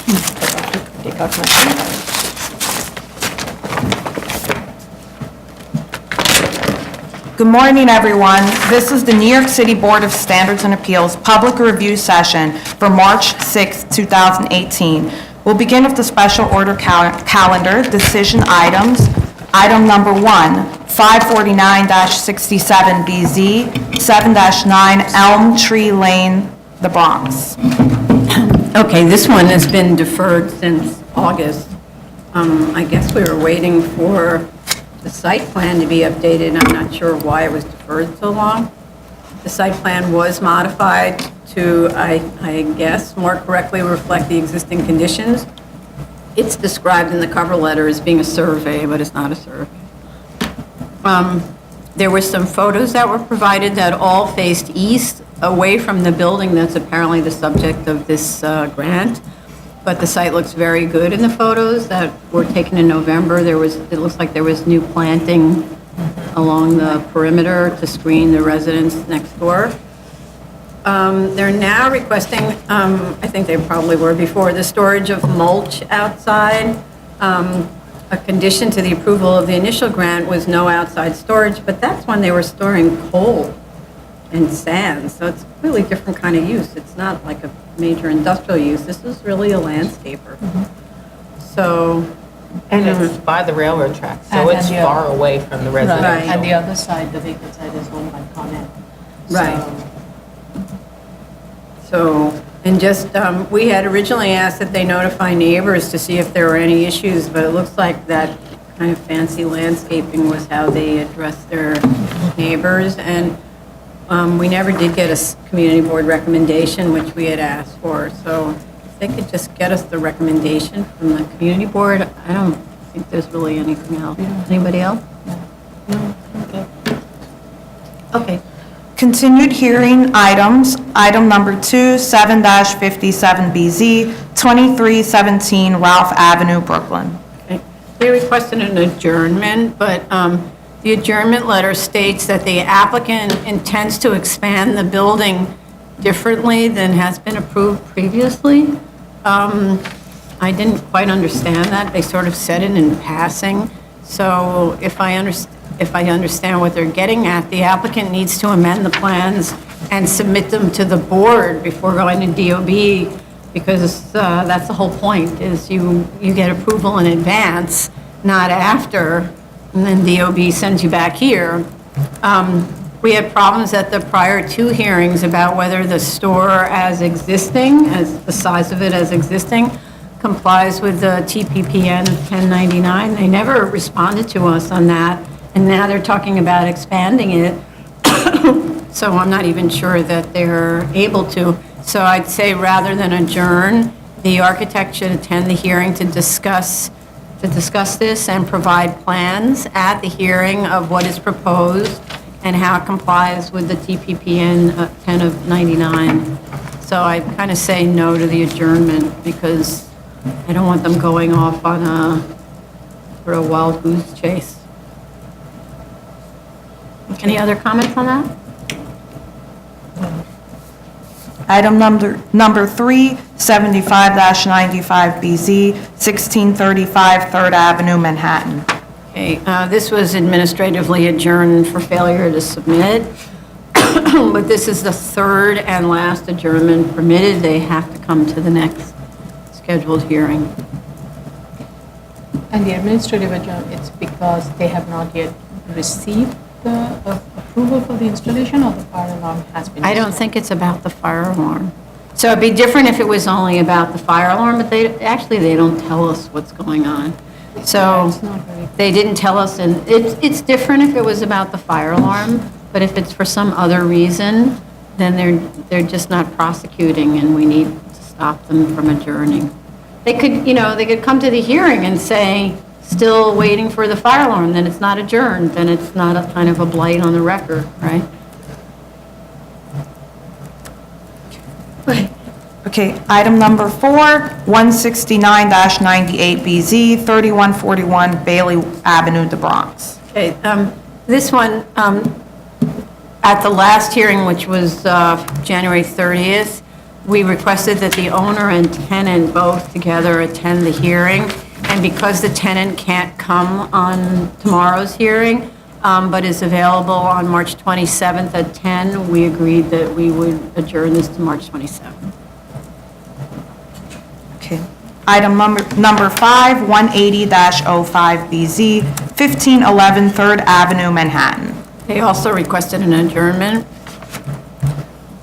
Take out my pen. Good morning, everyone. This is the New York City Board of Standards and Appeals Public Review Session for March 6, 2018. We'll begin with the special order calendar, decision items. Item number 1, 549-67BZ, 7-9 Elm Tree Lane, the Bronx. Okay, this one has been deferred since August. I guess we were waiting for the site plan to be updated. I'm not sure why it was deferred so long. The site plan was modified to, I guess, more correctly reflect the existing conditions. It's described in the cover letter as being a survey, but it's not a survey. There were some photos that were provided that all faced east, away from the building that's apparently the subject of this grant. But the site looks very good in the photos that were taken in November. It looks like there was new planting along the perimeter to screen the residents next door. They're now requesting, I think they probably were before, the storage of mulch outside. A condition to the approval of the initial grant was no outside storage, but that's when they were storing coal and sand, so it's a really different kind of use. It's not like a major industrial use. This is really a landscaper. So. And it's by the railroad tracks, so it's far away from the residential. Right. And the other side, the vacant side is owned by Con Ed. Right. So, and just, we had originally asked that they notify neighbors to see if there were any issues, but it looks like that kind of fancy landscaping was how they addressed their neighbors. And we never did get a community board recommendation, which we had asked for. So if they could just get us the recommendation from the community board, I don't think there's really anything else. Anybody else? No, okay. Okay. Continued hearing items. Item number 2, 7-57BZ, 2317 Ralph Avenue, Brooklyn. Okay. They requested an adjournment, but the adjournment letter states that the applicant intends to expand the building differently than has been approved previously. I didn't quite understand that. They sort of said it in passing. So if I understand what they're getting at, the applicant needs to amend the plans and submit them to the board before going to DOB, because that's the whole point, is you get approval in advance, not after, and then DOB sends you back here. We had problems at the prior 2 hearings about whether the store as existing, as the size of it as existing, complies with the TPPN of 1099. They never responded to us on that, and now they're talking about expanding it. So I'm not even sure that they're able to. So I'd say rather than adjourn, the architect should attend the hearing to discuss this and provide plans at the hearing of what is proposed and how it complies with the TPPN 10 of 99. So I kind of say no to the adjournment because I don't want them going off on for a wild goose chase. Any other comments on that? Item number 3, 75-95BZ, 1635 3rd Avenue, Manhattan. Okay, this was administratively adjourned for failure to submit, but this is the 3rd and last adjournment permitted. They have to come to the next scheduled hearing. And the administrative adjournment, it's because they have not yet received the approval for the installation, or the fire alarm has been I don't think it's about the fire alarm. So it'd be different if it was only about the fire alarm, but they don't tell us what's going on. So It's not very- they didn't tell us, and it's different if it was about the fire alarm, but if it's for some other reason, then they're just not prosecuting, and we need to stop them from adjourning. They could come to the hearing and say, still waiting for the fire alarm, then it's not adjourned, then it's not a kind of a blight on the record, right? Okay, item number 4, 169-98BZ, 3141 Bailey Avenue, the Bronx. Okay, this one, at the last hearing, which was January 30th, we requested that the owner and tenant both together attend the hearing, and because the tenant can't come on tomorrow's hearing, but is available on March 27th at 10, we agreed that we would adjourn this to March 27th. Okay. Item number 5, 180-05BZ, 1511 3rd Avenue, Manhattan. They also requested an adjournment.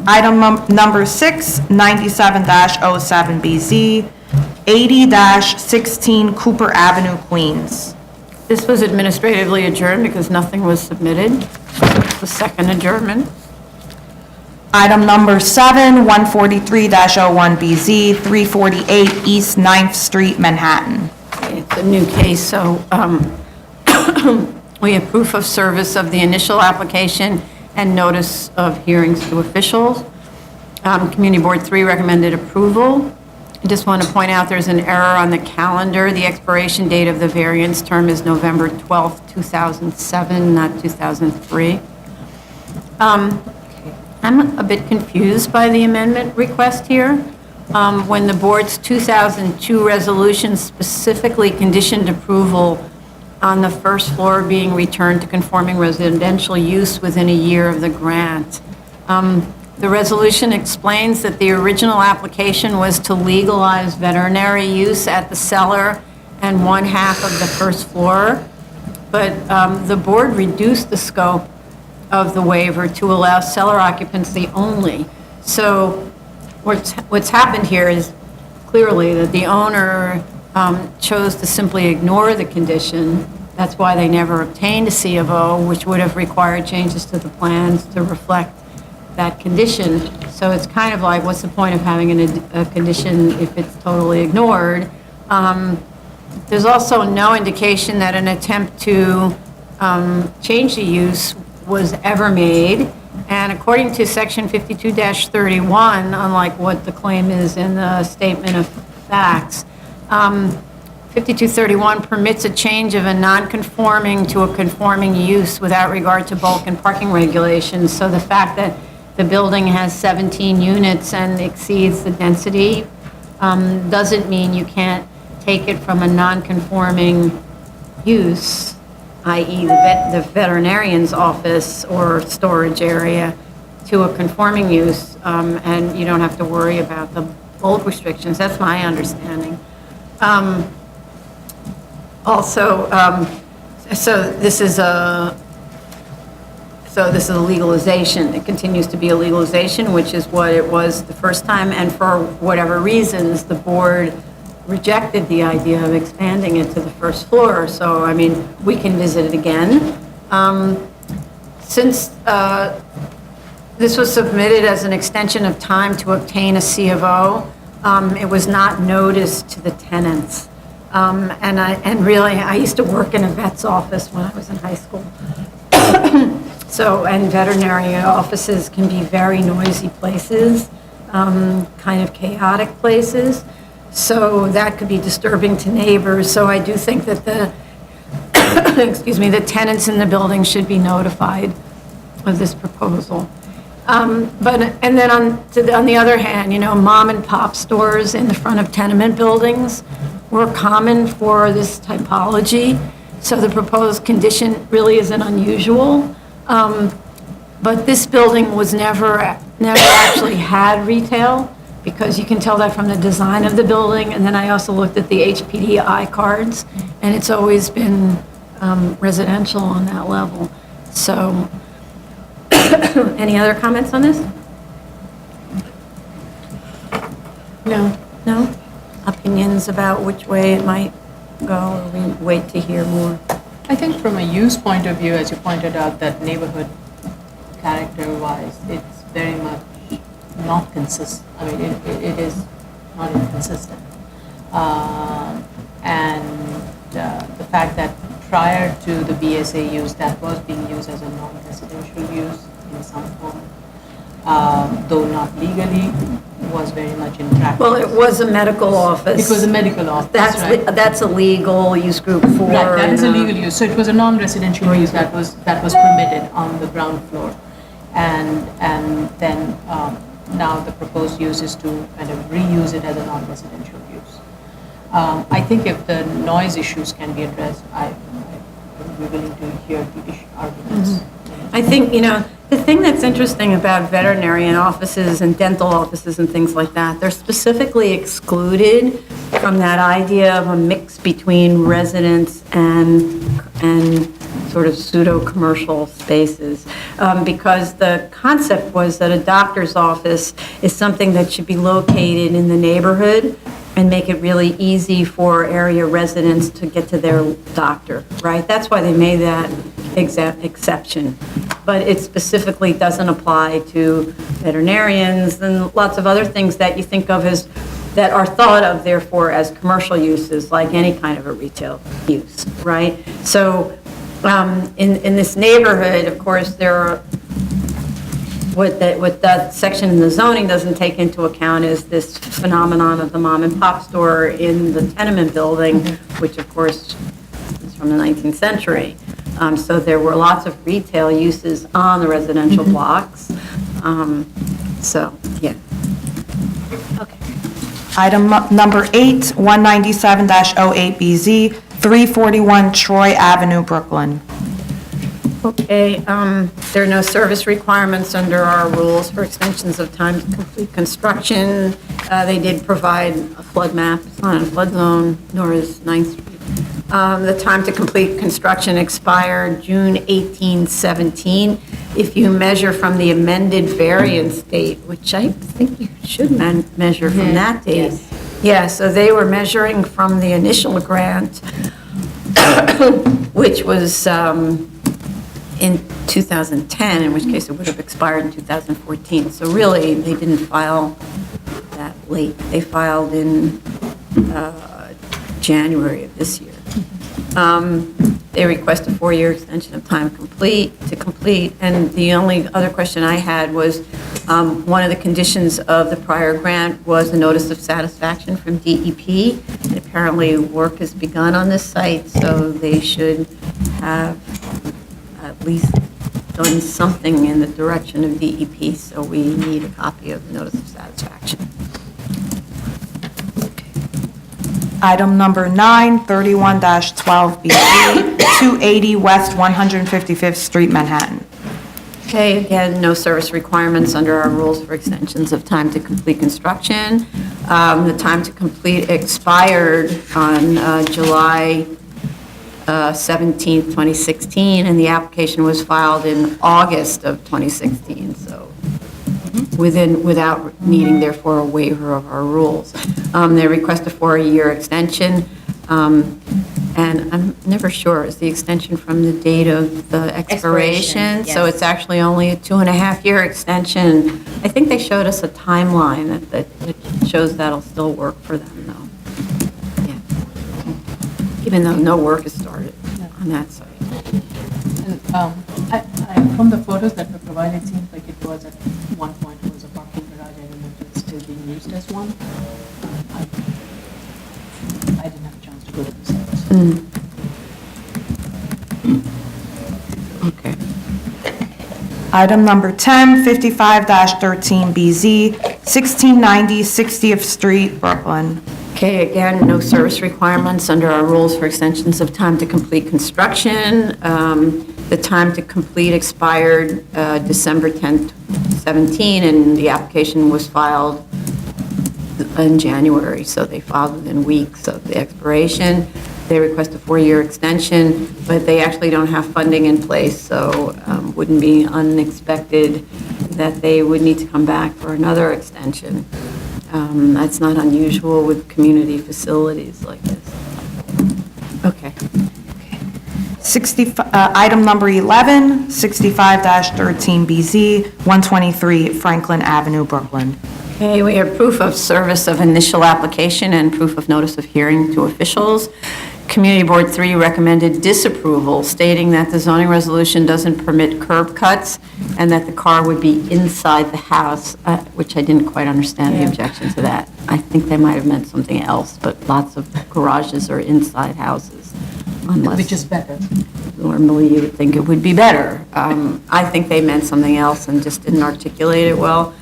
Item number 6, 97-07BZ, 80-16 Cooper Avenue, Queens. This was administratively adjourned because nothing was submitted. The second adjournment. Item number 7, 143-01BZ, 348 East 9th Street, Manhattan. It's a new case, so we have proof of service of the initial application and notice of hearings to officials. Community Board 3 recommended approval. I just want to point out there's an error on the calendar. The expiration date of the variance term is November 12th, 2007, not 2003. I'm a bit confused by the amendment request here. When the board's 2002 resolution specifically conditioned approval on the first floor being returned to conforming residential use within a year of the grant. The resolution explains that the original application was to legalize veterinary use at the cellar and one half of the first floor, but the board reduced the scope of the waiver to allow cellar occupancy only. So what's happened here is clearly that the owner chose to simply ignore the condition. That's why they never obtained a C of O, which would have required changes to the plans to reflect that condition. So it's kind of like, what's the point of having a condition if it's totally ignored? There's also no indication that an attempt to change the use was ever made. And according to section 52-31, unlike what the claim is in the statement of facts, 5231 permits a change of a non-conforming to a conforming use without regard to bulk and parking regulations. So the fact that the building has 17 units and exceeds the density doesn't mean you can't take it from a non-conforming use, i.e. the veterinarian's office or storage area, to a conforming use, and you don't have to worry about the bulk restrictions. That's my understanding. Also, so this is a legalization. It continues to be a legalization, which is what it was the first time, and for whatever reasons, the board rejected the idea of expanding it to the first floor. So, I mean, we can visit it again. Since this was submitted as an extension of time to obtain a C of O, it was not noticed to the tenants. And really, I used to work in a vet's office when I was in high school. So, and veterinary offices can be very noisy places, kind of chaotic places. So that could be disturbing to neighbors. So I do think that the, excuse me, the tenants in the building should be notified of this proposal. And then on the other hand, you know, mom and pop stores in the front of tenement buildings were common for this typology. So the proposed condition really isn't unusual. But this building was never actually had retail, because you can tell that from the design of the building. And then I also looked at the HPDI cards, and it's always been residential on that level. So, any other comments on this? No? No? Opinions about which way it might go, or we wait to hear more? I think from a use point of view, as you pointed out, that neighborhood character-wise, it's very much not consistent. I mean, it is not inconsistent. The fact that prior to the BSA use, that was being used as a non-residential use in some form, though not legally, was very much in practice. Well, it was a medical office. It was a medical office, right? That's a legal use group for. Right, that is a legal use. So it was a non-residential use that was permitted on the ground floor. And then now the proposed use is to kind of reuse it as a non-residential use. I think if the noise issues can be addressed, I would be willing to hear the arguments. I think, the thing that's interesting about veterinarian offices and dental offices and things like that, they're specifically excluded from that idea of a mix between residence and sort of pseudo-commercial spaces, because the concept was that a doctor's office is something that should be located in the neighborhood and make it really easy for area residents to get to their doctor, right? That's why they made that exception. But it specifically doesn't apply to veterinarians and lots of other things that you think of as, that are thought of therefore as commercial uses, like any kind of a retail use, right? So in this neighborhood, of course, there are, what that section in the zoning doesn't take into account is this phenomenon of the mom and pop store in the tenement building, which of course is from the 19th century. So there were lots of retail uses on the residential blocks. So, yeah. Okay. Item number 8, 197-08BZ, 341 Troy Avenue, Brooklyn. Okay, there are no service requirements under our rules for extensions of time to complete construction. They did provide a flood map. It's not in a flood zone, nor is 9th Street. The time to complete construction expired June 1817. If you measure from the amended variance date, which I think you should measure from that date. Yes. Yeah, so they were measuring from the initial grant, which was in 2010, in which case it would have expired in 2014. So really, they didn't file that late. They filed in January of this year. They request a 4-year extension of time to complete, and the only other question I had was, one of the conditions of the prior grant was a notice of satisfaction from DEP, and apparently work has begun on this site, so they should have at least done something in the direction of DEP, so we need a copy of the notice of satisfaction. Item number 9, 31-12BZ, 280 West 155th Street, Manhattan. Okay, again, no service requirements under our rules for extensions of time to complete construction. The time to complete expired on July 17th, 2016, and the application was filed in August of 2016, so without needing therefore a waiver of our rules. They request a 4-year extension, and I'm never sure, is the extension from the date of the expiration? Expiration, So yes. it's actually only a 2.5-year extension. I think they showed us a timeline that shows that'll still work for them, though. Yeah. Even though no work has started on that site. And from the photos that were provided, it seems like it was at one point, it was a parking garage. I don't know if it's still being used as one. I didn't have a chance to go to the site. Okay. Item number 10, 55-13BZ, 1690 60th Street, Brooklyn. Okay, again, no service requirements under our rules for extensions of time to complete construction. The time to complete expired December 10th, 17, and the application was filed in January, so they filed within weeks of the expiration. They request a 4-year extension, but they actually don't have funding in place, so wouldn't be unexpected that they would need to come back for another extension. That's not unusual with community facilities like this. Okay. Item number 11, 65-13BZ, 123 Franklin Avenue, Brooklyn. Okay, we have proof of service of initial application and proof of notice of hearing to officials. Community Board 3 recommended disapproval, stating that the zoning resolution doesn't permit curb cuts and that the car would be inside the house, which I didn't quite understand the objection to that. I think they might have meant something else, but lots of garages are inside houses. Unless Which is better. normally you would think it would be better. I think they meant something else and just didn't articulate it well.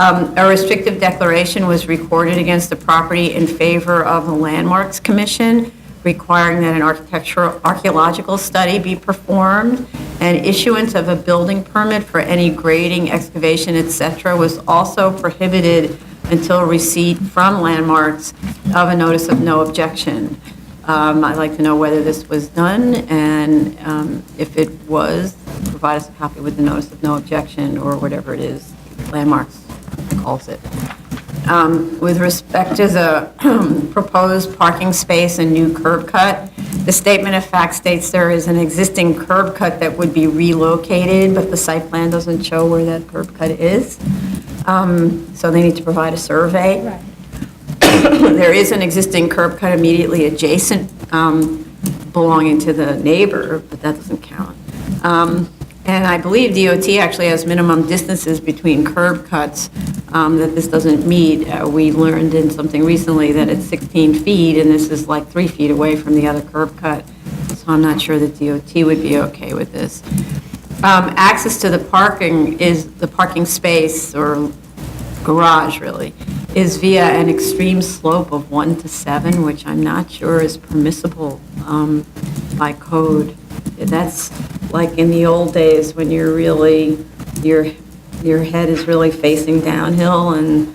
A restrictive declaration was recorded against the property in favor of the Landmarks Commission, requiring that an archaeological study be performed, and issuance of a building permit for any grading, excavation, etc. was also prohibited until receipt from Landmarks of a notice of no objection. I'd like to know whether this was done, and if it was, provide us a copy with the notice of no objection, or whatever it is Landmarks calls it. With respect to the proposed parking space and new curb cut, the statement of fact states there is an existing curb cut that would be relocated, but the site plan doesn't show where that curb cut is. So they need to provide a survey. Right. There is an existing curb cut immediately adjacent, belonging to the neighbor, but that doesn't count. And I believe DOT actually has minimum distances between curb cuts that this doesn't meet. We learned in something recently that it's 16 feet, and this is like 3 feet away from the other curb cut. So I'm not sure that DOT would be okay with this. Access to the parking space, or garage really, is via an extreme slope of 1 to 7, which I'm not sure is permissible by code. That's like in the old days when you're really, your head is really facing downhill, and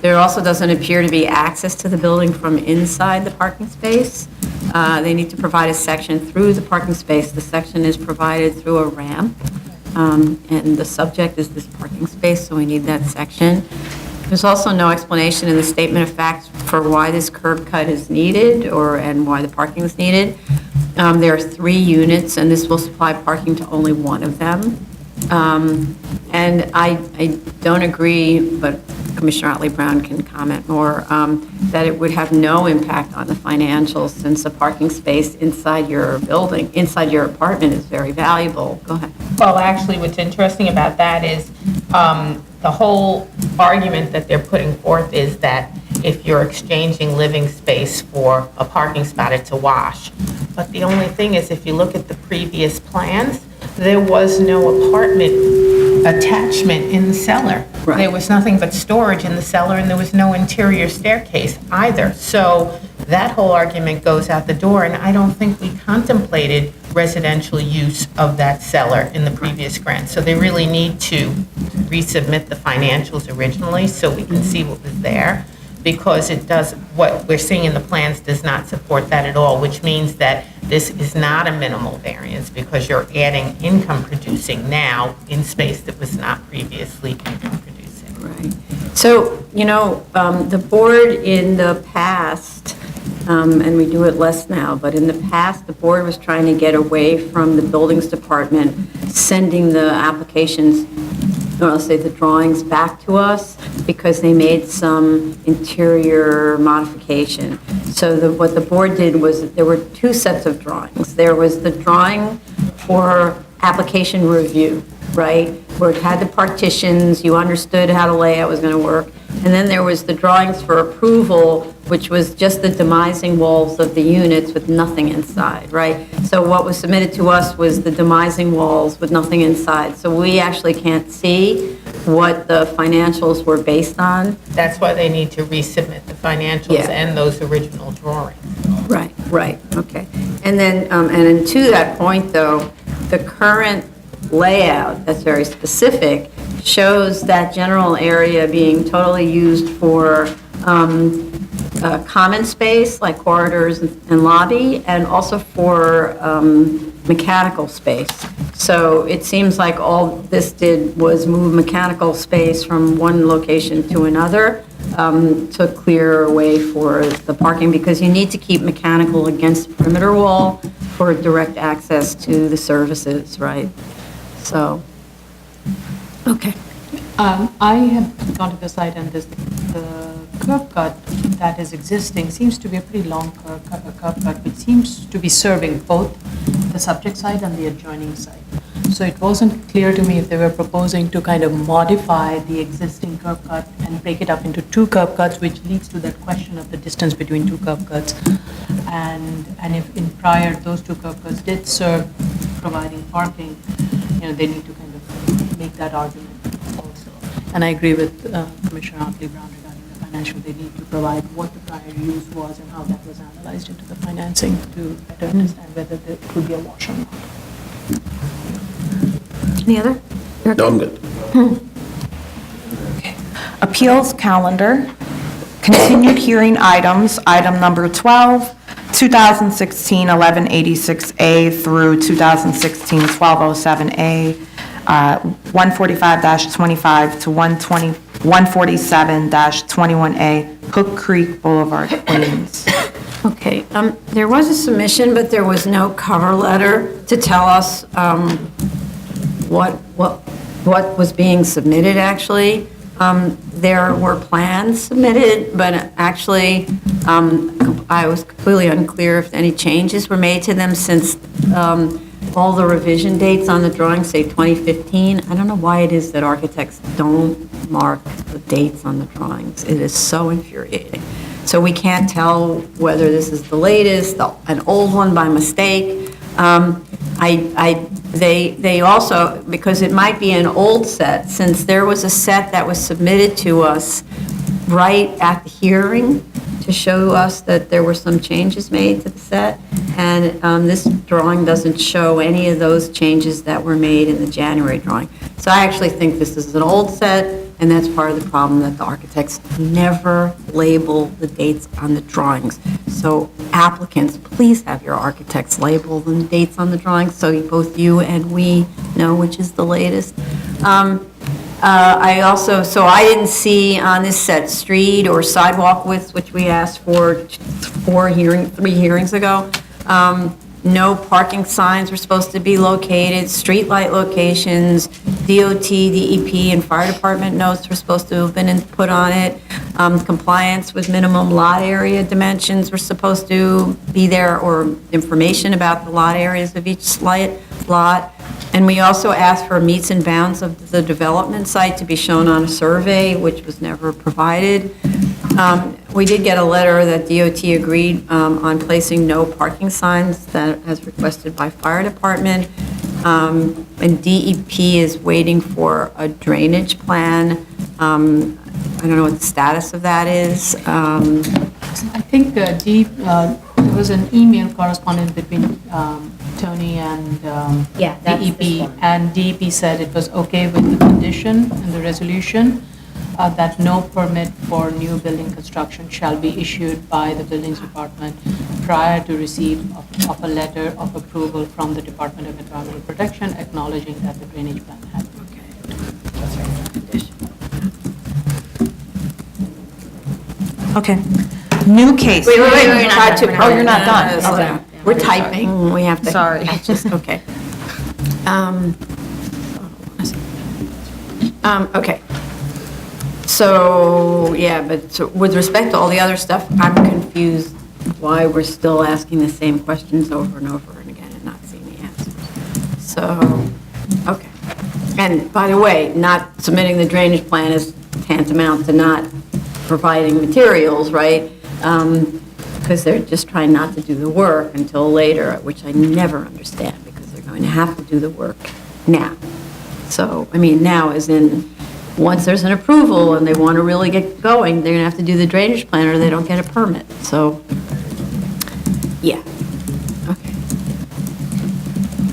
there also doesn't appear to be access to the building from inside the parking space. They need to provide a section through the parking space. The section is provided through a ramp, and the subject is this parking space, so we need that section. There's also no explanation in the statement of facts for why this curb cut is needed, and why the parking is needed. There are 3 units, and this will supply parking to only one of them. And I don't agree, but Commissioner Otley Brown can comment more, that it would have no impact on the financials, since the parking space inside your building, inside your apartment, is very valuable. Go ahead. Well, actually, what's interesting about that is the whole argument that they're putting forth is that if you're exchanging living space for a parking spot, it's a wash. But the only thing is, if you look at the previous plans, there was no apartment attachment in the cellar. Right. There was nothing but storage in the cellar, and there was no interior staircase either. So that whole argument goes out the door, and I don't think we contemplated residential use of that cellar in the previous grant. So they really need to resubmit the financials originally so we can see what was there, because it does, what we're seeing in the plans does not support that at all, which means that this is not a minimal variance, because you're adding income producing now in space that was not previously income producing. Right. So, the board in the past, and we do it less now, but in the past, the board was trying to get away from the buildings department sending the applications, or I'll say the drawings, back to us, because they made some interior modification. So what the board did was, there were 2 sets of drawings. There was the drawing for application review, right, where it had the partitions, you understood how the layout was going to work. And then there was the drawings for approval, which was just the demising walls of the units with nothing inside, right? So what was submitted to us was the demising walls with nothing inside. So we actually can't see what the financials were based on. That's why they need to resubmit the financials Yeah. and those original drawings. Right, okay. And then, and to that point, though, the current layout, that's very specific, shows that general area being totally used for common space, like corridors and lobby, and also for mechanical space. So it seems like all this did was move mechanical space from one location to another, to clear a way for the parking, because you need to keep mechanical against the perimeter wall for direct access to the services, right? So, okay. I have gone to the site, and the curb cut that is existing seems to be a pretty long curb cut, which seems to be serving both the subject site and the adjoining site. So it wasn't clear to me if they were proposing to kind of modify the existing curb cut and break it up into 2 curb cuts, which leads to that question of the distance between 2 curb cuts. And if in prior those 2 curb cuts did serve providing parking, they need to kind of make that argument also. And I agree with Commissioner Otley Brown regarding the financial. They need to provide what the prior use was and how that was analyzed into the financing to better understand whether there could be a wash or not. Any other? No, I'm good. Appeals calendar, continued hearing items, item number 12, 2016-1186A through 2016-1207A, 145-25 to 147-21A, Hook Creek Boulevard, Queens. Okay, there was a submission, but there was no cover letter to tell us what was being submitted, actually. There were plans submitted, but actually, I was completely unclear if any changes were made to them since all the revision dates on the drawing say 2015. I don't know why it is that architects don't mark the dates on the drawings. It is so infuriating. So we can't tell whether this is the latest, an old one by mistake. They also, because it might be an old set, since there was a set that was submitted to us right at the hearing to show us that there were some changes made to the set, and this drawing doesn't show any of those changes that were made in the January drawing. So I actually think this is an old set, and that's part of the problem, that the architects never label the dates on the drawings. So applicants, please have your architects label the dates on the drawings so both you and we know which is the latest. So I didn't see on this set street or sidewalk widths, which we asked for 3 hearings ago. No parking signs were supposed to be located, street light locations, DOT, DEP, and fire department notes were supposed to have been put on it. Compliance with minimum lot area dimensions were supposed to be there, or information about the lot areas of each lot. And we also asked for meets and bounds of the development site to be shown on a survey, which was never provided. We did get a letter that DOT agreed on placing no parking signs that, as requested by fire department. And DEP is waiting for a drainage plan. I don't know what the status of that is. I think there was an email correspondence between Tony and Yeah, that's this DEP, one. and DEP said it was okay with the condition and the resolution that no permit for new building construction shall be issued by the Buildings Department prior to receipt of a letter of approval from the Department of Environmental Protection acknowledging that the drainage plan had been Okay. New case. Wait, we're Tried not to- done. Oh, you're not done? No, Okay. We're typing, we have to. Sorry. Okay. Okay. So, yeah, but so with respect to all the other stuff, I'm confused why we're still asking the same questions over and over and again and not seeing the answers. So, okay. And by the way, not submitting the drainage plan is tantamount to not providing materials, right? Because they're just trying not to do the work until later, which I never understand, because they're going to have to do the work now. So, I mean, now as in, once there's an approval and they want to really get going, they're going to have to do the drainage plan or they don't get a permit. So, yeah. Okay.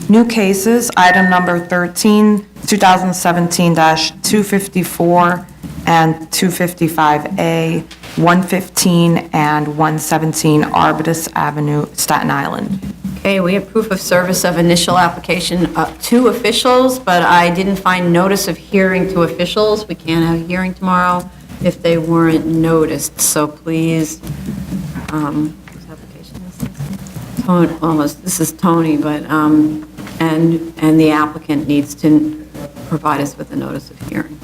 New cases, item number 13, 2017-254 and 255A, 115 and 117 Arbutus Avenue, Staten Island. Okay, we have proof of service of initial application to officials, but I didn't find notice of hearing to officials. We can't have a hearing tomorrow if they weren't noticed, so please, whose application is this? Tony, almost, this is Tony, but, and the applicant needs to provide us with a notice of hearing.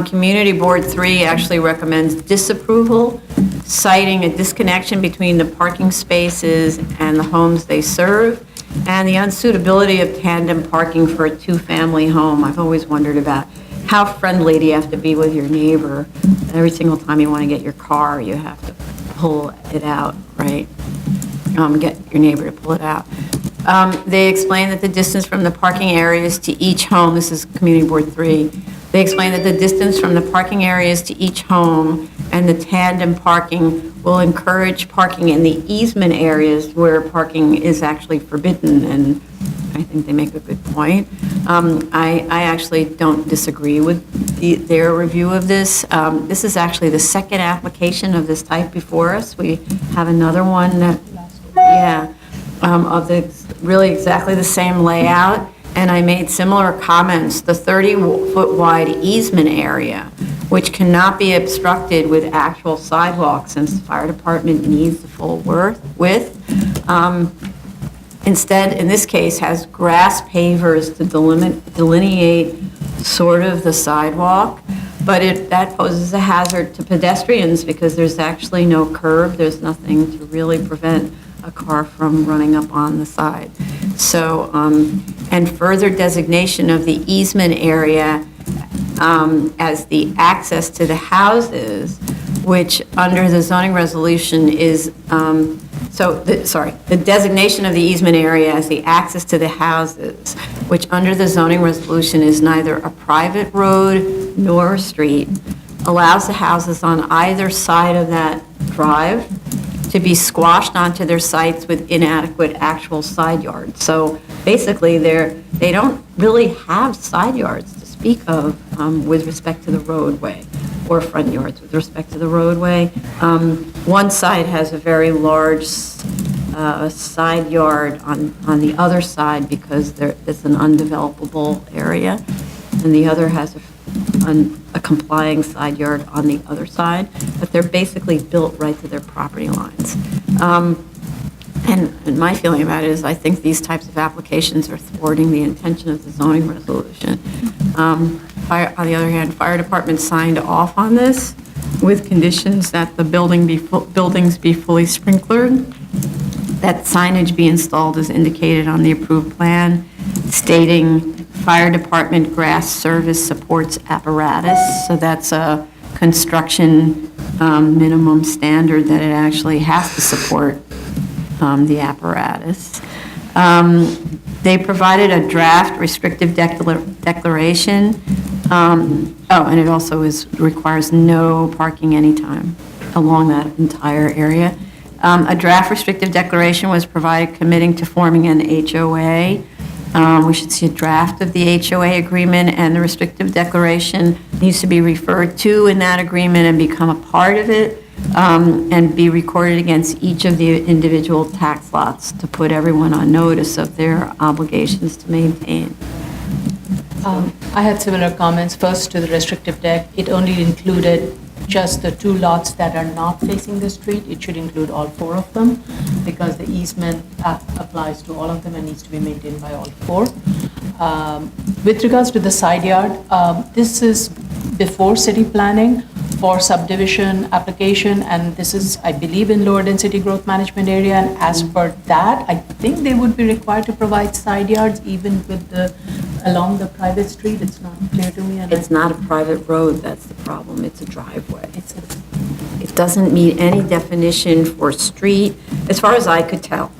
Community Board 3 actually recommends disapproval, citing a disconnection between the parking spaces and the homes they serve, and the unsuitability of tandem parking for a 2-family home. I've always wondered about how friendly do you have to be with your neighbor? Every single time you want to get your car, you have to pull it out, right? Get your neighbor to pull it out. They explain that the distance from the parking areas to each home, this is Community Board 3, They explain that the distance from the parking areas to each home and the tandem parking will encourage parking in the easement areas where parking is actually forbidden, and I think they make a good point. I actually don't disagree with their review of this. This is actually the second application of this type before us. We have another one that, of the really exactly the same layout, and I made similar comments. The 30-foot wide easement area, which cannot be obstructed with actual sidewalks since the fire department needs the full width. Instead, in this case, has grass pavers to delineate sort of the sidewalk, but that poses a hazard to pedestrians because there's actually no curb. There's nothing to really prevent a car from running up on the side. So, and further designation of the easement area as the access to the houses, which under the zoning resolution is, the designation of the easement area as the access to the houses, which under the zoning resolution is neither a private road nor a street, allows the houses on either side of that drive to be squashed onto their sites with inadequate actual side yards. So basically, they don't really have side yards to speak of with respect to the roadway, or front yards with respect to the roadway. One side has a very large side yard on the other side because it's an undevelopable area, and the other has a complying side yard on the other side, but they're basically built right to their property lines. And my feeling about it is I think these types of applications are thwarting the intention of the zoning resolution. On the other hand, fire department signed off on this with conditions that the buildings be fully sprinklered, that signage be installed as indicated on the approved plan, stating fire department grass service supports apparatus. So that's a construction minimum standard that it actually has to support the apparatus. They provided a draft restrictive declaration. And it also requires no parking anytime along that entire area. A draft restrictive declaration was provided committing to forming an HOA. We should see a draft of the HOA agreement, and the restrictive declaration needs to be referred to in that agreement and become a part of it, and be recorded against each of the individual tax lots to put everyone on notice of their obligations to maintain. I had similar comments. First, to the restrictive deck, it only included just the 2 lots that are not facing the street. It should include all 4 of them because the easement applies to all of them and needs to be maintained by all 4. With regards to the side yard, this is before city planning for subdivision application, and this is, I believe, in lower density growth management area, and as per that, I think they would be required to provide side yards even with along the private street. It's not clear to me. And It's not a private road, that's the problem, it's a driveway. It doesn't meet any definition for street, as far as I could tell,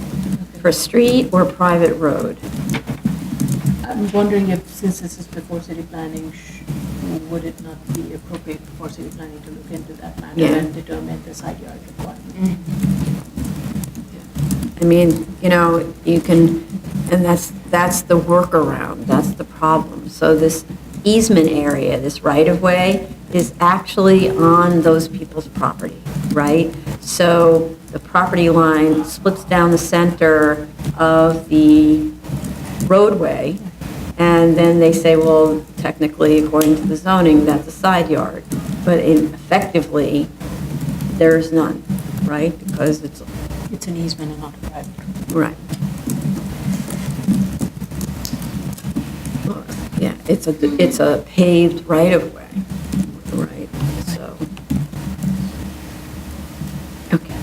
for street or private road. I'm wondering if, since this is before city planning, would it not be appropriate for city planning to look into that matter and determine the side yard requirement? I mean, you can, and that's the workaround, that's the problem. So this easement area, this right-of-way, is actually on those people's property, right? So the property line splits down the center of the roadway, and then they say, well, technically, according to the zoning, that's a side yard. But effectively, there's none, right? Because it's an easement and not a private road. right. Yeah, it's a paved right-of-way, right? So, okay.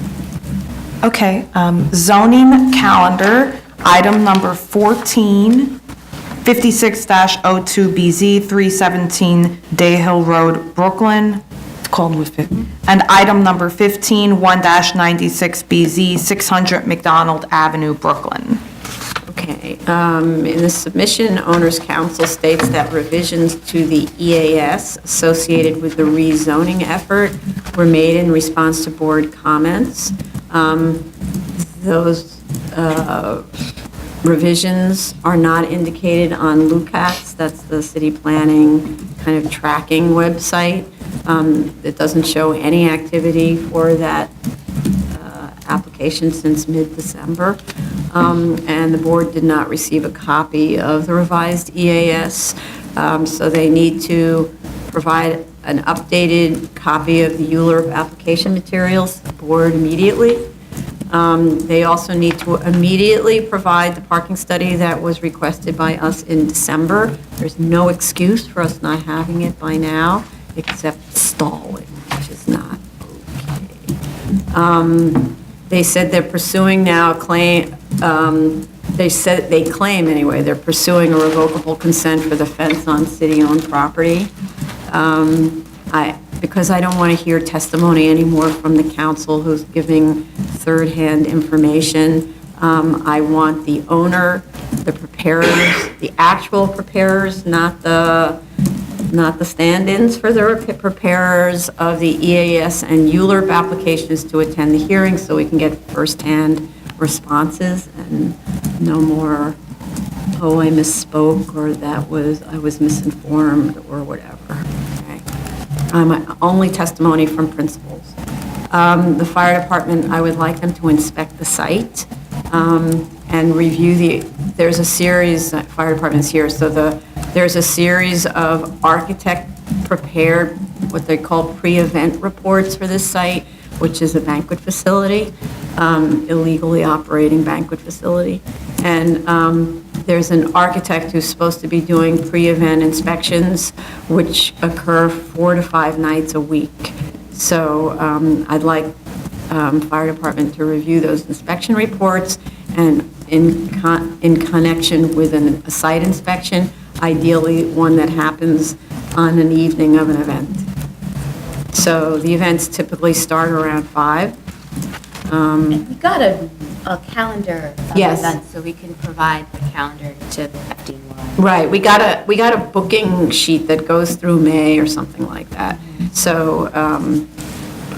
Okay, zoning calendar, item number 14, 56-02BZ, 317 Day Hill Road, Brooklyn. It's called with 50. And item number 15, 1-96BZ, 600 McDonald Avenue, Brooklyn. Okay, Okay, in the submission, Owner's Council states that revisions to the EAS associated with the rezoning effort were made in response to board comments. Those revisions are not indicated on LUCATS, that's the city planning kind of tracking website. It doesn't show any activity for that application since mid-December, and the board did not receive a copy of the revised EAS, so they need to provide an updated copy of the ULURP application materials to the board immediately. They also need to immediately provide the parking study that was requested by us in December. There's no excuse for us not having it by now, except stalling, which is not okay. They said they're pursuing now a claim, they claim anyway, they're pursuing a revocable consent for the fence on city-owned property. Because I don't want to hear testimony anymore from the council who's giving third-hand information. I want the owner, the preparers, the actual preparers, not the stand-ins for the preparers of the EAS and ULURP applications to attend the hearing so we can get first-hand responses and no more, oh, I misspoke, or I was misinformed, or whatever. Okay. Only testimony from principals. The fire department, I would like them to inspect the site and review there's a series, fire department's here, so there's a series of architect-prepared, what they call pre-event reports for this site, which is a banquet facility, illegally operating banquet facility. And there's an architect who's supposed to be doing pre-event inspections, which occur 4 to 5 nights a week. So I'd like fire department to review those inspection reports, and in connection with a site inspection, ideally one that happens on an evening of an event. So the events typically start around 5. We got a calendar of Yes. events, so we can provide the calendar to FD1. Right, we got a booking sheet that goes through May or something like that. So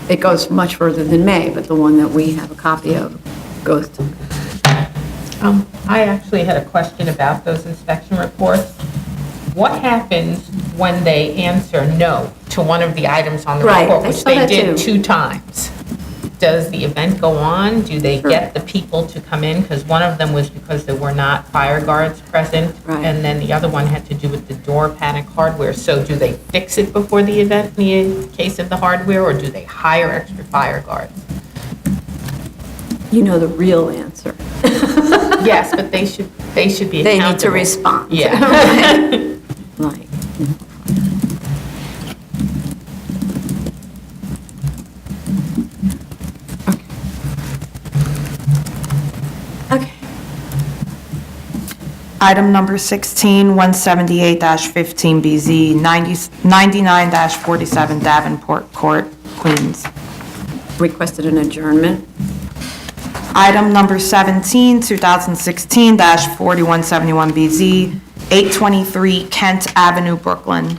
it goes much further than May, but the one that we have a copy of goes to. I actually had a question about those inspection reports. What happens when they answer no to one of the items on the Right, report, I which saw they that did too. 2 times? Does the event go on? Do they get the people to come in? Because one of them was because there were not fire guards present, Right. and then the other one had to do with the door panic hardware. So do they fix it before the event in the case of the hardware, or do they hire extra fire guards? You know the real answer. Yes, but they should be accountable. They need to respond. Yeah. Right. Okay. Item number 16, 178-15BZ, 99-47 Davenport Court, Queens. Requested an adjournment. Item number 17, 2016-4171BZ, 823 Kent Avenue, Brooklyn.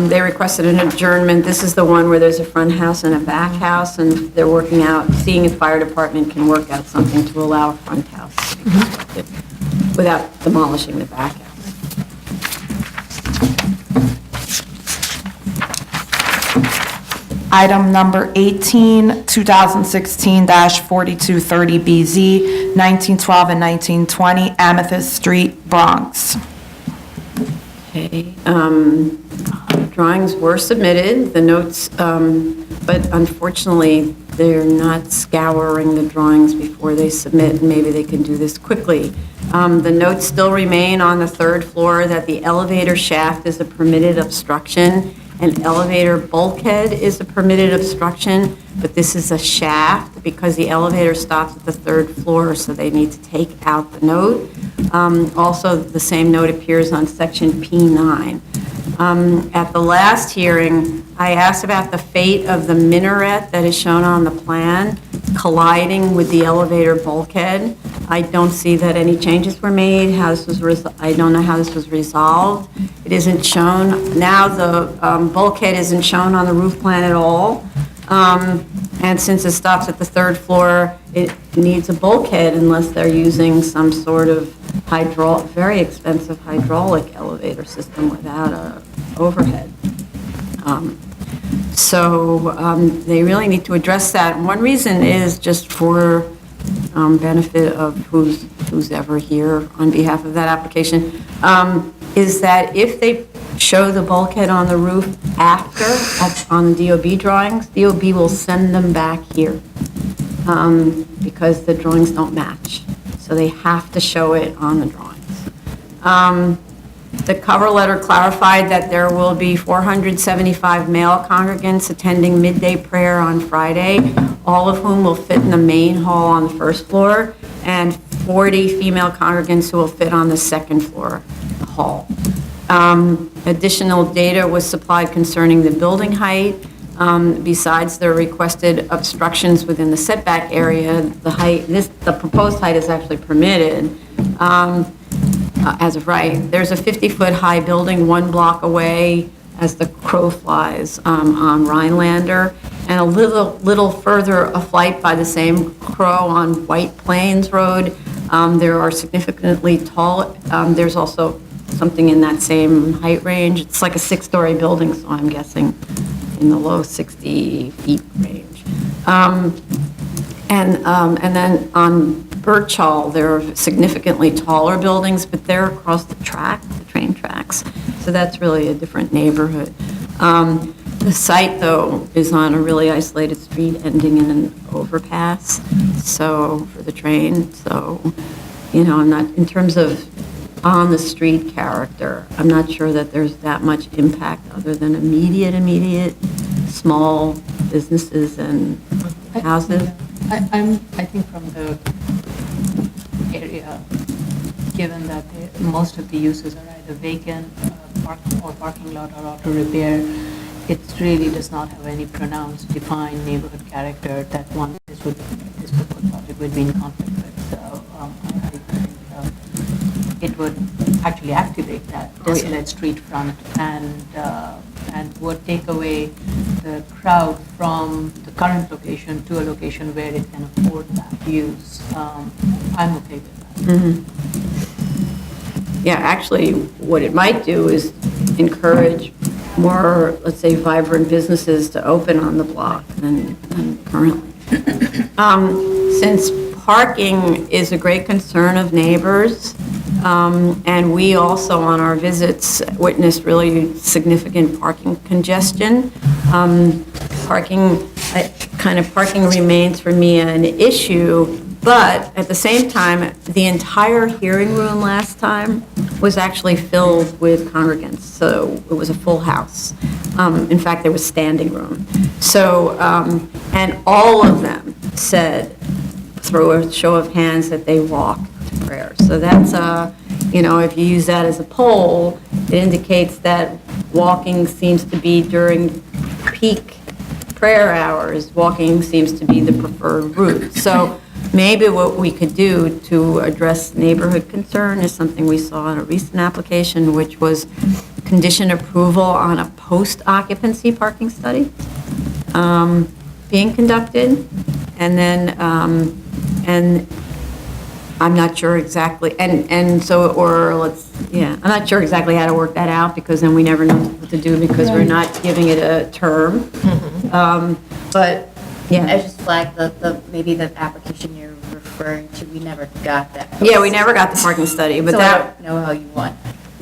They requested an adjournment. This is the one where there's a front house and a back house, and they're working out, seeing if fire department can work out something to allow a front house to be constructed without demolishing the back house. Item number 18, 2016-4230BZ, 1912 and 1920 Amethyst Street, Bronx. Okay, drawings were submitted, the notes, but unfortunately, they're not scouring the drawings before they submit, and maybe they can do this quickly. The notes still remain on the 3rd floor that the elevator shaft is a permitted obstruction, and elevator bulkhead is a permitted obstruction, but this is a shaft because the elevator stops at the 3rd floor, so they need to take out the note. Also, the same note appears on section P9. At the last hearing, I asked about the fate of the minaret that is shown on the plan colliding with the elevator bulkhead. I don't see that any changes were made. I don't know how this was resolved. It isn't shown. Now the bulkhead isn't shown on the roof plan at all. And since it stops at the third floor, it needs a bulkhead unless they're using some sort of very expensive hydraulic elevator system without a overhead. They really need to address that. One reason is just for benefit of who's ever here on behalf of that application, is that if they show the bulkhead on the roof after, on the DOB drawings, DOB will send them back here because the drawings don't match. So they have to show it on the drawings. The cover letter clarified that there will be 475 male congregants attending midday prayer on Friday, all of whom will fit in the main hall on the first floor, and 40 female congregants who will fit on the second floor hall. Additional data was supplied concerning the building height. Besides the requested obstructions within the setback area, the proposed height is actually permitted. As of right, there's a 50-foot high building 1 block away as the crow flies on Rhinelander, and a little further a flight by the same crow on White Plains Road. There are significantly tall, there's also something in that same height range. It's like a 6-story building, so I'm guessing in the low 60 feet range. And then on Birchall, there are significantly taller buildings, but they're across the train tracks. So that's really a different neighborhood. The site, though, is on a really isolated street ending in an overpass, so, for the train. So, I'm not, in terms of on-the-street character, I'm not sure that there's that much impact other than immediate small businesses and houses. I think from the area, given that most of the uses are either vacant, parking lot or auto repair, it really does not have any pronounced, defined neighborhood character that this proposed project would be in conflict with. So I think it would actually activate that desolate street front and would take away the crowd from the current location to a location where it can afford that use. I'm okay with that. Yeah, actually, what it might do is encourage more, let's say, vibrant businesses to open on the block than currently. Since parking is a great concern of neighbors, and we also on our visits witnessed really significant parking congestion. Parking remains for me an issue, but at the same time, the entire hearing room last time was actually filled with congregants, so it was a full house. In fact, there was standing room. So, and all of them said, through a show of hands, that they walked to prayer. So that's, if you use that as a poll, it indicates that walking seems to be during peak prayer hours, walking seems to be the preferred route. So maybe what we could do to address neighborhood concern is something we saw in a recent application, which was condition approval on a post-occupancy parking study being conducted. And then, and I'm not sure exactly, I'm not sure exactly how to work that out, because then we never know what to do because we're not giving it a term. But, yeah. I just flagged maybe the application you're referring to, we never got that. Yeah, we never got the parking study, but So that. I don't know how you want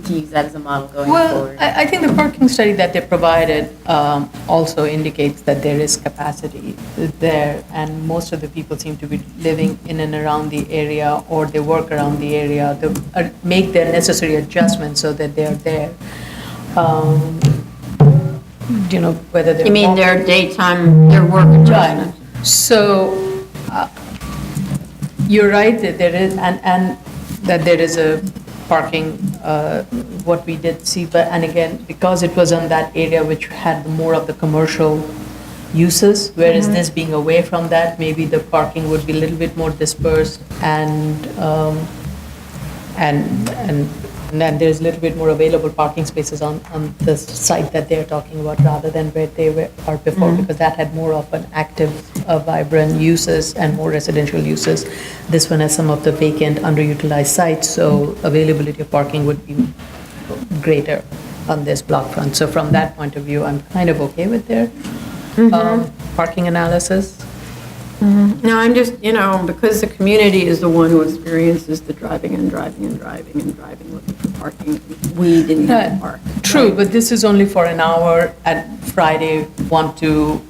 to use that as a model going Well, forward. I think the parking study that they provided also indicates that there is capacity there, and most of the people seem to be living in and around the area, or they work around the area, they make their necessary adjustments so that they are there. Whether they're You mean walking- their daytime, their work adjustment? Right. So you're right that there is, and that there is a parking, what we did see, but, and again, because it was on that area which had more of the commercial uses, whereas this being away from that, maybe the parking would be a little bit more dispersed and then there's a little bit more available parking spaces on the site that they're talking about rather than where they are before, because that had more of an active, vibrant uses and more residential uses. This one has some of the vacant, underutilized sites, so availability of parking would be greater on this block front. So from that point of view, I'm kind of okay with their parking analysis. No, I'm just, because the community is the one who experiences the driving and driving and driving and driving, looking for parking. We didn't have to park. True, but this is only for an hour at Friday, 1 to,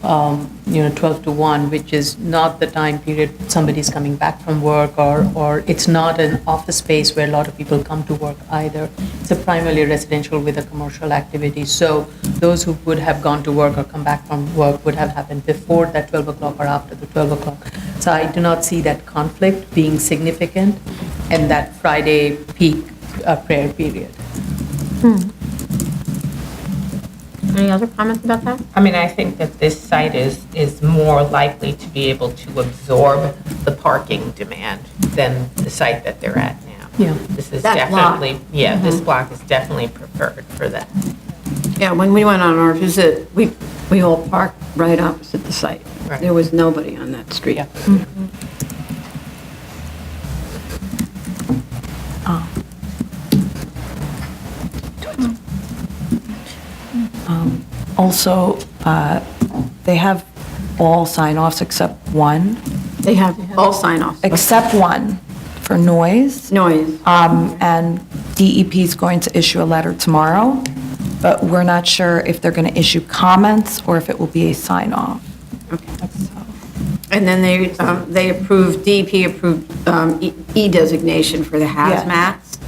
12 to 1, which is not the time period somebody's coming back from work, or it's not an office space where a lot of people come to work either. It's a primarily residential with a commercial activity. So those who would have gone to work or come back from work would have happened before that 12 o'clock or after the 12 o'clock. So I do not see that conflict being significant in that Friday peak prayer period. Any other comments about that? I mean, I think that this site is more likely to be able to absorb the parking demand than the site that they're at now. Yeah. This is That block. definitely, this block is definitely preferred for that. Yeah, when we went on our visit, we all parked right opposite the site. Right. There was nobody on that street. Yeah. Also, they have all sign-offs except one, They have all sign-offs. except one for noise. Noise. And DEP is going to issue a letter tomorrow, but we're not sure if they're going to issue comments or if it will be a sign-off. And then they approved, DEP approved E-designation for the hazmats.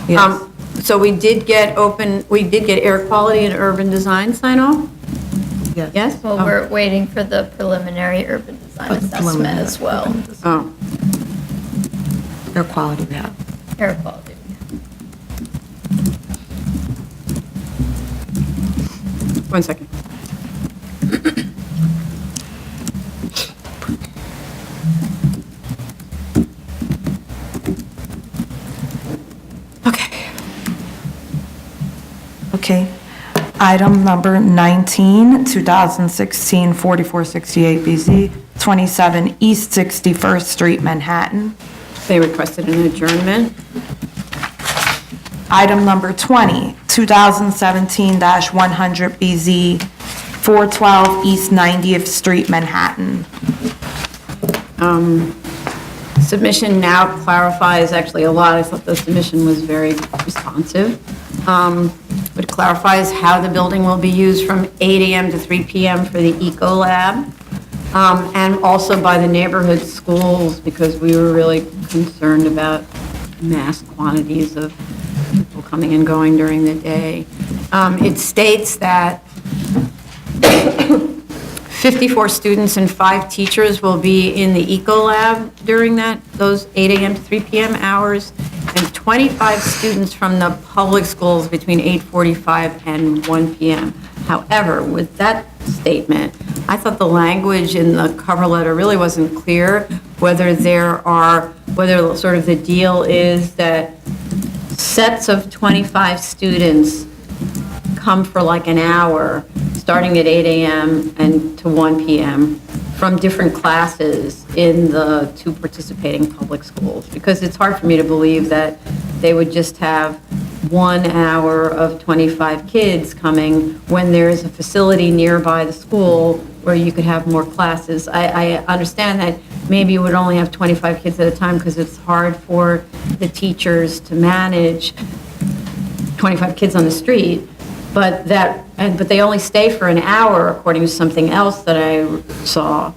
Yes. So we did get air quality and urban design sign-off? Yes? Well, we're waiting for the preliminary urban design assessment as well. Oh, Air quality, yeah. Air quality. one second. Okay. Item number 19, 2016 4468 BZ, 27 East 61st Street, Manhattan. They requested an adjournment. Item number 20, 2017-100 BZ, 412 East 90th Street, Manhattan. Submission now clarifies actually a lot. I thought the submission was very responsive. It clarifies how the building will be used from 8 a.m. to 3 p.m. for the Eco Lab, and also by the neighborhood schools, because we were really concerned about mass quantities of people coming and going during the day. It states that 54 students and 5 teachers will be in the Eco Lab during those 8 a.m. to 3 p.m. hours, and 25 students from the public schools between 8:45 and 1 p.m. However, with that statement, I thought the language in the cover letter really wasn't clear, whether sort of the deal is that sets of 25 students come for like an hour, starting at 8 a.m. and to 1 p.m. from different classes in the 2 participating public schools, because it's hard for me to believe that they would just have 1 hour of 25 kids coming when there's a facility nearby the school where you could have more classes. I understand that maybe you would only have 25 kids at a time because it's hard for the teachers to manage 25 kids on the street, but they only stay for an hour according to something else that I saw.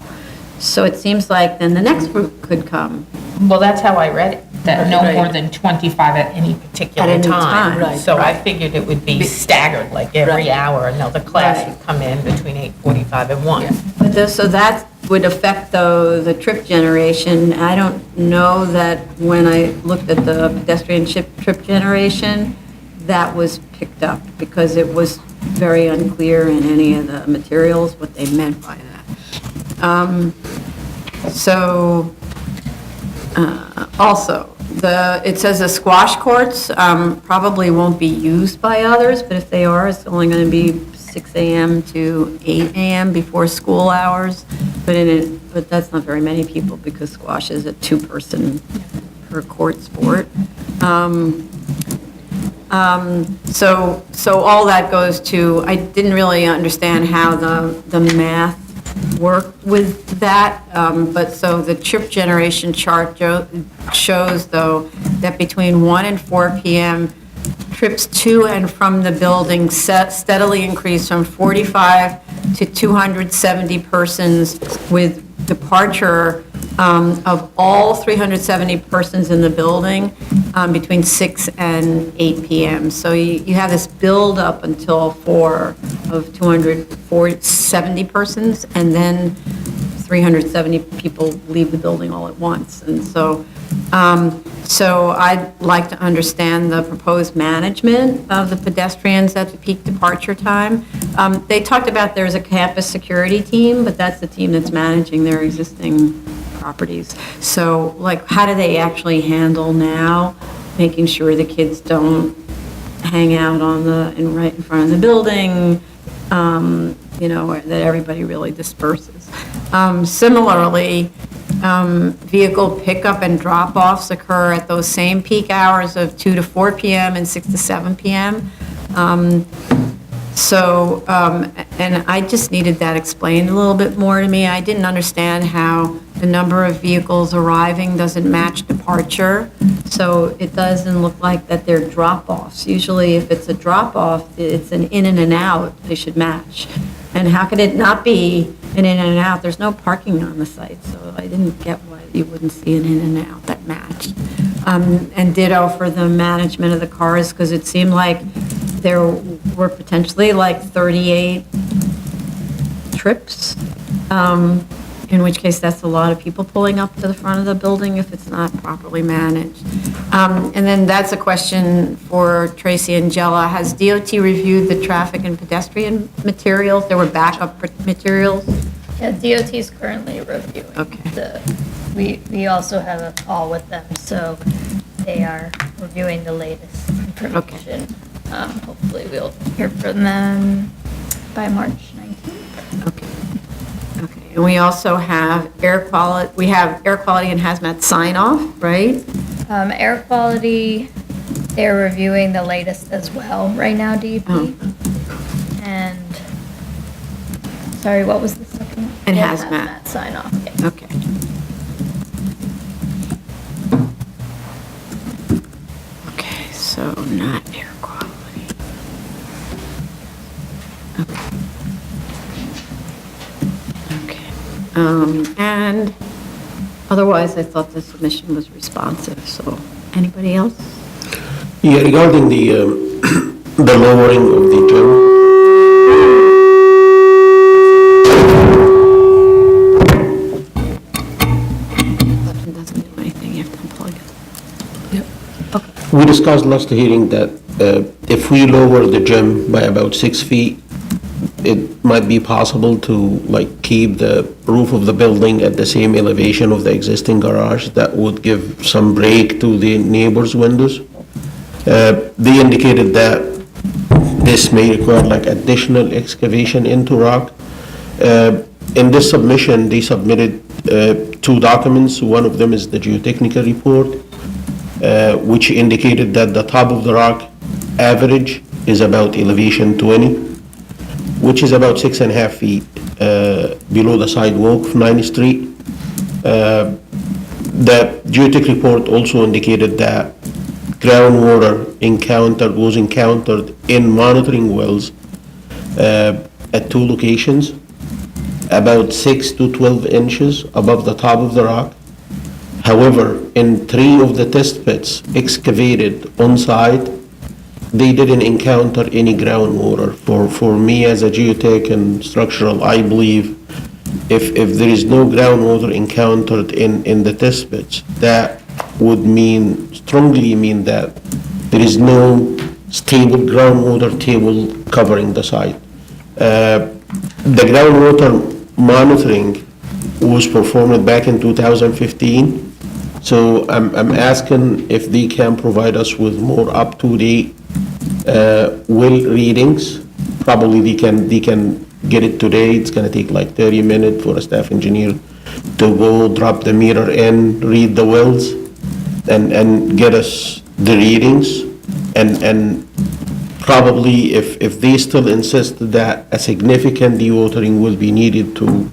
So it seems like then the next group could come. Well, that's how I read it, that no Right. more than 25 at any particular At any time. time, right, So I right. figured it would be staggered, like every hour, another class Right. would come in between 8:45 and 1. But so that would affect, though, the trip generation. I don't know that when I looked at the pedestrian trip generation, that was picked up, because it was very unclear in any of the materials what they meant by that. So, also, it says the squash courts probably won't be used by others, but if they are, it's only going to be 6 a.m. to 8 a.m. before school hours. But that's not very many people because squash is a two-person per court sport. So all that goes to, I didn't really understand how the math worked with that, but so the trip generation chart shows, though, that between 1 and 4 p.m., trips to and from the building steadily increased from 45 to 270 persons, with departure of all 370 persons in the building between 6 and 8 p.m. So you have this build up until 4 of 270 persons, and then 370 people leave the building all at once. And so I'd like to understand the proposed management of the pedestrians at the peak departure time. They talked about there's a campus security team, but that's the team that's managing their existing properties. So, like, how do they actually handle now, making sure the kids don't hang out right in front of the building, that everybody really disperses. Similarly, vehicle pickup and drop-offs occur at those same peak hours of 2 to 4 p.m. and 6 to 7 p.m. And I just needed that explained a little bit more to me. I didn't understand how the number of vehicles arriving doesn't match departure. So it doesn't look like that they're drop-offs. Usually if it's a drop-off, it's an in and an out, they should match. And how could it not be an in and out? There's no parking on the site, so I didn't get why you wouldn't see an in and out that matched. And ditto for the management of the cars, because it seemed like there were potentially like 38 trips, in which case that's a lot of people pulling up to the front of the building if it's not properly managed. And then that's a question for Tracy and Jella. Has DOT reviewed the traffic and pedestrian materials? There were backup materials? Yeah, DOT is currently reviewing. Okay. We also have a call with them, so they are reviewing the latest information. Hopefully we'll hear from them by March 19th. Okay, and we also have air quality and hazmat sign off, right? Air quality, they're reviewing the latest as well right now, DEP. And, sorry, what was the second one? And Yeah, hazmat. sign off, yeah. Okay. Okay, so not air quality. Okay. And otherwise, I thought the submission was responsive, so anybody else? Yeah, regarding the the lowering of the gym. Button doesn't do anything, you have to unplug it. We discussed last hearing that if we lower the gym by about 6 feet, it might be possible to like keep the roof of the building at the same elevation of the existing garage. That would give some break to the neighbors' windows. They indicated that this may require like additional excavation into rock. In this submission, they submitted 2 documents. One of them is the geotechnical report, which indicated that the top of the rock average is about elevation 20, which is about 6.5 feet below the sidewalk of 9th Street. The geotech report also indicated that groundwater was encountered in monitoring wells at 2 locations, about 6 to 12 inches above the top of the rock. However, in 3 of the test pits excavated on site, they didn't encounter any groundwater. For me as a geotech and structural, I believe if there is no groundwater encountered in the test pits, that would strongly mean that there is no stable groundwater table covering the site. The groundwater monitoring was performed back in 2015. So I'm asking if they can provide us with more up-to-date well readings. Probably they can get it today. It's gonna take like 30 minutes for a staff engineer to go drop the meter in, read the wells, and get us the readings. And probably if they still insist that a significant dewatering will be needed to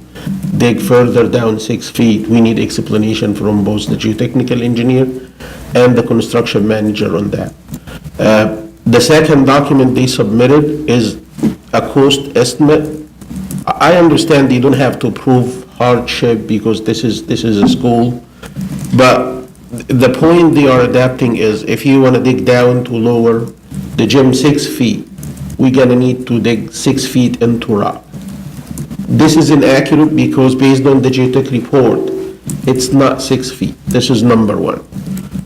dig further down 6 feet, we need explanation from both the geotechnical engineer and the construction manager on that. The second document they submitted is a cost estimate. I understand they don't have to prove hardship because this is a school, but the point they are adapting is if you want to dig down to lower the gym 6 feet, we're gonna need to dig 6 feet into rock. This is inaccurate because based on the geotech report, it's not 6 feet. This is number one.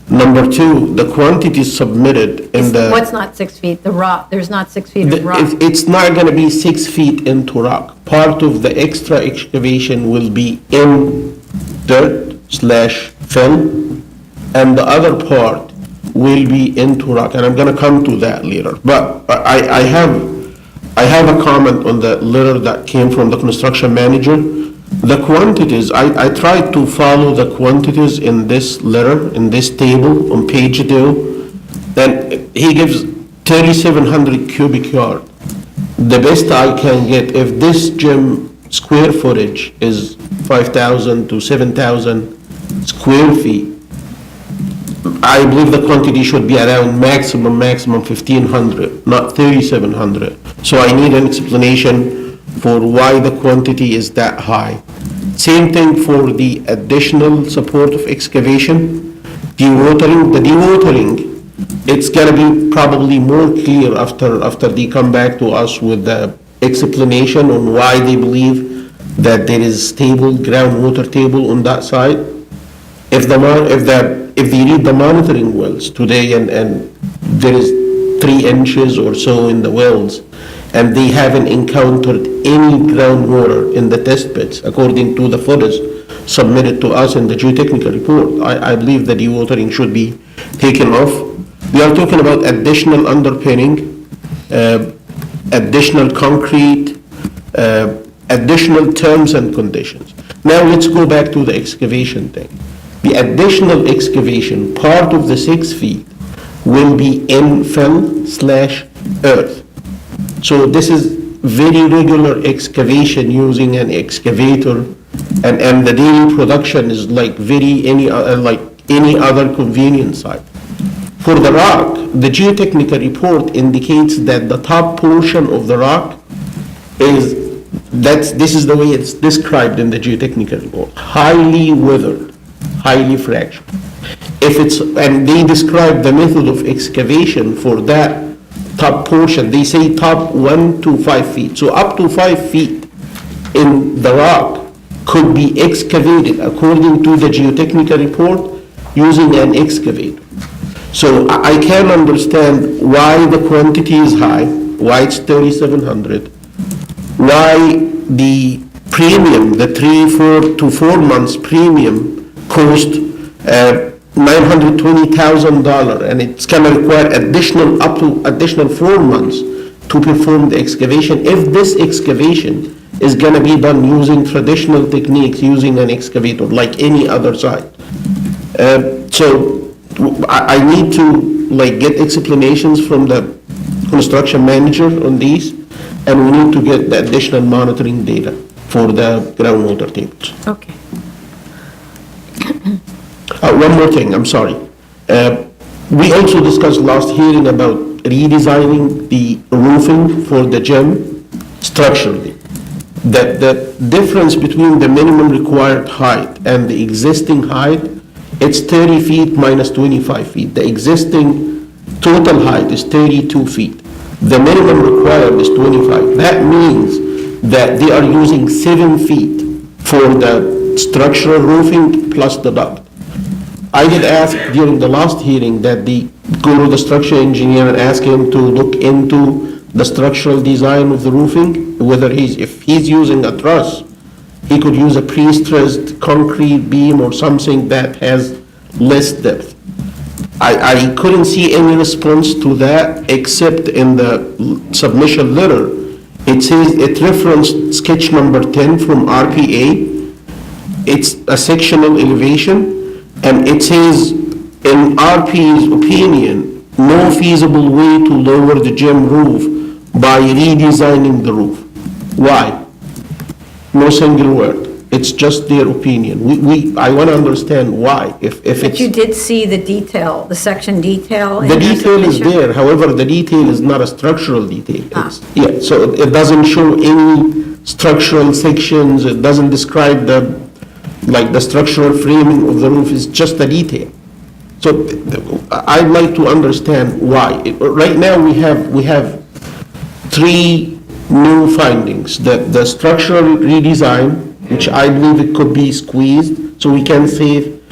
Number two, the quantities submitted in the... What's not 6 feet? The rock, there's not 6 feet of rock. It's not gonna be 6 feet into rock. Part of the extra excavation will be in dirt/fill, and the other part will be into rock, and I'm gonna come to that later. But I have a comment on the letter that came from the construction manager. The quantities, I tried to follow the quantities in this letter, in this table on page 2, and he gives 3,700 cubic yard. The best I can get, if this gym square footage is 5,000 to 7,000 square feet, I believe the quantity should be around maximum 1,500, not 3,700. So I need an explanation for why the quantity is that high. Same thing for the additional support of excavation, dewatering. The dewatering, it's gonna be probably more clear after they come back to us with the explanation on why they believe that there is stable groundwater table on that side. If they read the monitoring wells today and there is 3 inches or so in the wells, and they haven't encountered any groundwater in the test pits, according to the photos submitted to us in the geotechnical report, I believe the dewatering should be taken off. We are talking about additional underpinning, additional concrete, additional terms and conditions. Now let's go back to the excavation thing. The additional excavation, part of the 6 feet, will be infill/earth. So this is very regular excavation using an excavator, and the daily production is like any other convenience site. For the rock, the geotechnical report indicates that the top portion of the rock this is the way it's described in the geotechnical report, highly weathered, highly fractured. And they describe the method of excavation for that top portion. They say top 1 to 5 feet. So up to 5 feet in the rock could be excavated according to the geotechnical report using an excavator. So I can understand why the quantity is high, why it's 3,700, why the premium, the 3 to 4 months premium cost $920,000, and it's gonna require up to additional 4 months to perform the excavation. If this excavation is gonna be done using traditional techniques, using an excavator like any other site. So I need to get explanations from the construction manager on these, and we need to get the additional monitoring data for the groundwater tables. Okay. One more thing, I'm sorry. We also discussed last hearing about redesigning the roofing for the gym structurally. The difference between the minimum required height and the existing height, it's 30 feet minus 25 feet. The existing total height is 32 feet. The minimum required is 25. That means that they are using 7 feet for the structural roofing plus the duct. I did ask during the last hearing that they go to the structural engineer and ask him to look into the structural design of the roofing, whether if he's using a truss, he could use a pre-stressed concrete beam or something that has less depth. I couldn't see any response to that except in the submission letter. It says, it referenced sketch number 10 from RPA. It's a sectional elevation, and it says, in RP's opinion, no feasible way to lower the gym roof by redesigning the roof. Why? No single word. It's just their opinion. I want to understand why, if it's... But you did see the detail, the section detail in The your detail is submission? there, however, the detail is not a structural detail. Ah. Yeah, so it doesn't show any structural sections, it doesn't describe the structural framing of the roof, it's just a detail. So I'd like to understand why. Right now, we have three new findings. The structural redesign, which I believe it could be squeezed, so we can save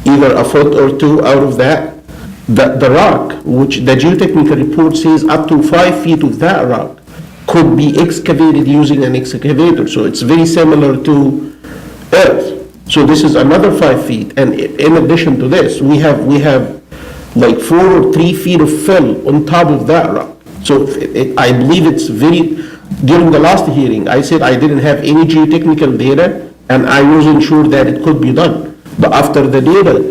either a foot or two out of that. The rock, which the geotechnical report says up to 5 feet of that rock could be excavated using an excavator, so it's very similar to earth. So this is another 5 feet, and in addition to this, we have like 4 or 3 feet of fill on top of that rock. So I believe it's during the last hearing, I said I didn't have any geotechnical data, and I wasn't sure that it could be done. But after the data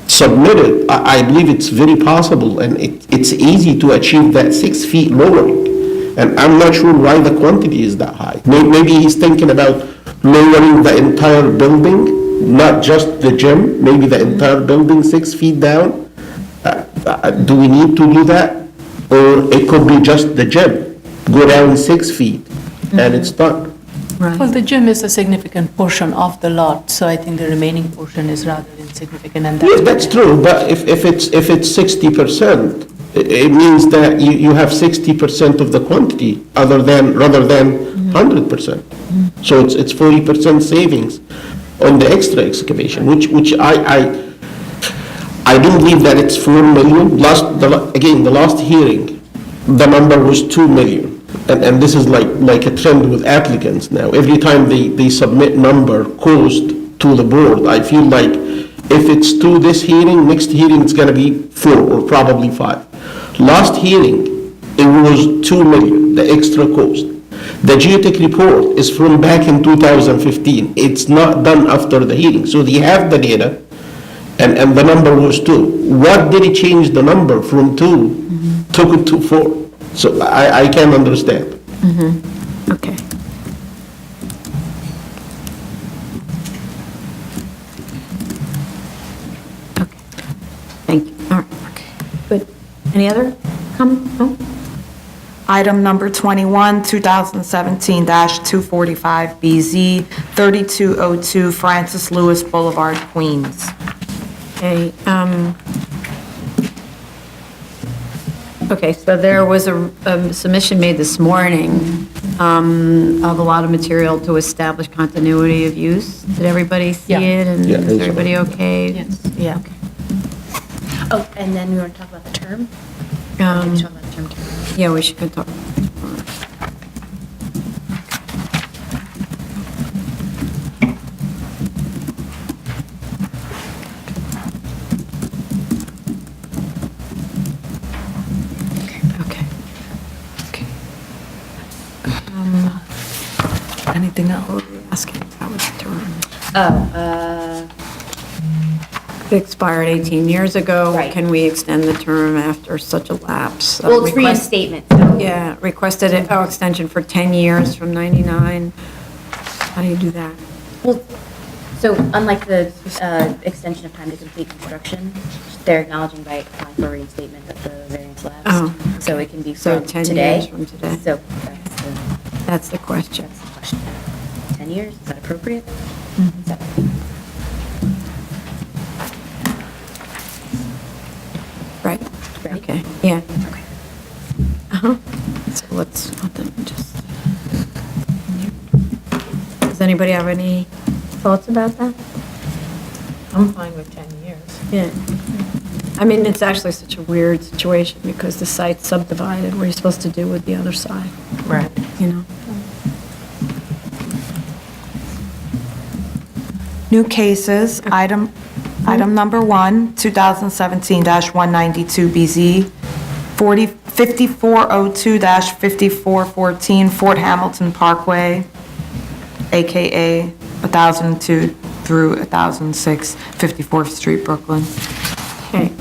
submitted, I believe it's very possible, and it's easy to achieve that 6 feet lowering. And I'm not sure why the quantity is that high. Maybe he's thinking about lowering the entire building, not just the gym, maybe the entire building 6 feet down. Do we need to do that? Or it could be just the gym, go down 6 feet, and it's done. Well, the gym is a significant portion of the lot, so I think the remaining portion is rather insignificant, and Yes, that's true, but if it's 60%, it means that you have 60% of the quantity rather than 100%. So it's 40% savings on the extra excavation, which I do believe that it's 4 million. The last hearing, the number was 2 million. And this is like a trend with applicants now. Every time they submit number cost to the board, I feel like if it's 2 this hearing, next hearing it's gonna be 4 or probably 5. Last hearing, it was 2 million, the extra cost. The geotech report is from back in 2015. It's not done after the hearing. So they have the data, and the number was 2. What did it change the number from 2, took it to 4? So I can understand. Okay. Okay. Thank you. All right. Okay. Good. Any other comment? No? Item number 21, 2017-245BZ, 3202 Francis Lewis Boulevard, Queens. Okay, okay, so there was a submission made this morning of a lot of material to establish continuity of use. Did everybody see Yeah. it? And Yeah, I is think so. everybody okay? Yes. Yeah, okay. Oh, and then we want to talk about the term? Um, Maybe talk about the term too. Yeah, we should go talk. Okay. Okay. Anything else? What were we asking about with the term? It expired 18 years ago. Right. Can we extend the term after such a lapse? Well, it's Request- reinstatement, so. Yeah, requested an extension for 10 years from 99. How do you do that? Well, so unlike the extension of time to complete construction, they're acknowledging by applying for reinstatement that the variance lapsed. Oh, So it can be So from 10 today. years from today. So That's the question. that's the question. 10 years, is that appropriate? Mm-hmm. Is that- Right. Ready? Okay, yeah. Okay. Uh-huh. So let's, let them just. Does anybody have any thoughts about that? I'm fine with 10 years. Yeah. I mean, it's actually such a weird situation because the site's subdivided. What are you supposed to do with the other side? Right. You know? New cases, item number 1, 2017-192BZ, 5402-5414 Fort Hamilton Parkway, AKA 1002 through 1006 54th Street, Brooklyn. Okay.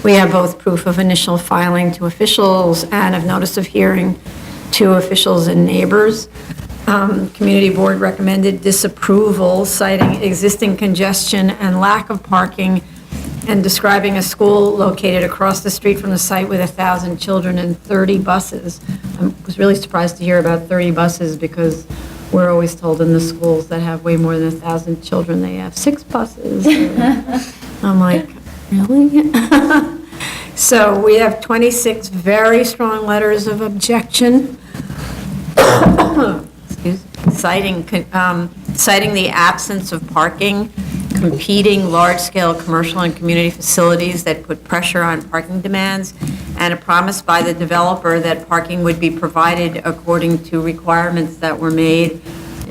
We have both proof of initial filing to officials and of notice of hearing to officials and neighbors. Community Board recommended disapproval, citing existing congestion and lack of parking, and describing a school located across the street from the site with 1,000 children and 30 buses. I was really surprised to hear about 30 buses, because we're always told in the schools that have way more than 1,000 children, they have 6 buses. I'm like, really? So we have 26 very strong letters of objection. Citing the absence of parking, competing large-scale commercial and community facilities that put pressure on parking demands, and a promise by the developer that parking would be provided according to requirements that were made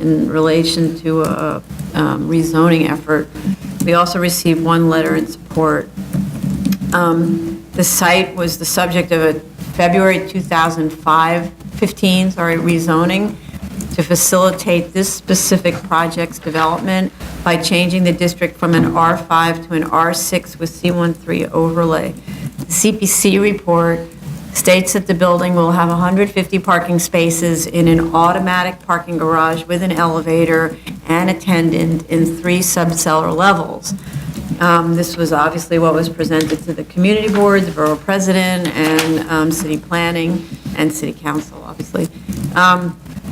in relation to a rezoning effort. We also received 1 letter in support. The site was the subject of a February 2015 rezoning to facilitate this specific project's development by changing the district from an R5 to an R6 with C13 overlay. The CPC report states that the building will have 150 parking spaces in an automatic parking garage with an elevator and attendant in 3 subcellar levels. This was obviously what was presented to the community board, the borough president, and city planning, and city council, obviously.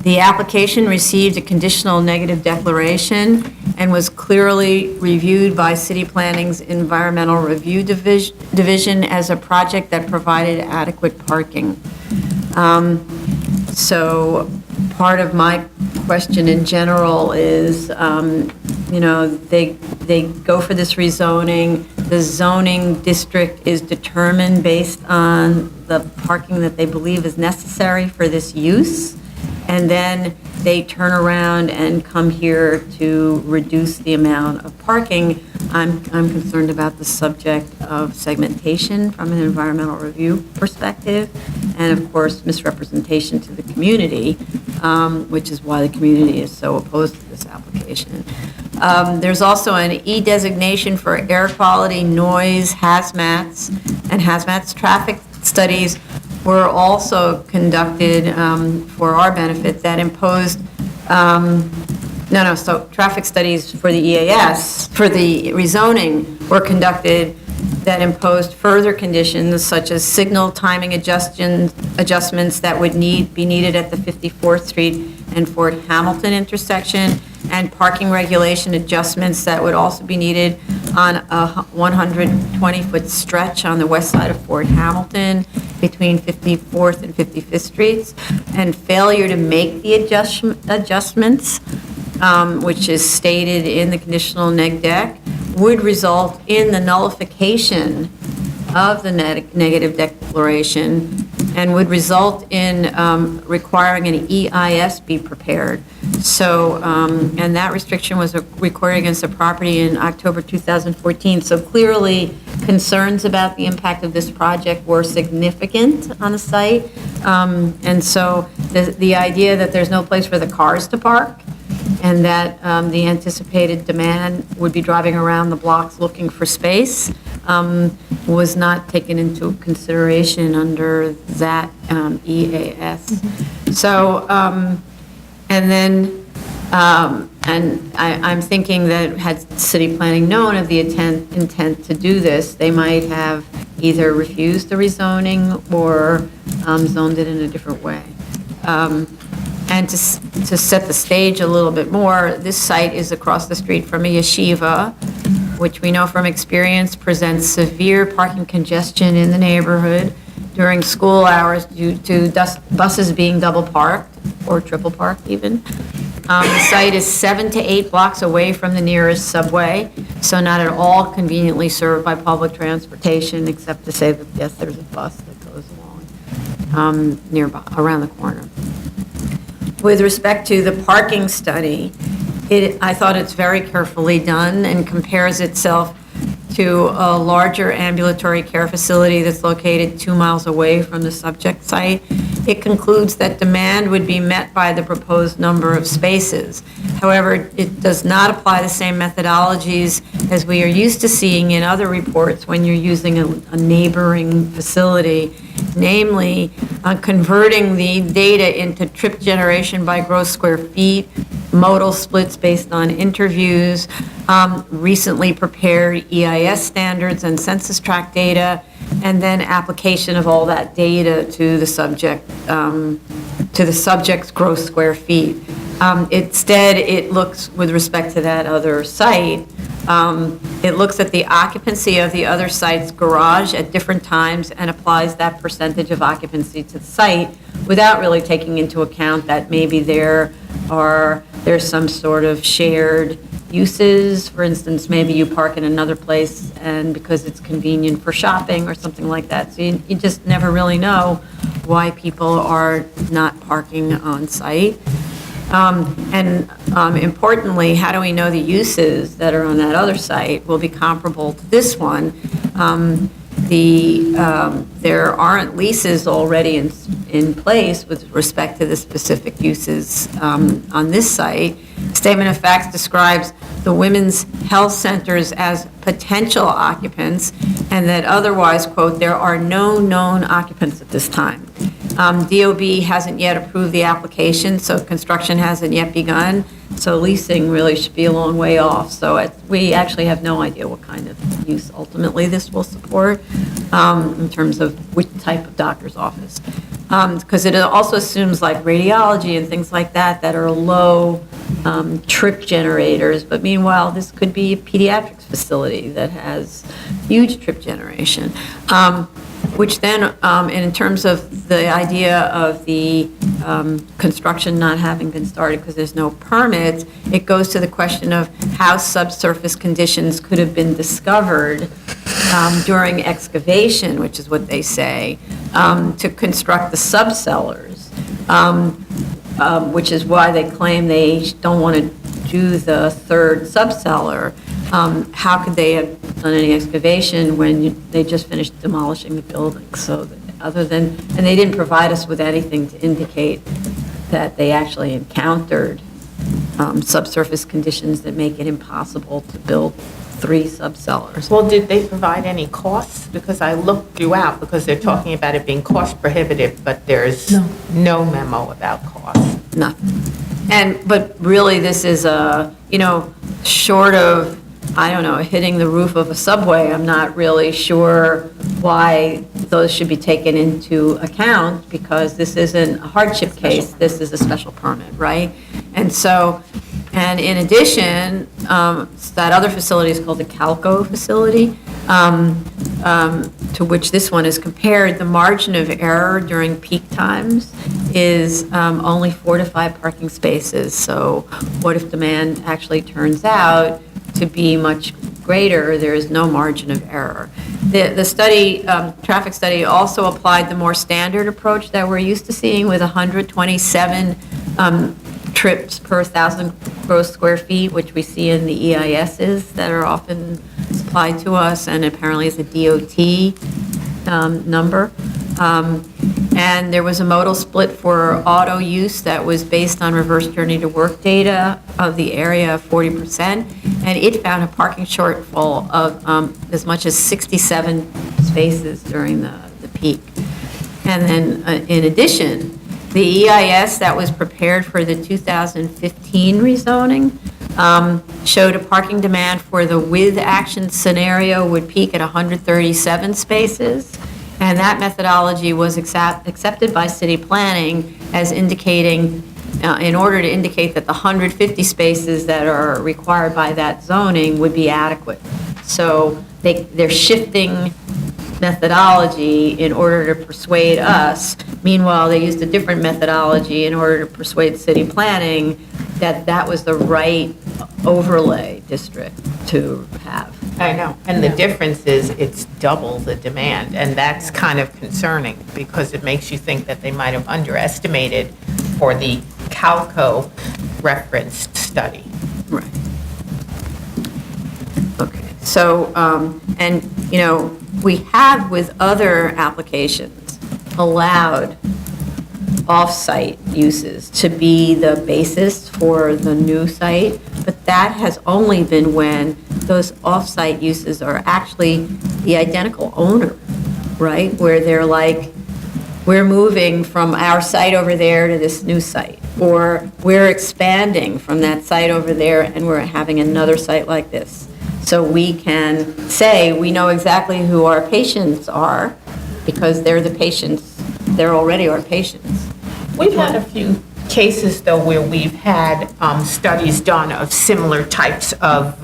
The application received a conditional negative declaration and was clearly reviewed by City Planning's Environmental Review Division as a project that provided adequate parking. So part of my question in general is, they go for this rezoning. The zoning district is determined based on the parking that they believe is necessary for this use. And then they turn around and come here to reduce the amount of parking. I'm concerned about the subject of segmentation from an environmental review perspective, and of course, misrepresentation to the community, which is why the community is so opposed to this application. There's also an E designation for air quality, noise, hazmats, and hazmats traffic studies were also conducted for our benefit that imposed, so traffic studies for the EAS, for the rezoning, were conducted that imposed further conditions such as signal timing adjustments that would be needed at the 54th Street and Fort Hamilton intersection, and parking regulation adjustments that would also be needed on a 120-foot stretch on the west side of Fort Hamilton between 54th and 55th Streets, and failure to make the adjustments, which is stated in the conditional neg deck, would result in the nullification of the negative declaration and would result in requiring an EIS be prepared. So, and that restriction was recorded against the property in October 2014. So clearly, concerns about the impact of this project were significant on the site. And so the idea that there's no place for the cars to park, and that the anticipated demand would be driving around the blocks looking for space, was not taken into consideration under that EAS. So, I'm thinking that had city planning known of the intent to do this, they might have either refused the rezoning or zoned it in a different way. And to set the stage a little bit more, this site is across the street from a yeshiva, which we know from experience presents severe parking congestion in the neighborhood during school hours due to buses being double parked or triple parked even. The site is 7 to 8 blocks away from the nearest subway, so not at all conveniently served by public transportation, except to say that, yes, there's a bus that goes along nearby, around the corner. With respect to the parking study, I thought it's very carefully done and compares itself to a larger ambulatory care facility that's located 2 miles away from the subject site. It concludes that demand would be met by the proposed number of spaces. However, it does not apply the same methodologies as we are used to seeing in other reports when you're using a neighboring facility, namely converting the data into trip generation by gross square feet, modal splits based on interviews, recently prepared EIS standards and census tract data, and then application of all that data to the subject's gross square feet. Instead, it looks, with respect to that other site, it looks at the occupancy of the other site's garage at different times and applies that percentage of occupancy to the site without really taking into account that maybe there's some sort of shared uses. For instance, maybe you park in another place and because it's convenient for shopping or something like that. So you just never really know why people are not parking on site. Importantly, how do we know the uses that are on that other site will be comparable to this one? There aren't leases already in place with respect to the specific uses on this site. Statement of facts describes the women's health centers as potential occupants, and that otherwise, quote, there are no known occupants at this time. DOB hasn't yet approved the application, so construction hasn't yet begun. So leasing really should be a long way off. So we actually have no idea what kind of use ultimately this will support in terms of which type of doctor's office. Because it also assumes like radiology and things like that that are low trip generators. But meanwhile, this could be a pediatrics facility that has huge trip generation. Which then, in terms of the idea of the construction not having been started because there's no permits, it goes to the question of how subsurface conditions could have been discovered during excavation, which is what they say, to construct the subcellars, which is why they claim they don't want to do the third subcellar. How could they have done any excavation when they just finished demolishing the building? So and they didn't provide us with anything to indicate that they actually encountered subsurface conditions that make it impossible to build 3 subcellars. Well, did they provide any costs? Because I looked throughout, because they're talking about it being cost prohibitive, but there's no memo about costs. Nothing. But really, this is short of, I don't know, hitting the roof of a subway, I'm not really sure why those should be taken into account, because this isn't a hardship case, this is a special permit, right? And in addition, that other facility is called the Calco facility, to which this one is compared. The margin of error during peak times is only 4 to 5 parking spaces. So what if demand actually turns out to be much greater? There is no margin of error. The study, traffic study, also applied the more standard approach that we're used to seeing with 127 trips per 1,000 gross square feet, which we see in the EISs that are often supplied to us, and apparently is a DOT number. And there was a modal split for auto use that was based on reverse journey to work data of the area of 40%, and it found a parking shortfall of as much as 67 spaces during the peak. And then in addition, the EIS that was prepared for the 2015 rezoning showed a parking demand for the with action scenario would peak at 137 spaces. And that methodology was accepted by city planning as indicating, in order to indicate that the 150 spaces that are required by that zoning would be adequate. So they're shifting methodology in order to persuade us. Meanwhile, they used a different methodology in order to persuade city planning that that was the right overlay district to have. I know, and the difference is it's double the demand, and that's kind of concerning because it makes you think that they might have underestimated for the Calco referenced study. Right. Okay, so, and, you know, we have with other applications allowed off-site uses to be the basis for the new site, but that has only been when those off-site uses are actually the identical owner, right? Where they're like, we're moving from our site over there to this new site, or we're expanding from that site over there and we're having another site like this. So we can say, we know exactly who our patients are because they're the patients, they're already our patients. We've had a few cases, though, where we've had studies done of similar types of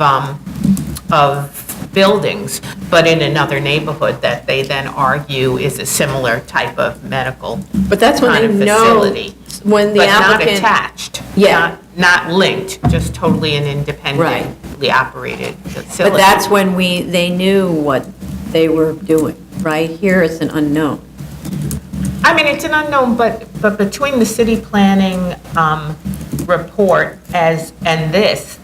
buildings, but in another neighborhood that they then argue is a similar type of medical But that's when kind they of know, facility. when the But not applicant. attached. Yeah. Not linked, just totally an independently operated facility. But that's when they knew what they were doing, right? Here it's an unknown. I mean, it's an unknown, but between the city planning report and this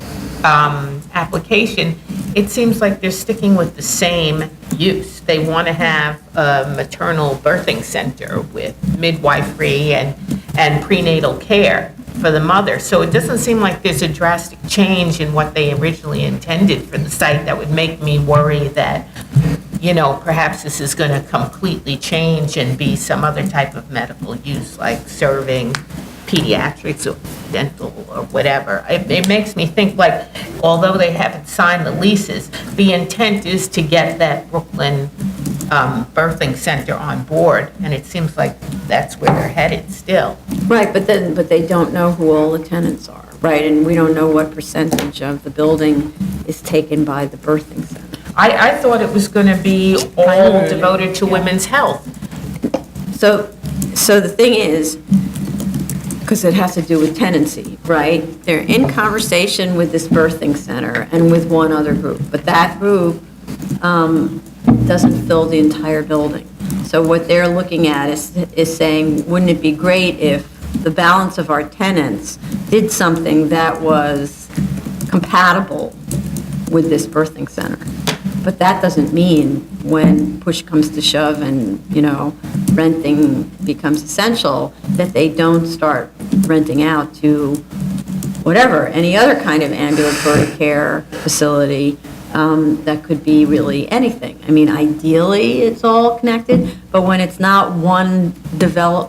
application, it seems like they're sticking with the same use. They want to have a maternal birthing center with midwifery and prenatal care for the mother. So it doesn't seem like there's a drastic change in what they originally intended for the site that would make me worry that, you know, perhaps this is going to completely change and be some other type of medical use, like serving pediatrics or dental or whatever. It makes me think like, although they haven't signed the leases, the intent is to get that Brooklyn birthing center on board, and it seems like that's where they're headed still. Right, but they don't know who all the tenants are, right? And we don't know what percentage of the building is taken by the birthing center. I thought it was going to be all Primarily, devoted to women's health. So the thing is, because it has to do with tenancy, right? They're in conversation with this birthing center and with one other group, but that group doesn't fill the entire building. So what they're looking at is saying, wouldn't it be great if the balance of our tenants did something that was compatible with this birthing center? But that doesn't mean when push comes to shove and, you know, renting becomes essential, that they don't start renting out to whatever, any other kind of ambulatory care facility that could be really anything. I mean, ideally, it's all connected, but when it's not one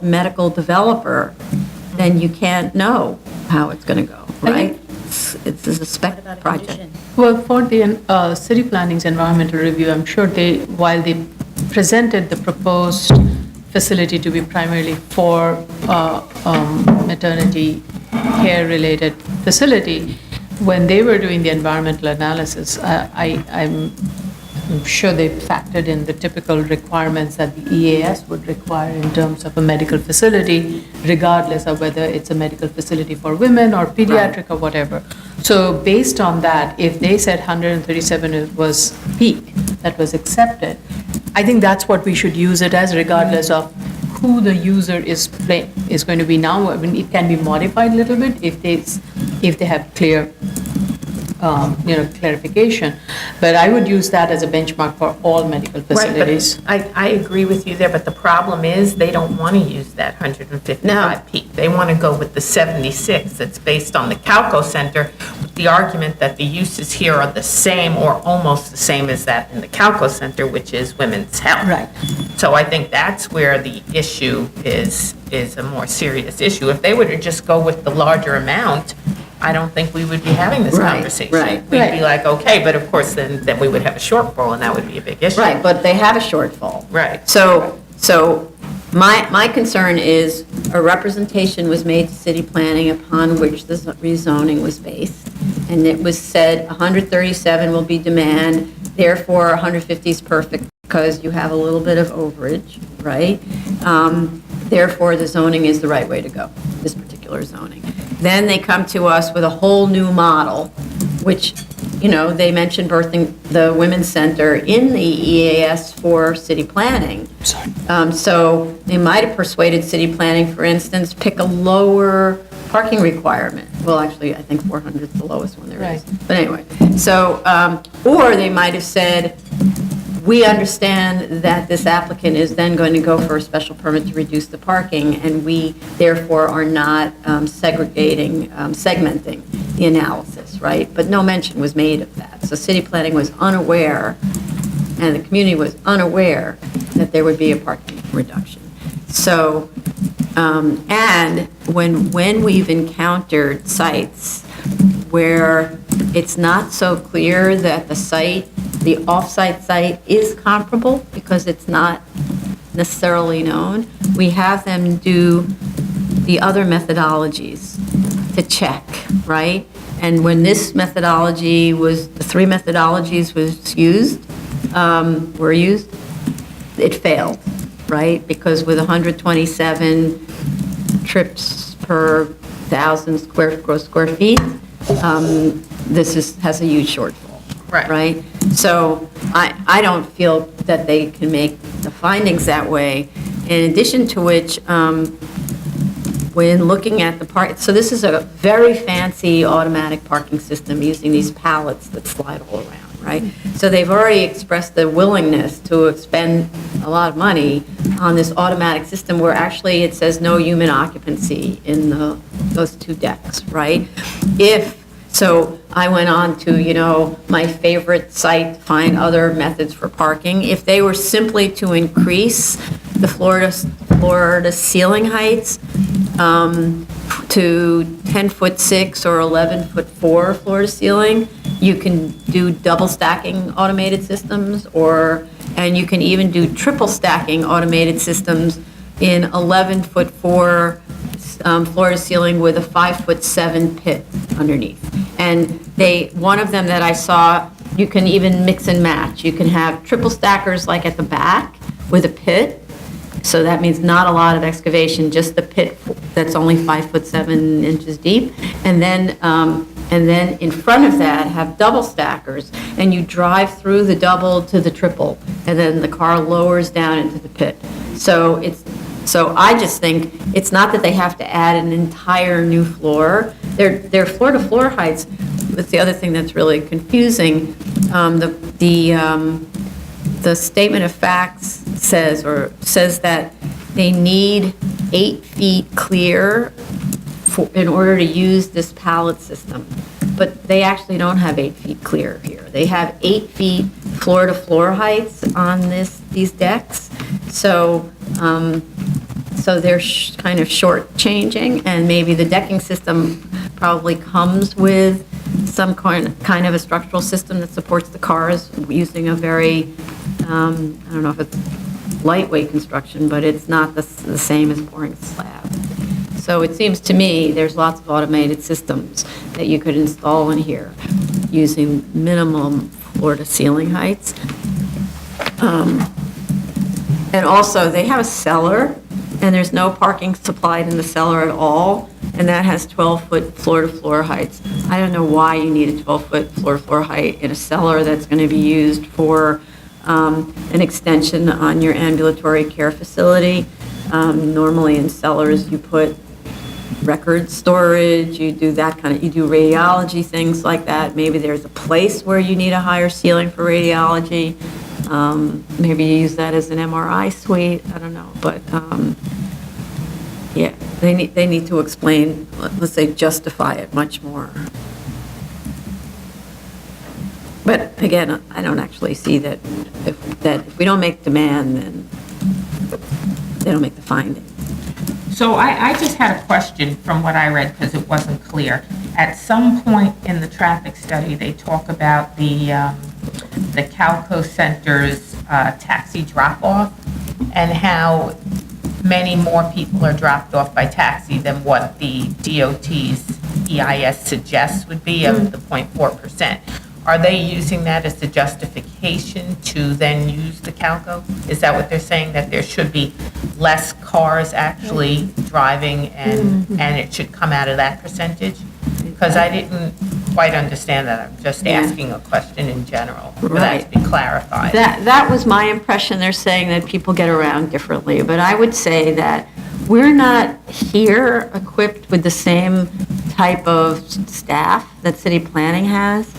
medical developer, then you can't know how it's going to go, right? It's a spec What about a project. condition? Well, for the city planning's environmental review, I'm sure while they presented the proposed facility to be primarily for maternity care-related facility, when they were doing the environmental analysis, I'm sure they factored in the typical requirements that the EAS would require in terms of a medical facility, regardless of whether it's a medical facility for women or pediatric or whatever. So based on that, if they said 137 was peak, that was accepted, I think that's what we should use it as, regardless of who the user is going to be now. I mean, it can be modified a little bit if they have clear clarification. But I would use that as a benchmark for all medical facilities. Right, but I agree with you there, but the problem is they don't want to use that 155 peak. They want to go with the 76 that's based on the Calco Center, with the argument that the uses here are the same or almost the same as that in the Calco Center, which is women's health. Right. So I think that's where the issue is a more serious issue. If they were to just go with the larger amount, I don't think we would be having this Right, conversation. right, We'd right. be like, okay, but of course, then we would have a shortfall, and that would be a big issue. Right, but they have a shortfall. Right. So my concern is a representation was made to city planning upon which the rezoning was based, and it was said 137 will be demand, therefore 150 is perfect because you have a little bit of overage, right? Therefore, the zoning is the right way to go, this particular zoning. Then they come to us with a whole new model, which, they mentioned birthing the Women's Center in the EAS for city planning. So they might have persuaded city planning, for instance, pick a lower parking requirement Well, actually, I think 400 is the lowest one there is. Right. But anyway, so, or they might have said, we understand that this applicant is then going to go for a special permit to reduce the parking, and we therefore are not segmenting the analysis, right? But no mention was made of that. So city planning was unaware, and the community was unaware that there would be a parking reduction. So, and when we've encountered sites where it's not so clear that the site, the off-site site is comparable because it's not necessarily known, we have them do the other methodologies to check, right? And when this methodology was, the three methodologies were used, it failed, right? Because with 127 trips per 1,000 gross square feet, this has a huge shortfall. Right? So I don't feel that they can make the findings that way. In addition to which, when looking at the park, so this is a very fancy automatic parking system using these pallets that slide all around, right? So they've already expressed the willingness to expend a lot of money on this automatic system where actually it says no human occupancy in those two decks, right? So I went on to, my favorite site, find other methods for parking. If they were simply to increase the floor to ceiling heights to 10'6" or 11'4" floor to ceiling, you can do double stacking automated systems, and you can even do triple stacking automated systems in 11'4" floor to ceiling with a 5'7" pit underneath. And one of them that I saw, you can even mix and match. You can have triple stackers like at the back with a pit. So that means not a lot of excavation, just the pit that's only 5'7" deep. And then in front of that, have double stackers, and you drive through the double to the triple, and then the car lowers down into the pit. So I just think it's not that they have to add an entire new floor. Their floor-to-floor heights, that's the other thing that's really confusing. The statement of facts says that they need 8 feet clear in order to use this pallet system. But they actually don't have 8 feet clear here. They have 8 feet floor-to-floor heights on these decks. So they're kind of short-changing, and maybe the decking system probably comes with some kind of a structural system that supports the cars using a very, I don't know if it's lightweight construction, but it's not the same as pouring slab. So it seems to me there's lots of automated systems that you could install in here using minimum floor-to-ceiling heights. And also, they have a cellar, and there's no parking supplied in the cellar at all, and that has 12-foot floor-to-floor heights. I don't know why you need a 12-foot floor-to-floor height in a cellar that's going to be used for an extension on your ambulatory care facility. Normally in cellars, you put record storage, you do radiology, things like that. Maybe there's a place where you need a higher ceiling for radiology. Maybe you use that as an MRI suite, I don't know, but yeah, they need to explain, let's say, justify it much more. But again, I don't actually see that if we don't make demand, then they don't make the finding. So I just had a question from what I read because it wasn't clear. At some point in the traffic study, they talk about the Calco Center's taxi drop-off and how many more people are dropped off by taxi than what the DOT's EIS suggests would be of the 0.4%. Are they using that as the justification to then use the Calco? Is that what they're saying, that there should be less cars actually driving and it should come out of that percentage? Because I didn't quite understand that. I'm just asking a question in general for that to be clarified. That was my impression. They're saying that people get around differently, but I would say that we're not here equipped with the same type of staff that city planning has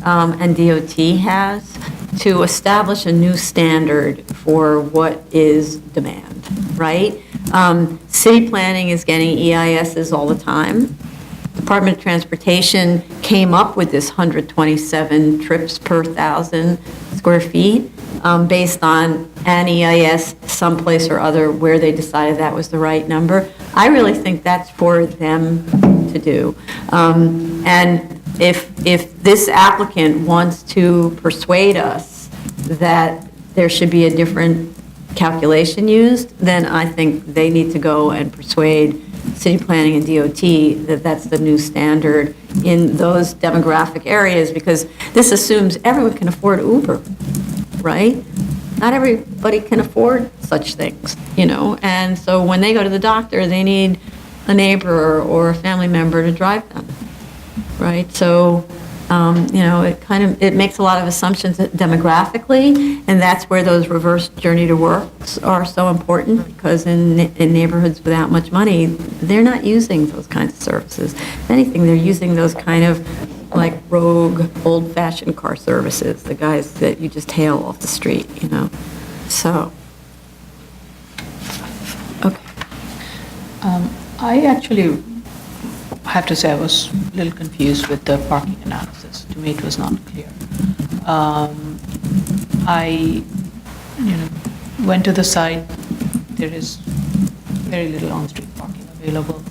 and DOT has to establish a new standard for what is demand, right? City planning is getting EISs all the time. Department of Transportation came up with this 127 trips per 1,000 square feet based on an EIS someplace or other where they decided that was the right number. I really think that's for them to do. And if this applicant wants to persuade us that there should be a different calculation used, then I think they need to go and persuade city planning and DOT that that's the new standard in those demographic areas, because this assumes everyone can afford Uber, right? Not everybody can afford such things, and so when they go to the doctor, they need a neighbor or a family member to drive them, right? So, it makes a lot of assumptions demographically, and that's where those reverse journey to works are so important, because in neighborhoods without much money, they're not using those kinds of services. If anything, they're using those kind of like rogue, old-fashioned car services, the guys that you just hail off the street, so. Okay. I actually have to say I was a little confused with the parking analysis. To me, it was not clear. I, went to the site. There is very little on-street parking available.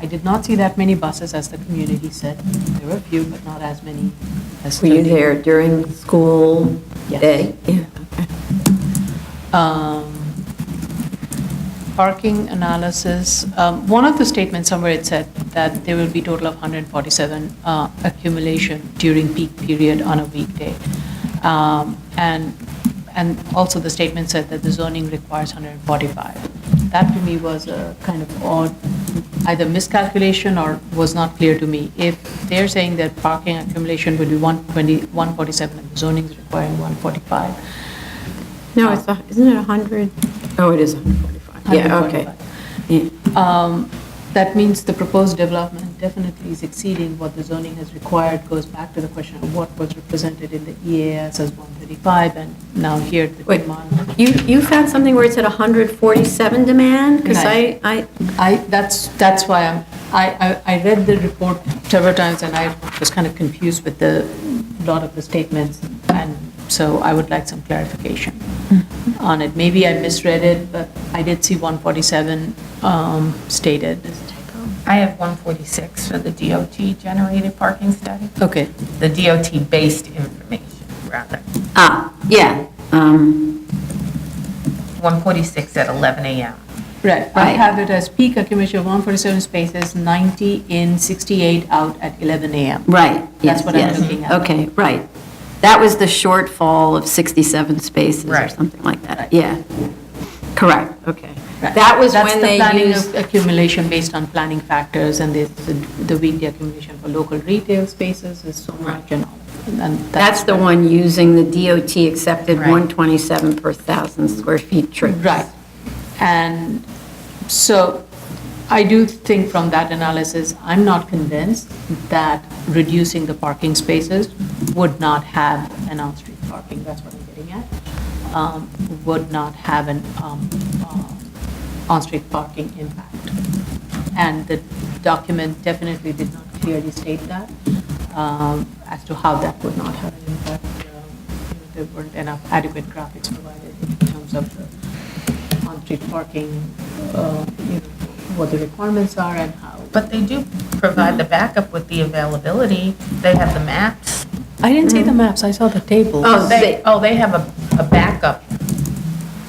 I did not see that many buses, as the community said. There were a few, but not as many as. Were you there during school Yes. day? Yeah. Parking analysis, one of the statements somewhere it said that there will be total of 147 accumulation during peak period on a weekday. And also the statement said that the zoning requires 145. That to me was a kind of odd, either miscalculation or was not clear to me. If they're saying that parking accumulation will be 147 and the zoning is requiring 145. No, isn't it 100? Oh, it is 145. Yeah, okay. 145. Yeah. That means the proposed development definitely is exceeding what the zoning has required. Goes back to the question of what was represented in the EAS as 135, and now here the Wait, demand. you found something where it said 147 demand? Because Right. That's why I read the report several times, and I was kind of confused with a lot of the statements, and so I would like some clarification on it. Maybe I misread it, but I did see 147 stated. I have 146 for the DOT-generated parking study. Okay. The DOT-based information, rather. Yeah. 146 at 11 a.m. Right. I have it as peak accumulation of 147 spaces, 90 in, 68 out at 11 a.m. Right. That's yes, what yes. I'm looking at. Okay, right. That was the shortfall of 67 spaces or Right. something like that. Right. Yeah. Correct, okay. Right. That was That's when the they planning used, of accumulation based on planning factors, and the weekly accumulation for local retail spaces is so much, and that's the one using the DOT accepted Right. 127 per 1,000 square feet trips. Right. And so I do think from that analysis, I'm not convinced that reducing the parking spaces would not have an on-street parking, that's what I'm getting at, would not have an on-street parking impact. And the document definitely did not clearly state that, as to how that would not have an impact. There weren't enough adequate graphics provided in terms of the on-street parking, what the requirements are and how. But they do provide the backup with the availability. They have the maps. I didn't see the maps, I saw the tables. They have a backup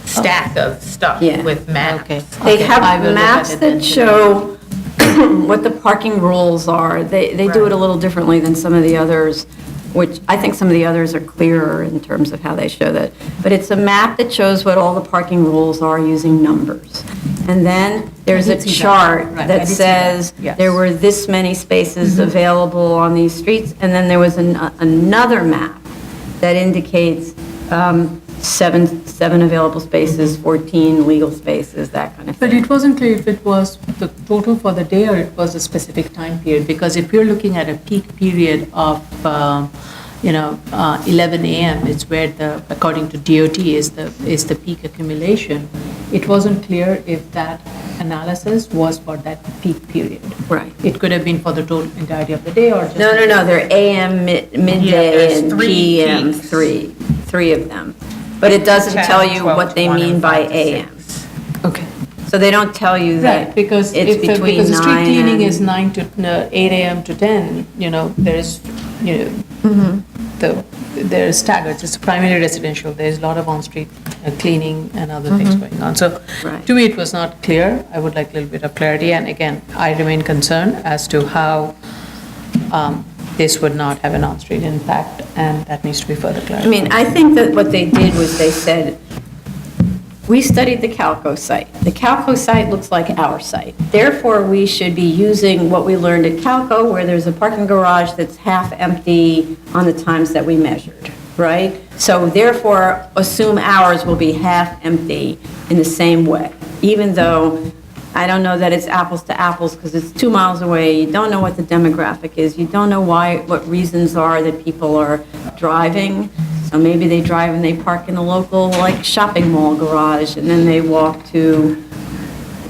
stack of stuff Yeah. with maps. Okay. They I have will look maps at it that then. show what the parking rules are. They do it a little differently than some of the others, which I think some of the others are clearer in terms of how they show that. But it's a map that shows what all the parking rules are using numbers. And then there's I a did see that. chart Right, I that did see that. says Yes. there were this many spaces available on these streets. And then there was another map that indicates seven available spaces, 14 legal spaces, that kind of But thing. it wasn't clear if it was the total for the day or it was a specific time period, because if you're looking at a peak period of, 11 a.m., it's where according to DOT, is the peak accumulation. It wasn't clear if that analysis was for that peak period. Right. It could have been for the total entirety of the day or just. No, they're AM, midday, there's and 3 PM, peaks. three of them. But it doesn't 10, tell you 12, what they 1, mean and by 5 to AM. 6. Okay. So they don't tell you that Right, because it's between because the street 9 cleaning is and... 9 to 8 a.m. to 10, there's, they're staggered. It's primarily residential. There's a lot of on-street cleaning and other things going on. So Right. to me, it was not clear. I would like a little bit of clarity. And again, I remain concerned as to how this would not have an on-street impact, and that needs to be further I clarified. mean, I think that what they did was they said, we studied the Calco site. The Calco site looks like our site. Therefore, we should be using what we learned at Calco, where there's a parking garage that's half empty on the times that we measured, right? So therefore, assume ours will be half empty in the same way, even though I don't know that it's apples to apples because it's 2 miles away. You don't know what the demographic is. You don't know what reasons are that people are driving. So maybe they drive and they park in the local, like, shopping mall garage, and then they walk to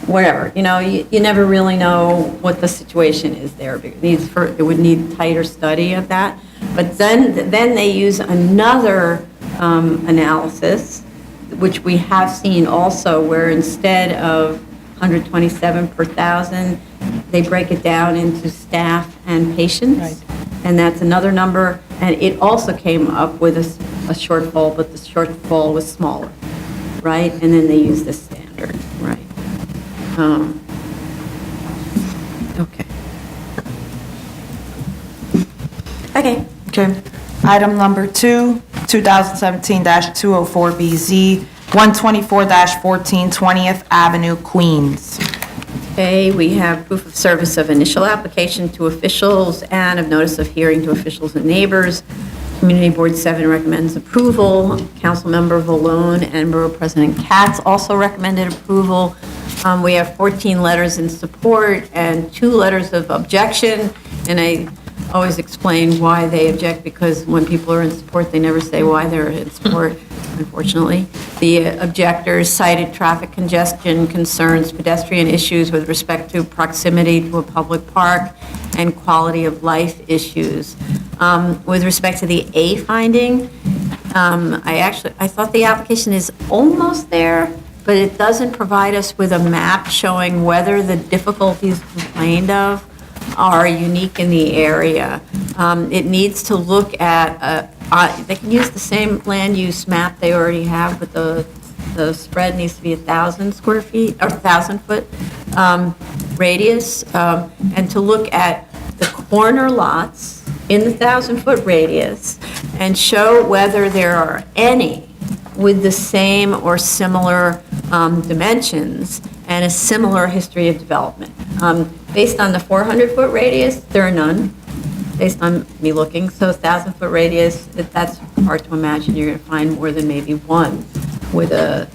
wherever. You never really know what the situation is there. It would need tighter study of that. But then they use another analysis, which we have seen also, where instead of 127 per thousand, they break it down into staff and patients. Right. And that's another number, and it also came up with a shortfall, but the shortfall was smaller, right? And then they use the standard, right? Okay. Okay. Okay. Item number 2, 2017-204BZ, 124-14 20th Avenue, Queens. Okay, we have proof of service of initial application to officials and of notice of hearing to officials and neighbors. Community Board 7 recommends approval. Councilmember Vallone and Borough President Katz also recommended approval. We have 14 letters in support and 2 letters of objection, and I always explain why they object, because when people are in support, they never say why they're in support, unfortunately. The objectors cited traffic congestion concerns, pedestrian issues with respect to proximity to a public park, and quality of life issues. With respect to the A finding, I thought the application is almost there, but it doesn't provide us with a map showing whether the difficulties complained of are unique in the area. It needs to look at, they can use the same land use map they already have, but the spread needs to be 1,000 square feet, or 1,000-foot radius, and to look at the corner lots in the 1,000-foot radius and show whether there are any with the same or similar dimensions and a similar history of development. Based on the 400-foot radius, there are none, based on me looking. So 1,000-foot radius, that's hard to imagine you're going to find more than maybe one with a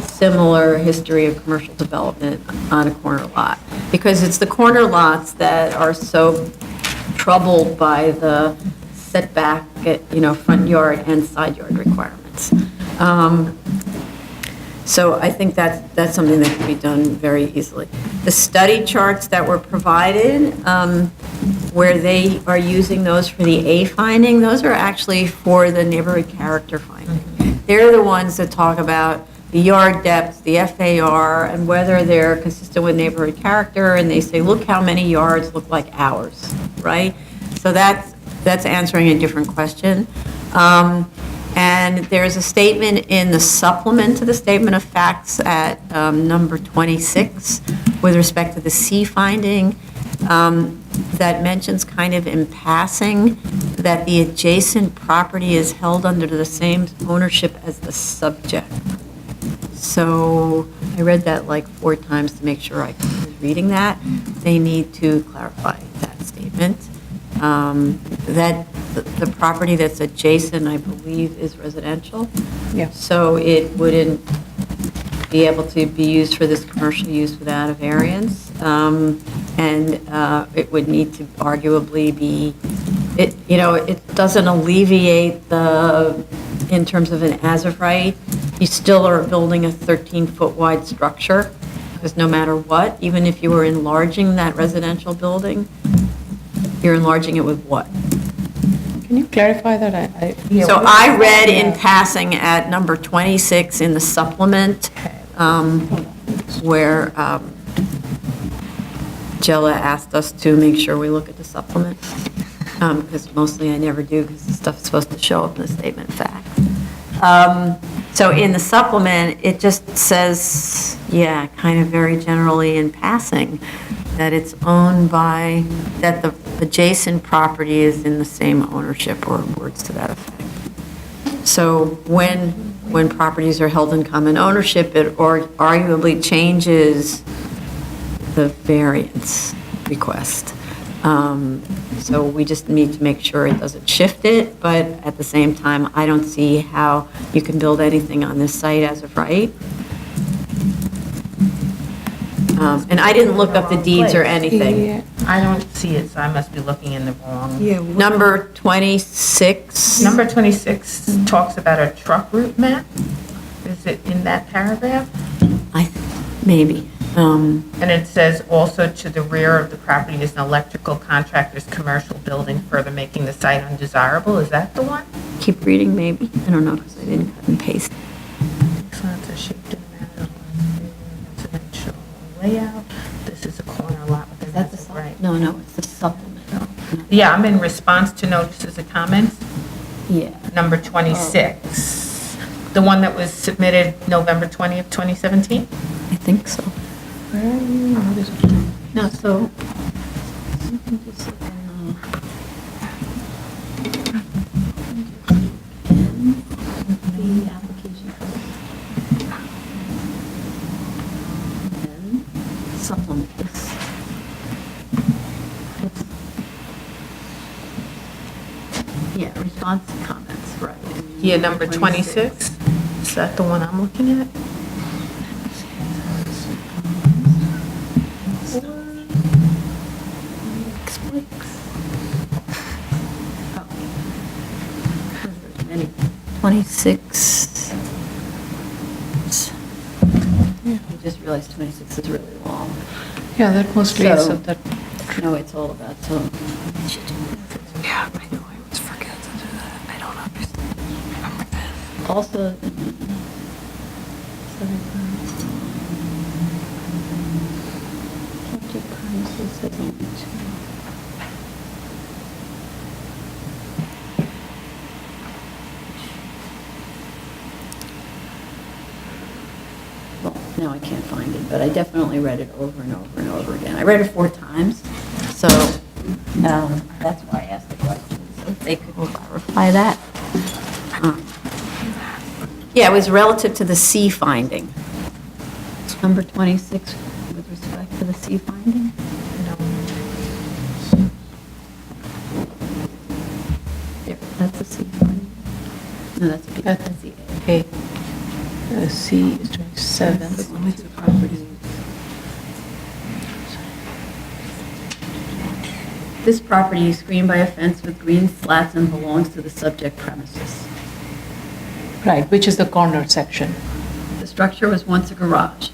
similar history of commercial development on a corner lot. Because it's the corner lots that are so troubled by the setback, front yard and side yard requirements. So I think that's something that can be done very easily. The study charts that were provided, where they are using those for the A finding, those are actually for the neighborhood character finding. They're the ones that talk about the yard depth, the FAR, and whether they're consistent with neighborhood character, and they say, look how many yards look like ours, right? So that's answering a different question. And there's a statement in the supplement to the statement of facts at number 26 with respect to the C finding that mentions kind of in passing that the adjacent property is held under the same ownership as the subject. So I read that like 4 times to make sure I was reading that. They need to clarify that statement. That the property that's adjacent, I believe, is residential. Yeah. So it wouldn't be able to be used for this commercial use without a variance. And it would need to arguably be, it doesn't alleviate in terms of an as of right, you still are building a 13-foot wide structure, because no matter what, even if you were enlarging that residential building, you're enlarging it with what? Can you clarify that? So I read in passing at number 26 in the supplement, where Jella asked us to make sure we look at the supplement, because mostly I never do, because the stuff's supposed to show up in the statement of fact. So in the supplement, it just says, kind of very generally in passing, that it's owned by, that the adjacent property is in the same ownership, or words to that effect. So when properties are held in common ownership, it arguably changes the variance request. So we just need to make sure it doesn't shift it, but at the same time, I don't see how you can build anything on this site as of right. And I didn't look up the deeds or anything. I don't see it, so I must be looking in the wrong. Number 26. Number 26 talks about a truck route map. Is it in that paragraph? Maybe. And it says also to the rear of the property is an electrical contractor's commercial building, further making the site undesirable. Is that the one? Keep reading, maybe. I don't know, because I didn't cut and paste. Excellent, a shaped in a manner of residential layout. This is a corner lot. Is that the right? No, it's the supplement. Yeah, I'm in response to notices and comments. Yeah. Number 26. The one that was submitted November 20th, 2017? I think so. No, so. You can just look in the application code. And then supplement this. Yeah, response to comments, right. Yeah, number 26. Is that the one I'm looking at? Many. 26. I just realized 26 is really long. Yeah, that mostly is So- of that. No, it's all about, so. Yeah, I know, I always forget to do that. I don't remember that. Also. Subject premises says only two. Well, now I can't find it, but I definitely read it over and over and over again. I read it 4 times, so that's why I asked the question, so if they could clarify that. Yeah, it was relative to the C finding. Number 26, with respect to the C finding? There, that's the C finding. No, that's B. That's the A. A. C is 27. This property is screened by a fence with green slats and belongs to the subject premises. Right, which is the corner section. The structure was once a garage,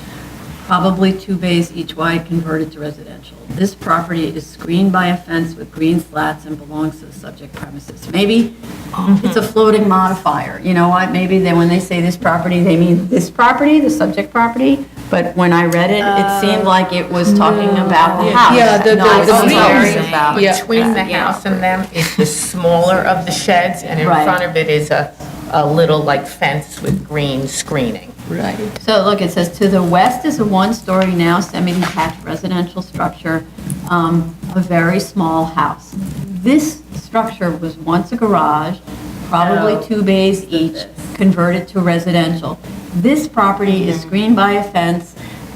probably 2 bays each wide, converted to residential. This property is screened by a fence with green slats and belongs to the subject premises. Maybe it's a floating modifier, you know what? Maybe when they say this property, they mean this property, the subject property, but when I read it, it seemed like it was talking about the house. Yeah, the not green worry is- about- yeah. Between the house and them is the smaller of the sheds, and in Right. front of it is a little like fence with green screening. Right. So look, it says to the west is a 1-story now semi-detached residential structure, a very small house. This structure was once a garage, probably 2 bays each, converted to residential. This property is screened by a fence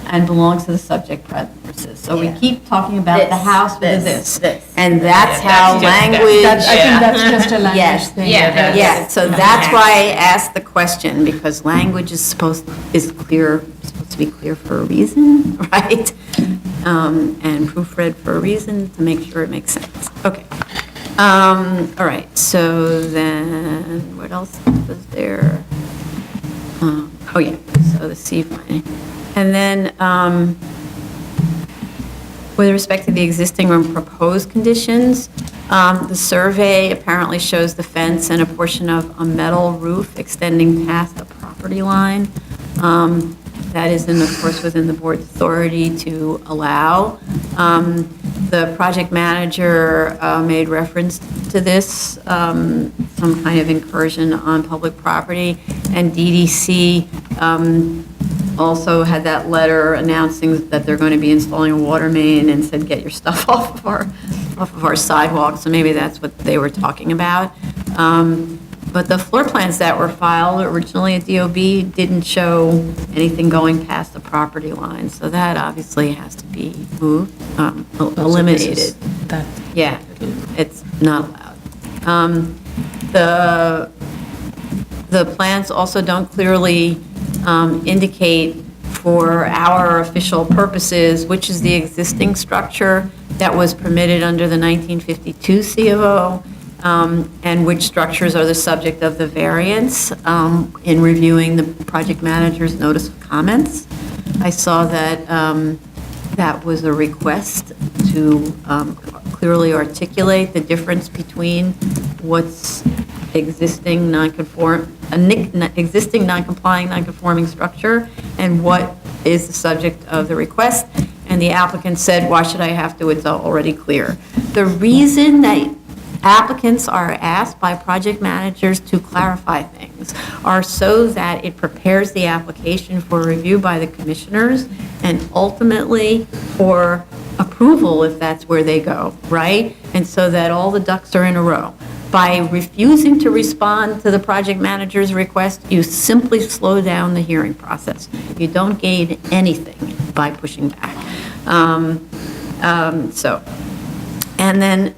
and belongs to the subject premises. So we Yeah. keep talking about the This, house with a this, this. this. And that's how language. I think that's just a language Yes. thing. Yeah, so that's why I asked the question, because language is supposed to be clear for a reason, right? And proofread for a reason to make sure it makes sense. Okay. All right, so then, what else was there? Oh, yeah, so the C finding. And then, with respect to the existing or proposed conditions, the survey apparently shows the fence and a portion of a metal roof extending past the property line. That is, of course, within the board's authority to allow. The project manager made reference to this, some kind of incursion on public property, and DDC also had that letter announcing that they're going to be installing a water main and said, get your stuff off of our sidewalk, so maybe that's what they were talking about. But the floor plans that were filed originally at DOB didn't show anything going past the property line, so that obviously has to be moved, eliminated. Yeah, it's not allowed. The plans also don't clearly indicate for our official purposes, which is the existing structure that was permitted under the 1952 C of O, and which structures are the subject of the variance in reviewing the project manager's notice of comments. I saw that that was a request to clearly articulate the difference between what's existing existing non-complying, non-conforming structure and what is the subject of the request. And the applicant said, why should I have to? It's already clear. The reason that applicants are asked by project managers to clarify things are so that it prepares the application for review by the commissioners and ultimately for approval if that's where they go, right? And so that all the ducks are in a row. By refusing to respond to the project manager's request, you simply slow down the hearing process. You don't gain anything by pushing back. And then,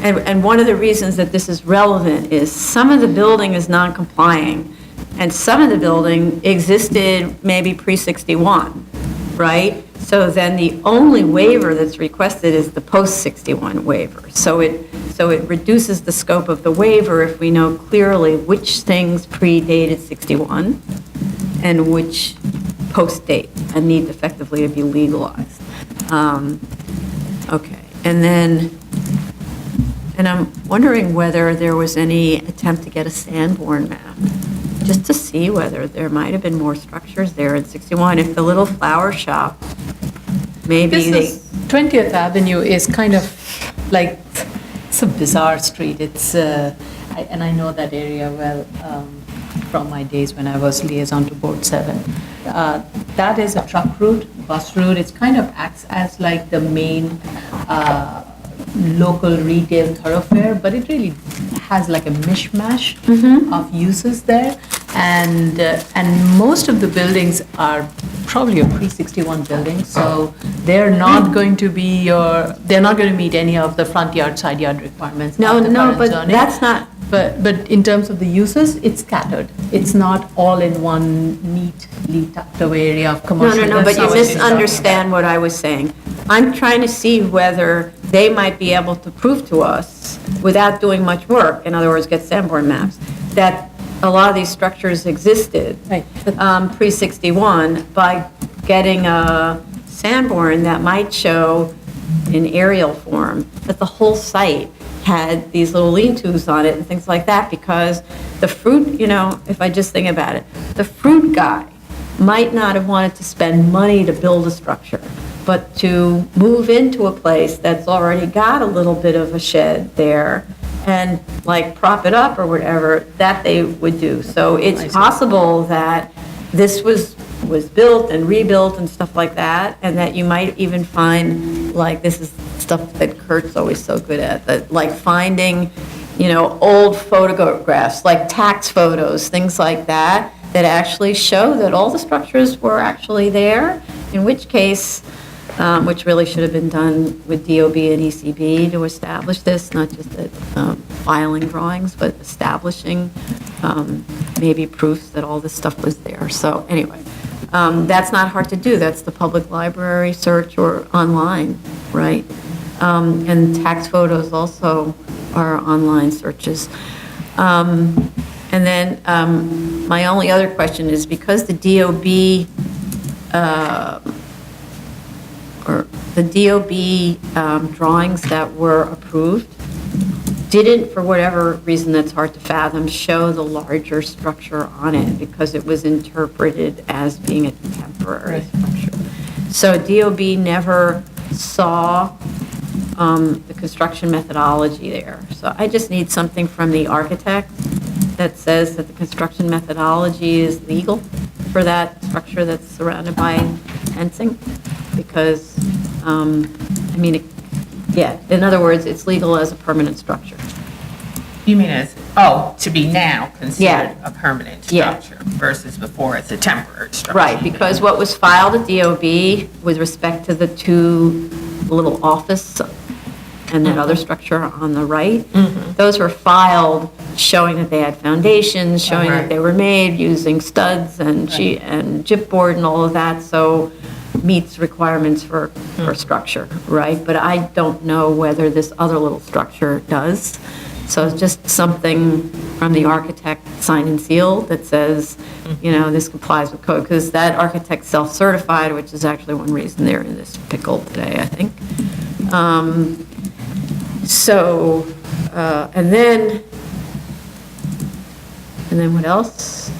and one of the reasons that this is relevant is some of the building is non-complying, and some of the building existed maybe pre-61, right? So then the only waiver that's requested is the post-61 waiver. So it reduces the scope of the waiver if we know clearly which things predated 61 and which post-date and need effectively to be legalized. Okay, and I'm wondering whether there was any attempt to get a Sanborn map, just to see whether there might have been more structures there in 61. If the little flower shop, maybe This is 20th Avenue is kind of like, it's a bizarre street. It's, and I know that area well from my days when I was liaison to Board 7. That is a truck route, bus route. It kind of acts as like the main local retail thoroughfare, but it really has like a mishmash of uses there. And most of the buildings are probably a pre-61 buildings, so they're not going to be they're not going to meet any of the front yard, side yard requirements. No, of the current but zoning. that's not, But in terms of the uses, it's scattered. It's not all in one neatly tucked away area of commercial. no, but you That's not what she's talking misunderstand what I was saying. I'm trying to see whether they might be able to prove to us, without doing much work, in other words, get Sanborn maps, that a lot of these structures existed Right. pre-61 by getting a Sanborn that might show in aerial form that the whole site had these little lean-tos on it and things like that, because the fruit, if I just think about it, the fruit guy might not have wanted to spend money to build a structure, but to move into a place that's already got a little bit of a shed there and like prop it up or whatever, that they would do. So it's possible that this was built and rebuilt and stuff like that, and that you might even find, like, this is stuff that Kurt's always so good at, that like finding old photographs, like tax photos, things like that, that actually show that all the structures were actually there, in which case, which really should have been done with DOB and ECB to establish this, not just filing drawings, but establishing maybe proofs that all this stuff was there. So anyway, that's not hard to do. That's the public library search or online, right? And tax photos also are online searches. And then my only other question is, because the DOB drawings that were approved didn't, for whatever reason that's hard to fathom, show the larger structure on it because it was interpreted as being a temporary structure. So DOB never saw the construction methodology there. So I just need something from the architect that says that the construction methodology is legal for that structure that's surrounded by fencing, because, in other words, it's legal as a permanent structure. You mean to be now considered a permanent structure versus before it's a temporary structure? Right, because what was filed at DOB with respect to the two little office and that other structure on the right, those were filed showing that they had foundations, showing that they were made using studs and and chipboard and all of that, so meets requirements for structure, right? But I don't know whether this other little structure does. So it's just something from the architect, sign and seal, that says, this complies with code, because that architect's self-certified, which is actually one reason they're in this pickle today, I think. And then what else?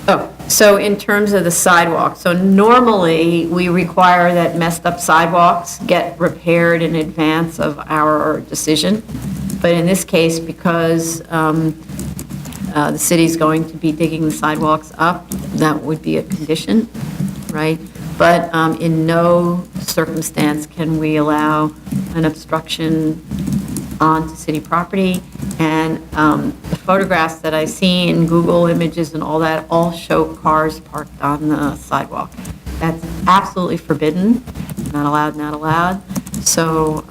Oh, so in terms of the sidewalk, so normally we require that messed up sidewalks get repaired in advance of our decision. But in this case, because the city's going to be digging the sidewalks up, that would be a condition, right? But in no circumstance can we allow an obstruction onto city property. And the photographs that I see in Google Images and all that all show cars parked on the sidewalk. That's absolutely forbidden, not allowed, not allowed. So,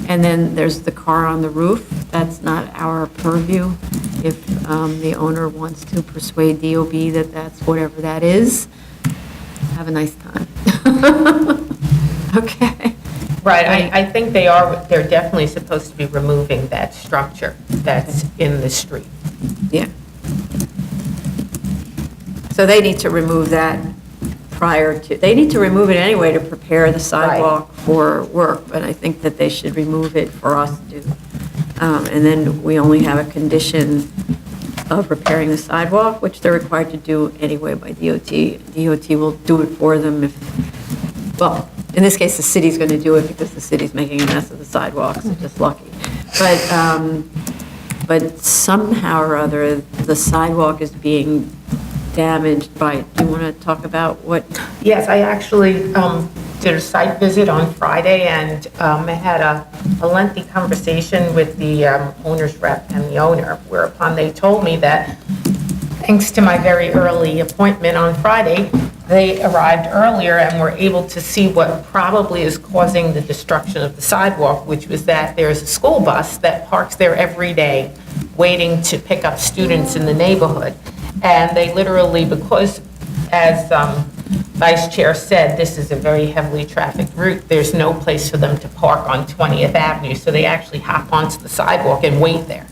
and then there's the car on the roof. That's not our purview. If the owner wants to persuade DOB that that's whatever that is, have a nice time. Okay. Right, I think they're definitely supposed to be removing that structure that's in the street. Yeah. So they need to remove that they need to remove it anyway to prepare the sidewalk for work, but I think that they should remove it for us to do. And then we only have a condition of repairing the sidewalk, which they're required to do anyway by DOT. DOT will do it for them in this case, the city's going to do it because the city's making a mess of the sidewalks, so just lucky. But somehow or other, the sidewalk is being damaged by, do you want to talk about what? Yes, I actually did a site visit on Friday and I had a lengthy conversation with the owner's rep and the owner, whereupon they told me that thanks to my very early appointment on Friday, they arrived earlier and were able to see what probably is causing the destruction of the sidewalk, which was that there's a school bus that parks there every day waiting to pick up students in the neighborhood. And they literally, because as Vice Chair said, this is a very heavily trafficked route, there's no place for them to park on 20th Avenue, so they actually hop onto the sidewalk and wait there.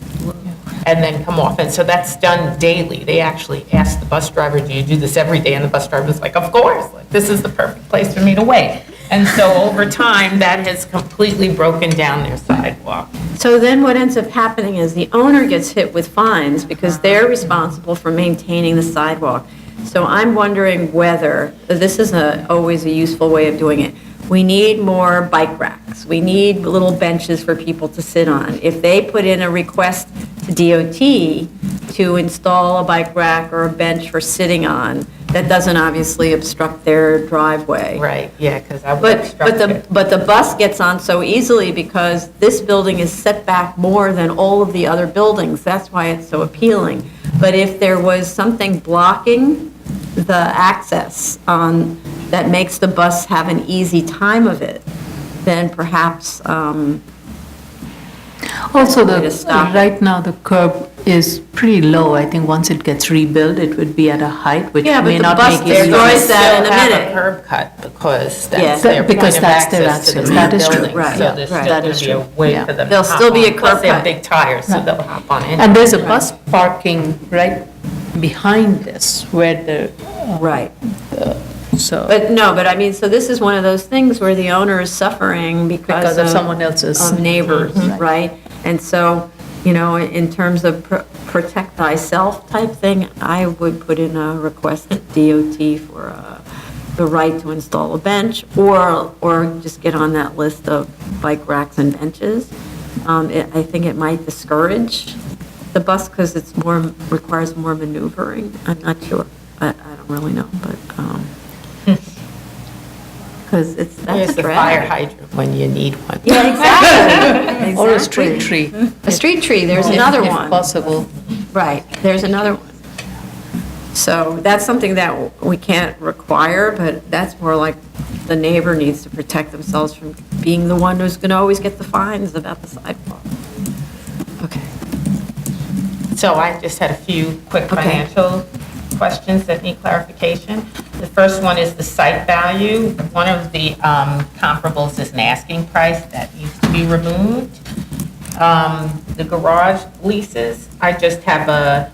And then come off. And so that's done daily. They actually asked the bus driver, do you do this every day? And the bus driver was like, of course, like, this is the perfect place for me to wait. And so over time, that has completely broken down their sidewalk. So then what ends up happening is the owner gets hit with fines because they're responsible for maintaining the sidewalk. So I'm wondering whether, this is always a useful way of doing it, we need more bike racks. We need little benches for people to sit on. If they put in a request to DOT to install a bike rack or a bench for sitting on, that doesn't obviously obstruct their driveway. Right, yeah, because I would But obstruct it. the bus gets on so easily because this building is set back more than all of the other buildings. That's why it's so appealing. But if there was something blocking the access that makes the bus have an easy time of it, then perhaps, Also, way to stop it. right now, the curb is pretty low. I think once it gets rebuilt, it would be at a height which Yeah, but may the not bus make it. destroys that in a Still have minute. a curb cut because Yeah. that's their point Because of that's their access to the access. That is true. building. Right, So there's right. still That going is to be a true. way Yeah. for them to There'll hop still be on. a Plus, curb they have cut. big tires, so they'll hop on in. And there's a bus parking right behind this where the, right. so, But I mean, so this is one of those things where the owner is suffering because of someone else's. of neighbors, right? And so, in terms of protect thyself type thing, I would put in a request at DOT for the right to install a bench, or just get on that list of bike racks and benches. I think it might discourage the bus because requires more maneuvering. I'm not sure. I don't really know, but, because that's There's a the fire drag. hydrant when you need one. Yeah, exactly. Or a street tree. A street tree, there's another If one. possible. Right, there's another one. So that's something that we can't require, but that's more like the neighbor needs to protect themselves from being the one who's going to always get the fines about the sidewalk. Okay. So I just had a few quick Okay. financial questions that need clarification. The first one is the site value. One of the comparables is an asking price that needs to be removed. The garage leases, I just have a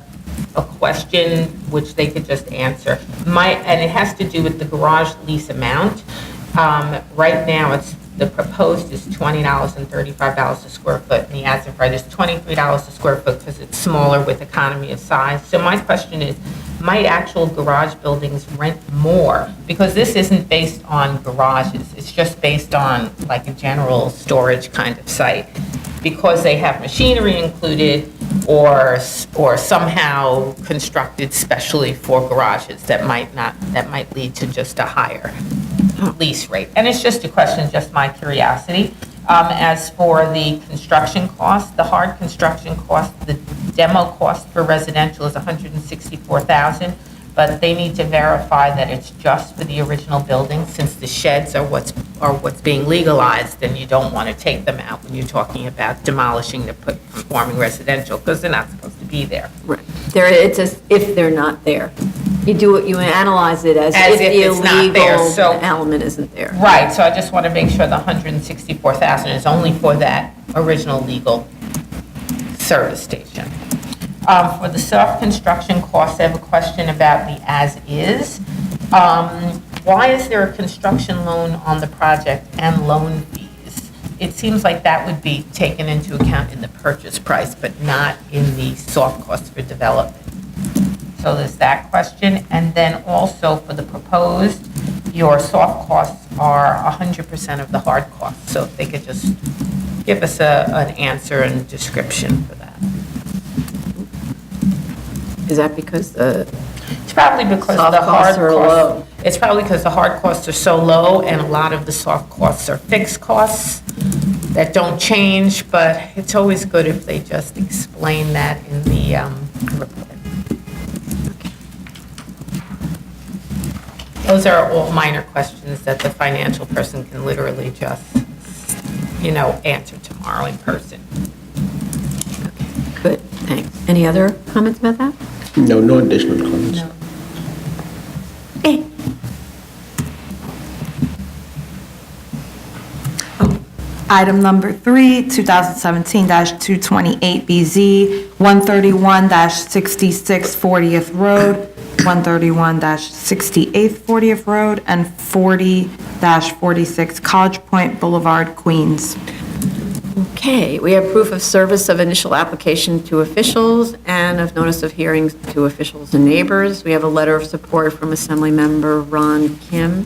question which they could just answer. And it has to do with the garage lease amount. Right now, the proposed is $20.35 a square foot, and the as-of right is $23 a square foot because it's smaller with economy of size. So my question is, might actual garage buildings rent more? Because this isn't based on garages, it's just based on like a general storage kind of site. Because they have machinery included or somehow constructed specially for garages that might lead to just a higher lease rate. And it's just a question, just my curiosity. As for the construction cost, the hard construction cost, the demo cost for residential is $164,000, but they need to verify that it's just for the original building, since the sheds are what's being legalized, and you don't want to take them out when you're talking about demolishing the conforming residential, because they're not supposed to be there. Right. It's as if they're not there. You analyze it as As if if the it's not there, illegal so- element isn't there. Right, so I just want to make sure the $164,000 is only for that original legal service station. For the self-construction costs, I have a question about the as-is. Why is there a construction loan on the project and loan fees? It seems like that would be taken into account in the purchase price, but not in the soft costs for development. So there's that question. And then also for the proposed, your soft costs are 100% of the hard costs. So if they could just give us an answer and description for that. Is that because the It's probably because Soft the hard costs are low. It's probably because the hard costs are so low and a lot of the soft costs are fixed costs that don't change, but it's always good if they just explain that in the report. Those are all minor questions that the financial person can literally just, answer tomorrow in person. Good, thanks. Any other comments about that? No additional comments. Eh. Item number 3, 2017-228BZ, 131-66 40th Road, 131-68 40th Road, and 40-46 College Point Boulevard, Queens. Okay, we have proof of service of initial application to officials and of notice of hearings to officials and neighbors. We have a letter of support from Assemblymember Ron Kim.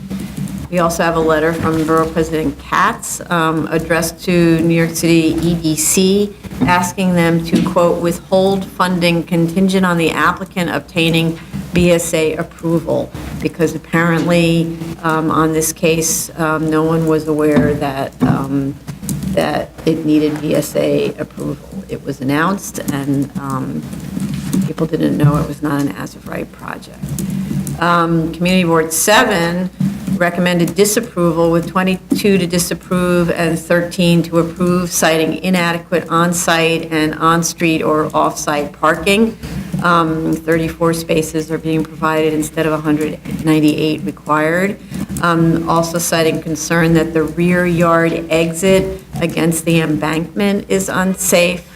We also have a letter from Borough President Katz addressed to New York City EDC, asking them to, quote, withhold funding contingent on the applicant obtaining BSA approval, because apparently on this case, no one was aware that it needed BSA approval. It was announced, and people didn't know it was not an as-of-right project. Community Board 7 recommended disapproval with 22 to disapprove and 13 to approve, citing inadequate on-site and on-street or off-site parking. 34 spaces are being provided instead of 198 required. Also citing concern that the rear yard exit against the embankment is unsafe,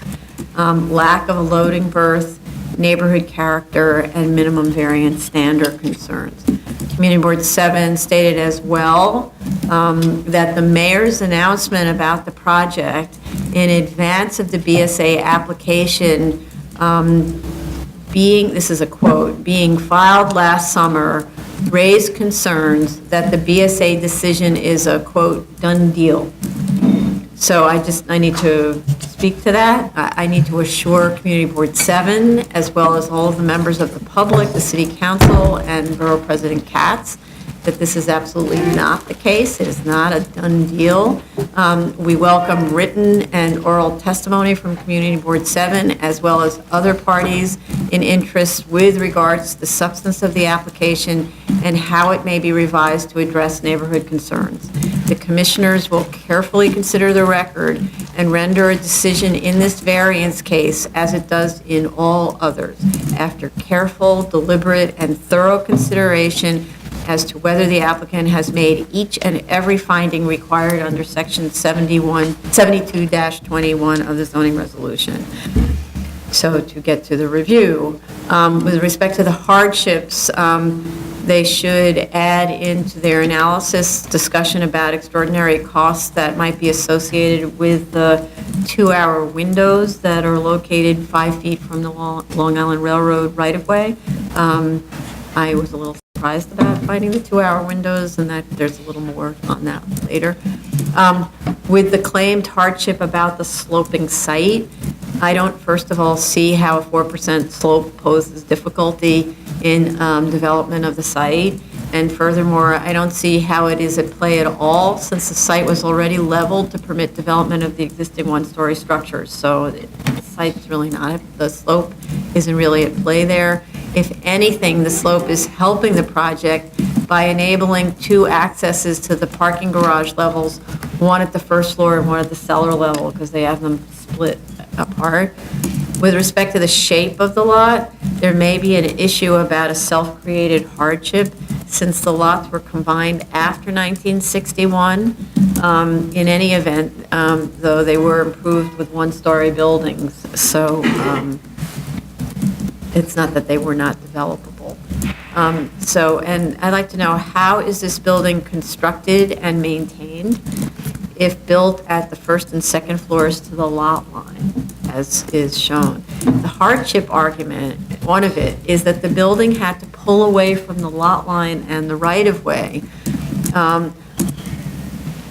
lack of a loading berth, neighborhood character, and minimum variance standard concerns. Community Board 7 stated as well that the mayor's announcement about the project in advance of the BSA application this is a quote, being filed last summer, raised concerns that the BSA decision is a, quote, done deal. So I need to speak to that. I need to assure Community Board 7, as well as all of the members of the public, the City Council, and Borough President Katz, that this is absolutely not the case. It is not a done deal. We welcome written and oral testimony from Community Board 7, as well as other parties in interest with regards to the substance of the application and how it may be revised to address neighborhood concerns. The commissioners will carefully consider the record and render a decision in this variance case, as it does in all others, after careful, deliberate, and thorough consideration as to whether the applicant has made each and every finding required under Section 72-21 of the zoning resolution. So to get to the review, with respect to the hardships, they should add into their analysis discussion about extraordinary costs that might be associated with the 2-hour windows that are located 5 feet from the Long Island Railroad right-of-way. I was a little surprised about finding the 2-hour windows, and that there's a little more on that later. With the claimed hardship about the sloping site, I don't, first of all, see how a 4% slope poses difficulty in development of the site. And furthermore, I don't see how it is at play at all, since the site was already leveled to permit development of the existing one-story structures. So the site's really not, the slope isn't really at play there. If anything, the slope is helping the project by enabling 2 accesses to the parking garage levels, one at the first floor and one at the cellar level, because they have them split apart. With respect to the shape of the lot, there may be an issue about a self-created hardship, since the lots were combined after 1961. In any event, though, they were improved with one-story buildings, so it's not that they were not developable. And I'd like to know, how is this building constructed and maintained if built at the first and second floors to the lot line, as is shown? The hardship argument, one of it, is that the building had to pull away from the lot line and the right-of-way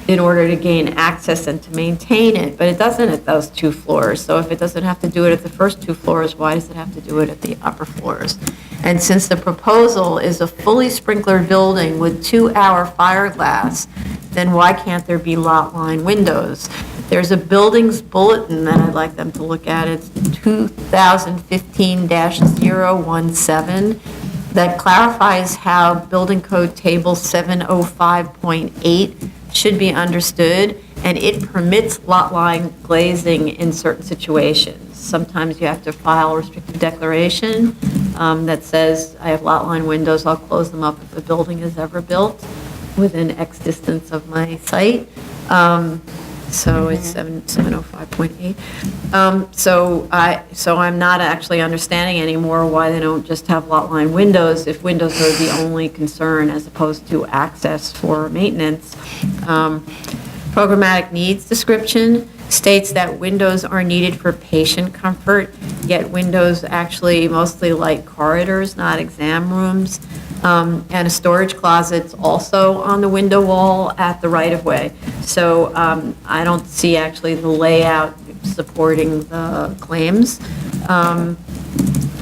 in order to gain access and to maintain it, but it doesn't at those 2 floors. So if it doesn't have to do it at the first 2 floors, why does it have to do it at the upper floors? And since the proposal is a fully sprinklered building with 2-hour fire glass, then why can't there be lot line windows? There's a buildings bulletin that I'd like them to look at. It's 2015-017 that clarifies how Building Code Table 705.8 should be understood, and it permits lot line glazing in certain situations. Sometimes you have to file a restricted declaration that says, I have lot line windows, I'll close them up if the building is ever built within X distance of my site. So it's 705.8. So I'm not actually understanding anymore why they don't just have lot line windows if windows are the only concern as opposed to access for maintenance. Programmatic needs description states that windows are needed for patient comfort, yet windows actually mostly like corridors, not exam rooms. And a storage closet's also on the window wall at the right-of-way. So I don't see actually the layout supporting the claims.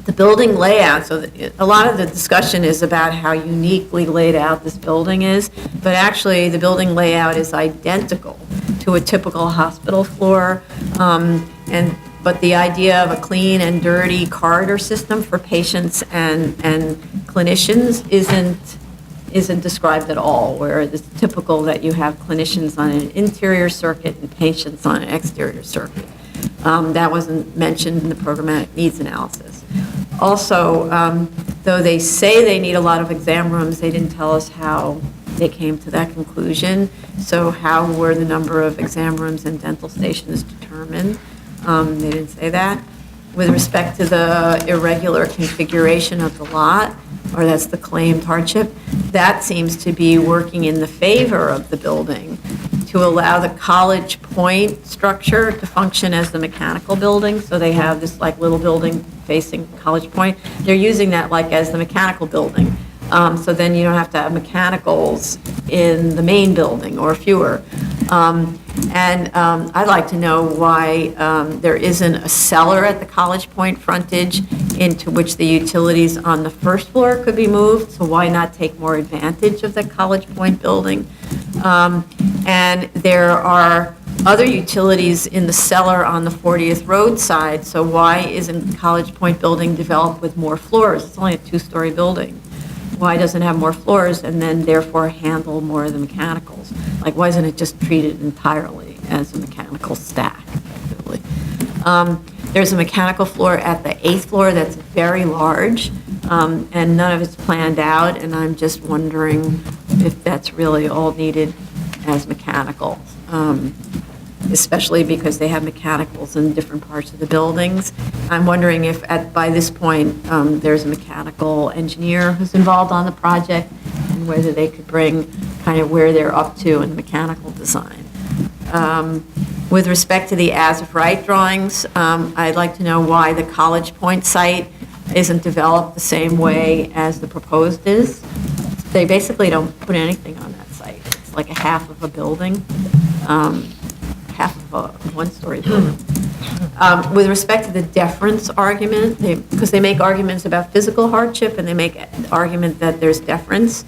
the building layout, so a lot of the discussion is about how uniquely laid out this building is, but actually the building layout is identical to a typical hospital floor. But the idea of a clean and dirty corridor system for patients and clinicians isn't described at all, where it's typical that you have clinicians on an interior circuit and patients on an exterior circuit. That wasn't mentioned in the programmatic needs analysis. Also, though they say they need a lot of exam rooms, they didn't tell us how they came to that conclusion. So how were the number of exam rooms and dental stations determined? They didn't say that. With respect to the irregular configuration of the lot, or that's the claimed hardship, that seems to be working in the favor of the building to allow the College Point structure to function as the mechanical building. So they have this like little building facing College Point. They're using that like as the mechanical building. So then you don't have to have mechanicals in the main building or fewer. I'd like to know why there isn't a cellar at the College Point frontage into which the utilities on the first floor could be moved. So why not take more advantage of the College Point building? And there are other utilities in the cellar on the 40th Road side. So why isn't the College Point building developed with more floors? It's only a 2-story building. Why doesn't it have more floors and then therefore handle more of the mechanicals? Like, why isn't it just treated entirely as a mechanical stack, effectively? There's a mechanical floor at the 8th floor that's very large, and none of it's planned out, and I'm just wondering if that's really all needed as mechanical, especially because they have mechanicals in different parts of the buildings. I'm wondering if by this point, there's a mechanical engineer who's involved on the project, and whether they could bring kind of where they're up to in the mechanical design. With respect to the as-of-right drawings, I'd like to know why the College Point site isn't developed the same way as the proposed is. They basically don't put anything on that site. It's like a half of a building, half of a one-story building. With respect to the deference argument, because they make arguments about physical hardship and they make argument that there's deference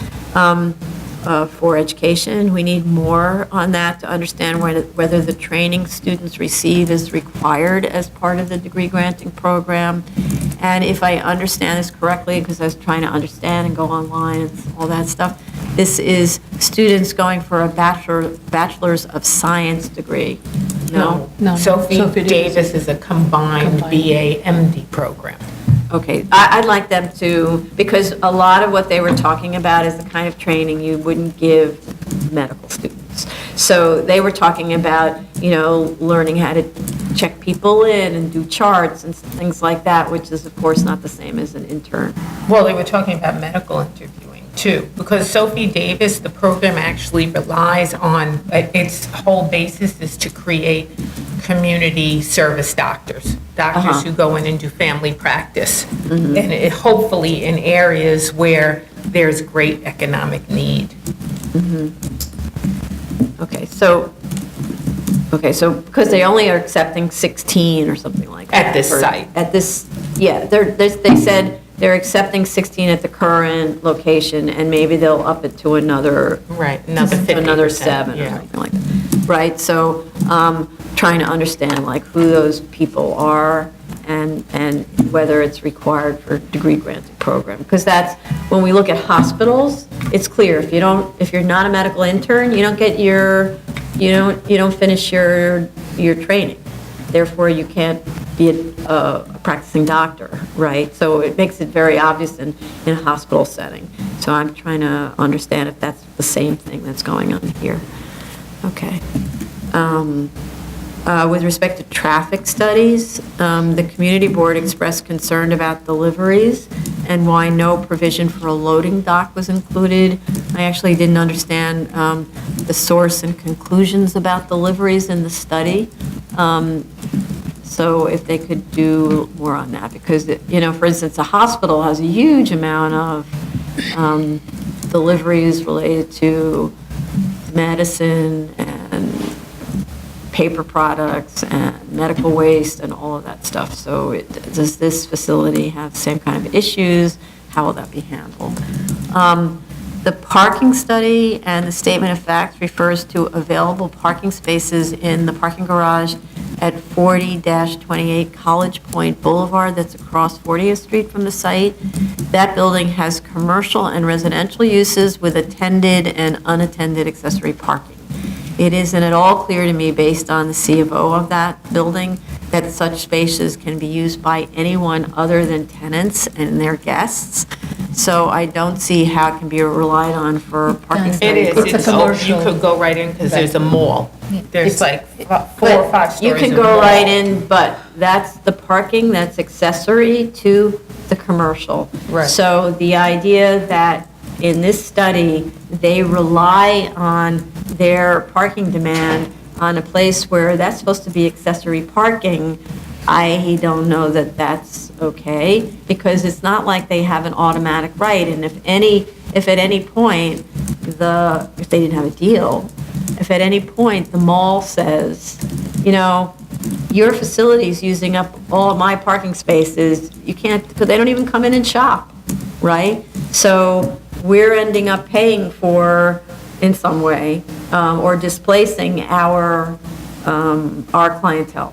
for education. We need more on that to understand whether the training students receive is required as part of the degree granting program. And if I understand this correctly, because I was trying to understand and go online and all that stuff, this is students going for a bachelor's of science degree. No? Sophie Davis is a combined BA MD program. Okay, I'd like them to, because a lot of what they were talking about is the kind of training you wouldn't give medical students. So they were talking about, learning how to check people in and do charts and things like that, which is, of course, not the same as an intern. Well, they were talking about medical interviewing too, because Sophie Davis, the program actually relies on, its whole basis is to create community service doctors who go in and do family practice, and hopefully in areas where there's great economic need. Okay, so because they only are accepting 16 or something like that. At this site. At this, yeah, they said they're accepting 16 at the current location, and maybe they'll up it to another. Right, another 50%. Another 7 or something like that. Right, so trying to understand like who those people are and whether it's required for degree granting program. Because that's, when we look at hospitals, it's clear, if you're not a medical intern, you don't get you don't finish your training. Therefore, you can't be a practicing doctor, right? So it makes it very obvious in a hospital setting. So I'm trying to understand if that's the same thing that's going on here. Okay. With respect to traffic studies, the community board expressed concern about deliveries and why no provision for a loading dock was included. I actually didn't understand the source and conclusions about deliveries in the study. So if they could do more on that, because, for instance, a hospital has a huge amount of deliveries related to medicine and paper products and medical waste and all of that stuff. So does this facility have the same kind of issues? How will that be handled? The parking study and the statement of facts refers to available parking spaces in the parking garage at 40-28 College Point Boulevard, that's across 40th Street from the site. That building has commercial and residential uses with attended and unattended accessory parking. It isn't at all clear to me, based on the C of O of that building, that such spaces can be used by anyone other than tenants and their guests. So I don't see how it can be relied on for parking It studies. is, you could go right in because there's a mall. There's like 4 or 5 stories. You can of go mall. right in, but that's the parking that's accessory to the commercial. Right. So the idea that in this study, they rely on their parking demand on a place where that's supposed to be accessory parking, I don't know that that's okay, because it's not like they have an automatic right, and if at any point, if they didn't have a deal, if at any point the mall says, you know, your facility's using up all of my parking spaces, you can't, because they don't even come in and shop, right? So we're ending up paying for, in some way, or displacing our clientele.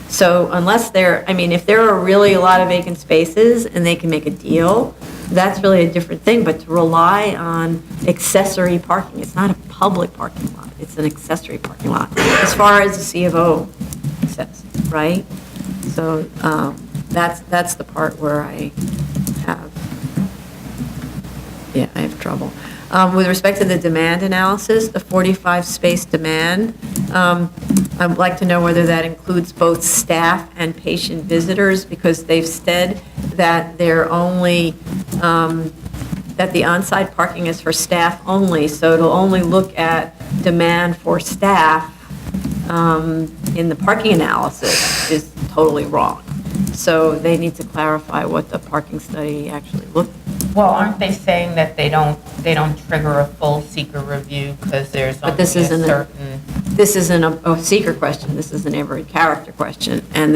So unless if there are really a lot of vacant spaces and they can make a deal, that's really a different thing. But to rely on accessory parking, it's not a public parking lot, it's an accessory parking lot, as far as the C of O says, right? So that's the part where I have trouble. With respect to the demand analysis, the 45-space demand, I'd like to know whether that includes both staff and patient visitors, because they've said that that the on-site parking is for staff only, so it'll only look at demand for staff in the parking analysis is totally wrong. So they need to clarify what the parking study actually looked like. Well, aren't they saying that they don't trigger a full seeker review because there's only a certain... This isn't a seeker question, this is a neighborhood character question, and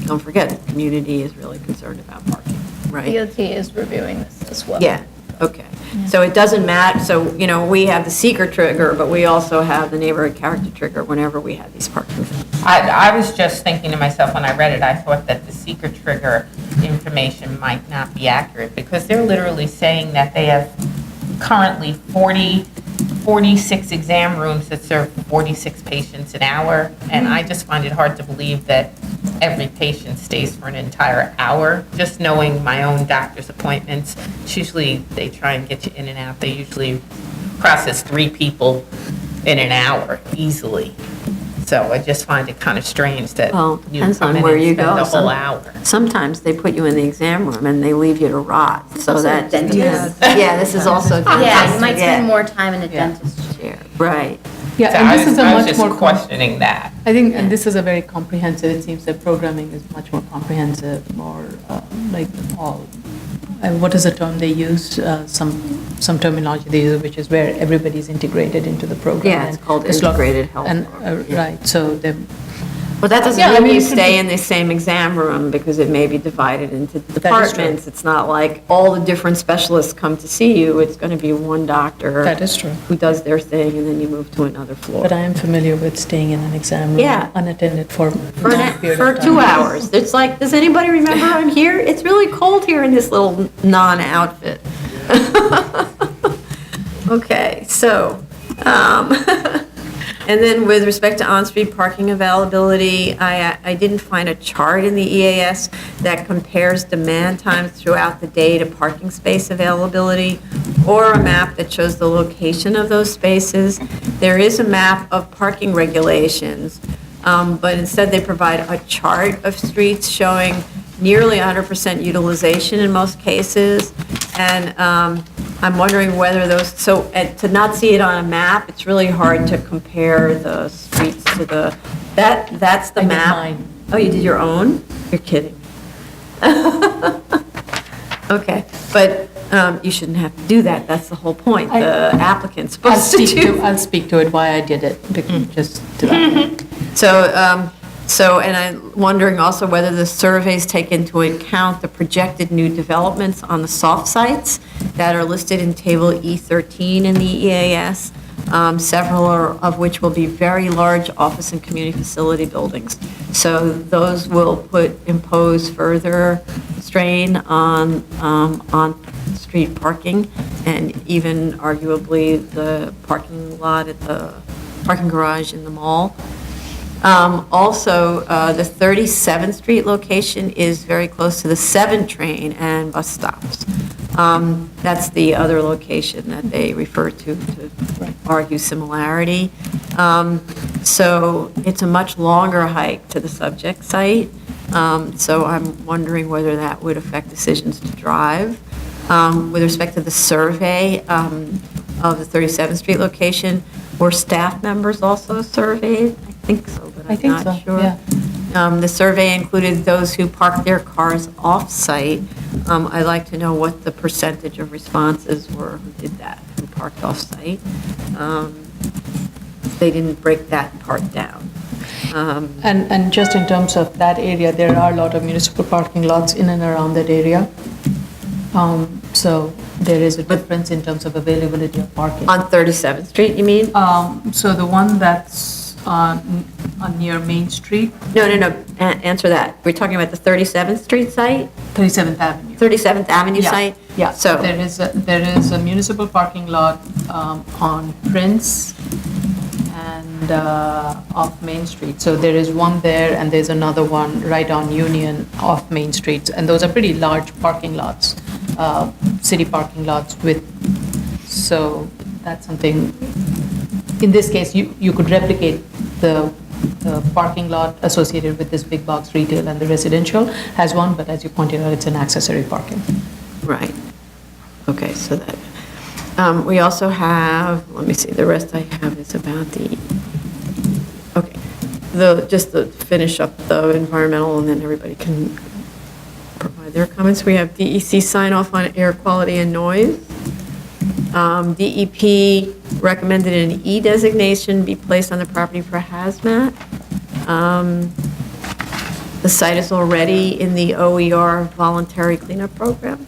don't forget, the community is really concerned about parking, right? DOT is reviewing this as well. Yeah, okay. So it doesn't matter, so, we have the seeker trigger, but we also have the neighborhood character trigger whenever we have these parking things. I was just thinking to myself when I read it, I thought that the seeker trigger information might not be accurate, because they're literally saying that they have currently 46 exam rooms that serve 46 patients an hour, and I just find it hard to believe that every patient stays for an entire hour. Just knowing my own doctor's appointments, it's usually they try and get you in and out. They usually process 3 people in an hour easily. So I just find it kind of strange that you Depends come on in where and you spend go. the whole hour. Sometimes they put you in the exam room and they leave you to rot, so Also that... dentist. Yeah, this is also dentist. Yeah, you might spend yeah. more time in a dentist Chair, right. Yeah, So and I this was is a I was much just more, questioning that. I think, and this is a very comprehensive, it seems that programming is much more comprehensive, more like all, what is the term they use? Some terminology they use, which is where everybody's integrated into the program. Yeah, it's and called there's lot- integrated health And, program, yeah. right, so they're... But that doesn't Yeah, I mean mean, you it could stay be- in the same exam room, because it may be divided into true. departments. It's not like all the different specialists come to see you. It's going to be one doctor. That is true. Who does their thing, and then you move to another floor. But I am familiar with staying in an exam room Yeah. unattended for a For long period of time. 2 hours. It's like, does anybody remember I'm here? It's really cold here in this little non-outfit. Okay, so, and then with respect to on-street parking availability, I didn't find a chart in the EAS that compares demand times throughout the day to parking space availability, or a map that shows the location of those spaces. There is a map of parking regulations, but instead they provide a chart of streets showing nearly 100% utilization in most cases, and I'm wondering whether those, to not see it on a map, it's really hard to compare the streets to that's the I did map. mine. Oh, you did your own? You're kidding. Okay, but you shouldn't have to do that, that's the whole point. The applicant's supposed to do. I'll speak to it, why I did it, just to that. And I'm wondering also whether the surveys take into account the projected new developments on the soft sites that are listed in Table E13 in the EAS, several of which will be very large office and community facility buildings. So those will impose further strain on street parking and even arguably the parking lot at the parking garage in the mall. Also, the 37th Street location is very close to the 7 train and bus stops. That's the other location that they refer to argue similarity. So it's a much longer hike to the subject site. So I'm wondering whether that would affect decisions to drive. With respect to the survey of the 37th Street location, were staff members also surveyed? I think so, but I I'm think not so, sure. yeah. The survey included those who parked their cars off-site. I'd like to know what the percentage of responses were who did that, who parked off-site. They didn't break that part down. And just in terms of that area, there are a lot of municipal parking lots in and around that area. So there is a difference in terms of availability of parking. On 37th Street, you mean? So the one that's on near Main Street, No. Answer that. We're talking about the 37th Street site? 37th Avenue. 37th Avenue Yeah, site? Yeah, So, there is a municipal parking lot on Prince and off Main Street. So there is one there and there's another one right on Union off Main Street. And those are pretty large parking lots, city parking lots so that's something, in this case, you could replicate the parking lot associated with this big box retail and the residential has one, but as you pointed out, it's an accessory parking. right. Okay, so that, we also have, let me see, the rest I have is about just to finish up the environmental, and then everybody can provide their comments. We have DEC sign off on air quality and noise. DEP recommended an E designation be placed on the property for hazmat. The site is already in the OER voluntary cleanup program,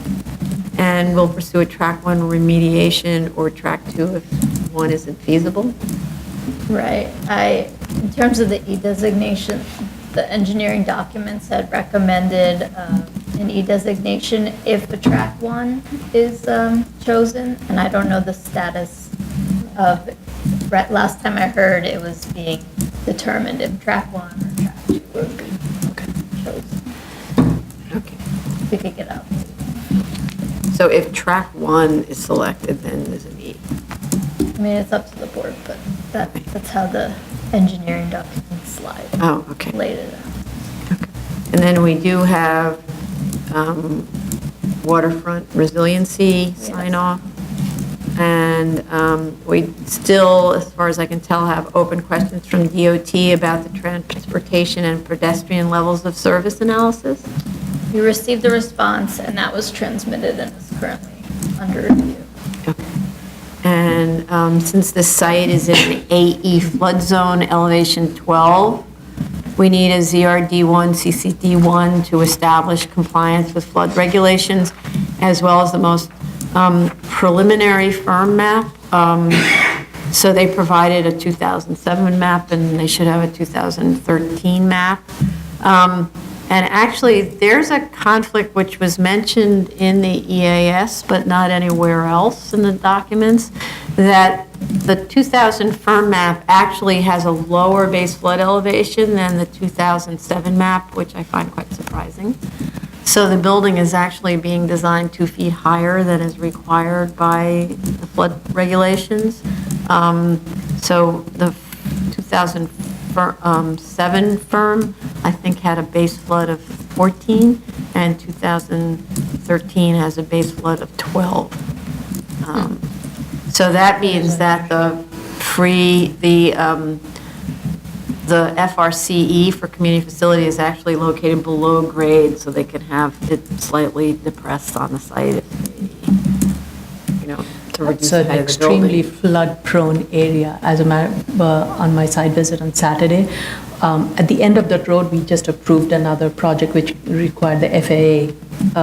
and will pursue a track 1 remediation or track 2 if one isn't feasible. Right. In terms of the E designation, the engineering documents had recommended an E designation if a track 1 is chosen, and I don't know the status of, last time I heard it was being determined if track 1 or track 2 would be chosen. Okay. We could get out. So if track 1 is selected, then there's an E. I mean, it's up to the board, but that's how the engineering documents slide. Oh, okay. Laid it out. And then we do have waterfront resiliency sign off. And we still, as far as I can tell, have open questions from DOT about the transportation and pedestrian levels of service analysis. We received a response, and that was transmitted and is currently under review. Okay. And since the site is in the AE flood zone, elevation 12, we need a ZRD1, CCD1 to establish compliance with flood regulations, as well as the most preliminary firm map. So they provided a 2007 map, and they should have a 2013 map. And actually, there's a conflict which was mentioned in the EAS, but not anywhere else in the documents, that the 2000 firm map actually has a lower base flood elevation than the 2007 map, which I find quite surprising. So the building is actually being designed 2 feet higher than is required by the flood regulations. So the 2007 firm, I think, had a base flood of 14, and 2013 has a base flood of 12. So that means that the FRCE for community facility is actually located below grade, so they can have it slightly depressed on the site if they, to reduce It's the an height of the building. extremely flood-prone area. As a matter, on my site visit on Saturday, At the end of that road, we just approved another project which required the FAA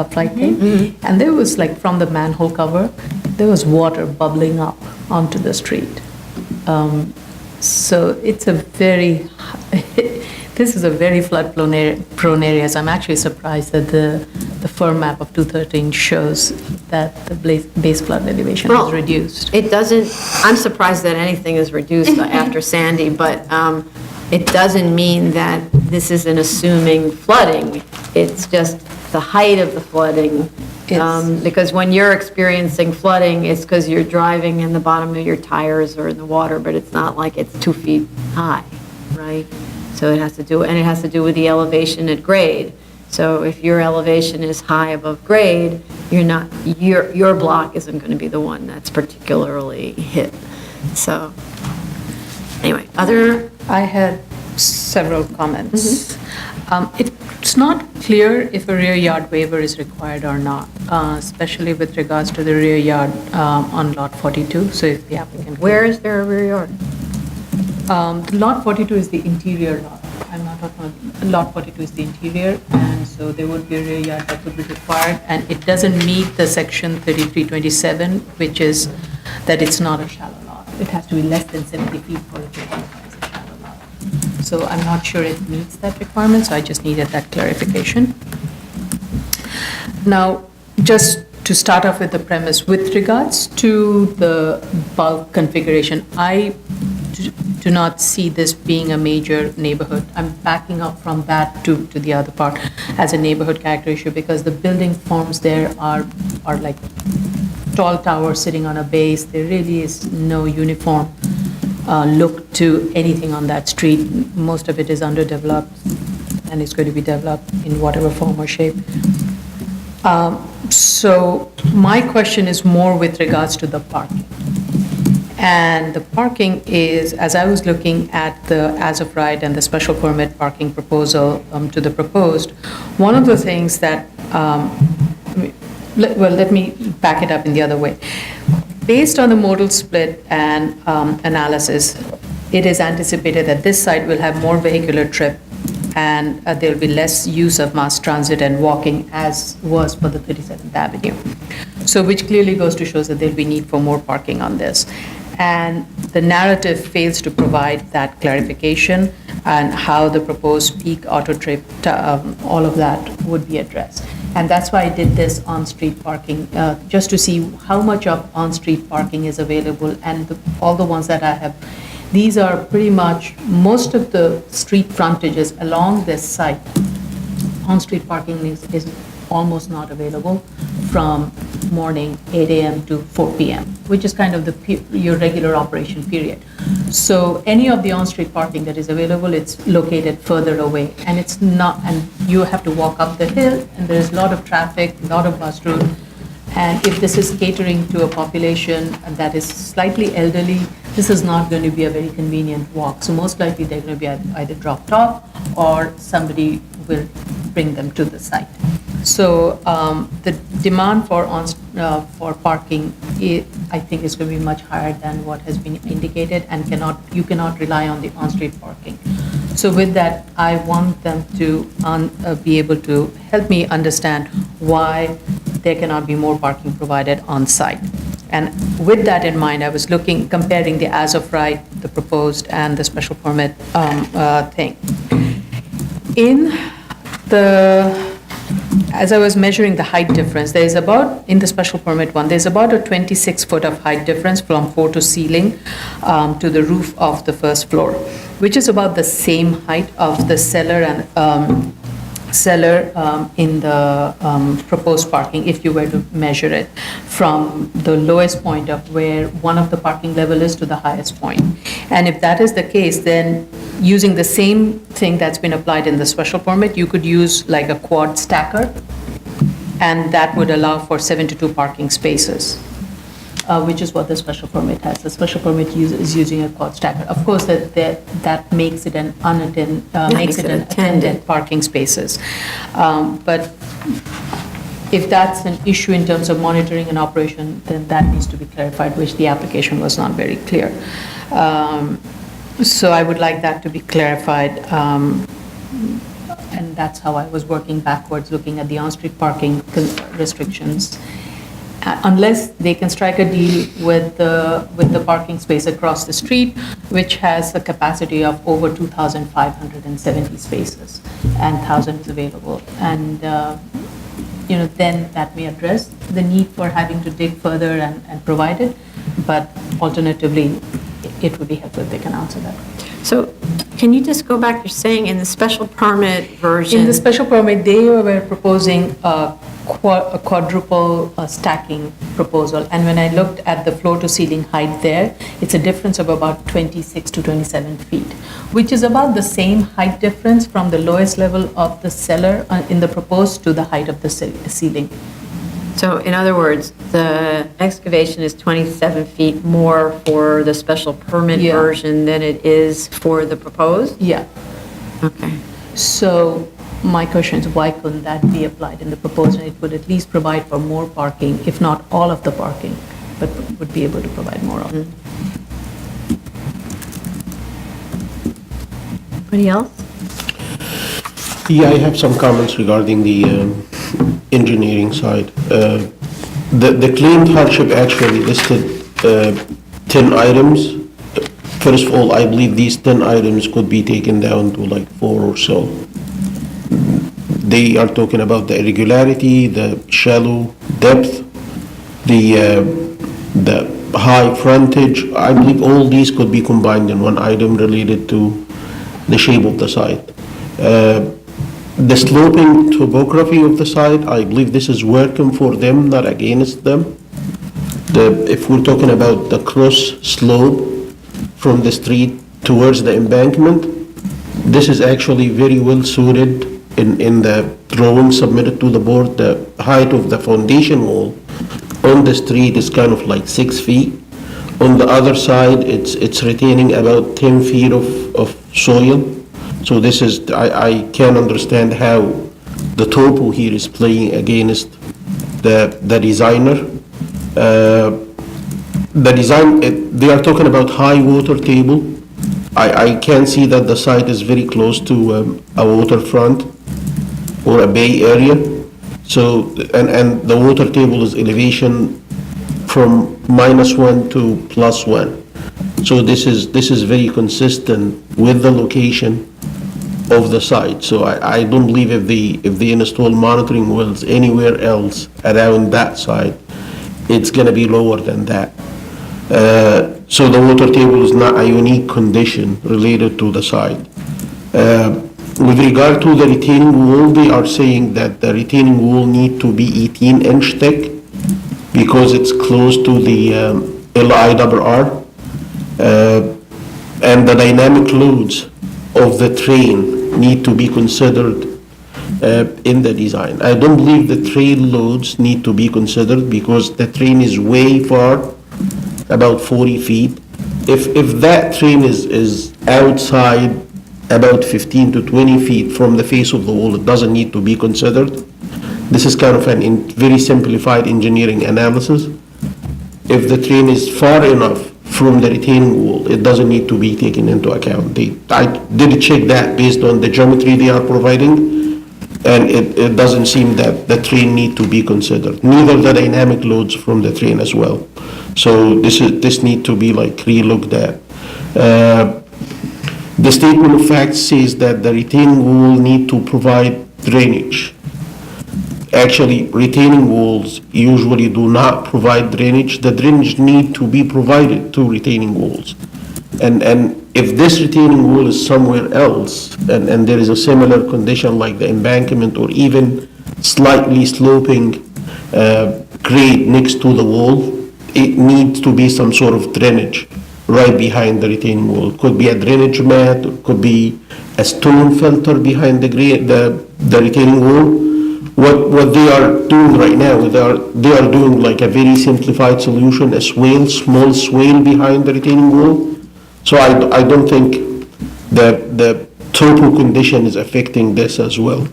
flight thing. And there was like from the manhole cover, there was water bubbling up onto the street. So it's a very, this is a very flood-prone area. So I'm actually surprised that the firm map of 213 shows that the base flood elevation is reduced. It doesn't, I'm surprised that anything is reduced after Sandy, but it doesn't mean that this is an assuming flooding. It's just the height of the flooding. Because when you're experiencing flooding, it's because you're driving and the bottom of your tires are in the water, but it's not like it's 2 feet high, right? So it has to do with the elevation at grade. So if your elevation is high above grade, your block isn't going to be the one that's particularly hit. So anyway, I had several comments. It's not clear if a rear yard waiver is required or not, especially with regards to the rear yard on lot 42. So if the applicant. where is there a rear yard? Lot 42 is the interior lot. I'm not talking about, lot 42 is the interior, and so there would be a rear yard that would be required, and it doesn't meet the section 3327, which is that it's not a shallow lot. It has to be less than 70 feet for it to qualify as a shallow lot. So I'm not sure it meets that requirement, so I just needed that clarification. Now, just to start off with the premise, with regards to the bulk configuration, I do not see this being a major neighborhood. I'm backing up from that to the other part as a neighborhood character issue, because the building forms there are like tall towers sitting on a base. There really is no uniform look to anything on that street. Most of it is underdeveloped, and it's going to be developed in whatever form or shape. So my question is more with regards to the parking. And the parking is, as I was looking at the as-of-right and the special permit parking proposal to the proposed, one of the things that, let me back it up in the other way. Based on the modal split and analysis, it is anticipated that this site will have more vehicular trip, and there will be less use of mass transit and walking as was for the 37th Avenue. So which clearly goes to show that there will be need for more parking on this. And the narrative fails to provide that clarification and how the proposed peak auto trip, all of that would be addressed. And that's why I did this on-street parking, just to see how much of on-street parking is available. And all the ones that I have, these are pretty much, most of the street frontages along this site, on-street parking is almost not available from morning 8 a.m. to 4 p.m., which is kind of your regular operation period. So any of the on-street parking that is available, it's located further away, and it's not, and you have to walk up the hill, and there's a lot of traffic, a lot of bus route. And if this is catering to a population that is slightly elderly, this is not going to be a very convenient walk. So most likely they're going to be either dropped off or somebody will bring them to the site. So the demand for parking, I think, is going to be much higher than what has been indicated, and you cannot rely on the on-street parking. So with that, I want them to be able to help me understand why there cannot be more parking provided on site. And with that in mind, I was comparing the as-of-right, the proposed, and the special permit thing. As I was measuring the height difference, there's about, in the special permit one, there's about a 26 foot of height difference from floor to ceiling to the roof of the first floor, which is about the same height of the cellar and in the proposed parking, if you were to measure it from the lowest point of where one of the parking level is to the highest point. And if that is the case, then using the same thing that's been applied in the special permit, you could use like a quad stacker, and that would allow for 72 parking spaces, which is what the special permit has. The special permit is using a quad stacker. Of course, that makes it an attended parking spaces. But if that's an issue in terms of monitoring and operation, then that needs to be clarified, which the application was not very clear. So I would like that to be clarified. And that's how I was working backwards, looking at the on-street parking restrictions. Unless they can strike a deal with the parking space across the street, which has the capacity of over 2,570 spaces, and 1,000 is available. And, then that may address the need for having to dig further and provide it. But alternatively, it would be helpful if they can answer that. So can you just go back, you're saying in the special permit version? In the special permit, they were proposing a quadruple stacking proposal. And when I looked at the floor to ceiling height there, it's a difference of about 26 to 27 feet, which is about the same height difference from the lowest level of the cellar in the proposed to the height of the ceiling. So in other words, the excavation is 27 feet more for the special permit Yeah. version than it is for the proposed? Yeah. Okay. So my question is, why couldn't that be applied in the proposal? It would at least provide for more parking, if not all of the parking, but would be able to provide more of it. Anybody else? Yeah, I have some comments regarding the engineering side. The claimed hardship actually listed 10 items. First of all, I believe these 10 items could be taken down to like 4 or so. They are talking about the irregularity, the shallow depth, the high frontage. I believe all these could be combined in one item related to the shape of the site. The sloping topography of the site, I believe this is working for them, not against them. If we're talking about the cross slope from the street towards the embankment, this is actually very well suited in the drawing submitted to the board. The height of the foundation wall on the street is kind of like 6 feet. On the other side, it's retaining about 10 feet of soil. So this is, I can understand how the topo here is playing against the designer. The design, they are talking about high water table. I can see that the site is very close to a waterfront or a bay area. So, and the water table is elevation from -1 to +1. So this is very consistent with the location of the site. So I don't believe if they install monitoring wells anywhere else around that site, it's gonna be lower than that. So the water table is not a unique condition related to the site. With regard to the retaining wall, they are saying that the retaining wall need to be 18-inch thick because it's close to the LIRR. And the dynamic loads of the train need to be considered in the design. I don't believe the train loads need to be considered because the train is way far, about 40 feet. If that train is outside about 15 to 20 feet from the face of the wall, it doesn't need to be considered. This is kind of very simplified engineering analysis. If the train is far enough from the retaining wall, it doesn't need to be taken into account. I did check that based on the geometry they are providing, and it doesn't seem that the train need to be considered, neither the dynamic loads from the train as well. So this need to be like re-looked at. The statement of fact says that the retaining wall need to provide drainage. Actually, retaining walls usually do not provide drainage. The drainage need to be provided to retaining walls. And if this retaining wall is somewhere else, and there is a similar condition like the embankment or even slightly sloping grade next to the wall, it needs to be some sort of drainage right behind the retaining wall. It could be a drainage mat, it could be a stone filter behind the retaining wall. What they are doing right now, they are doing like a very simplified solution, a swale, small swale behind the retaining wall. So I don't think the topo condition is affecting this as well.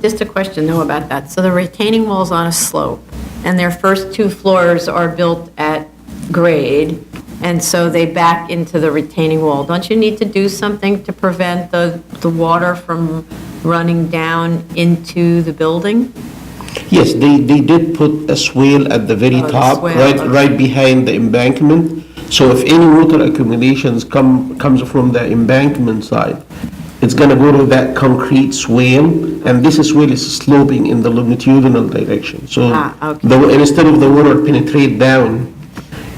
Just a question though about that. So the retaining wall's on a slope, and their first 2 floors are built at grade, and so they back into the retaining wall. Don't you need to do something to prevent the water from running down into the building? Yes, they did put a swale at the very the top, swale, right, okay. right behind the embankment. So if any water accumulations comes from the embankment side, it's gonna go to that concrete swale, and this swale is sloping in the longitudinal direction. So okay. instead of the water penetrate down,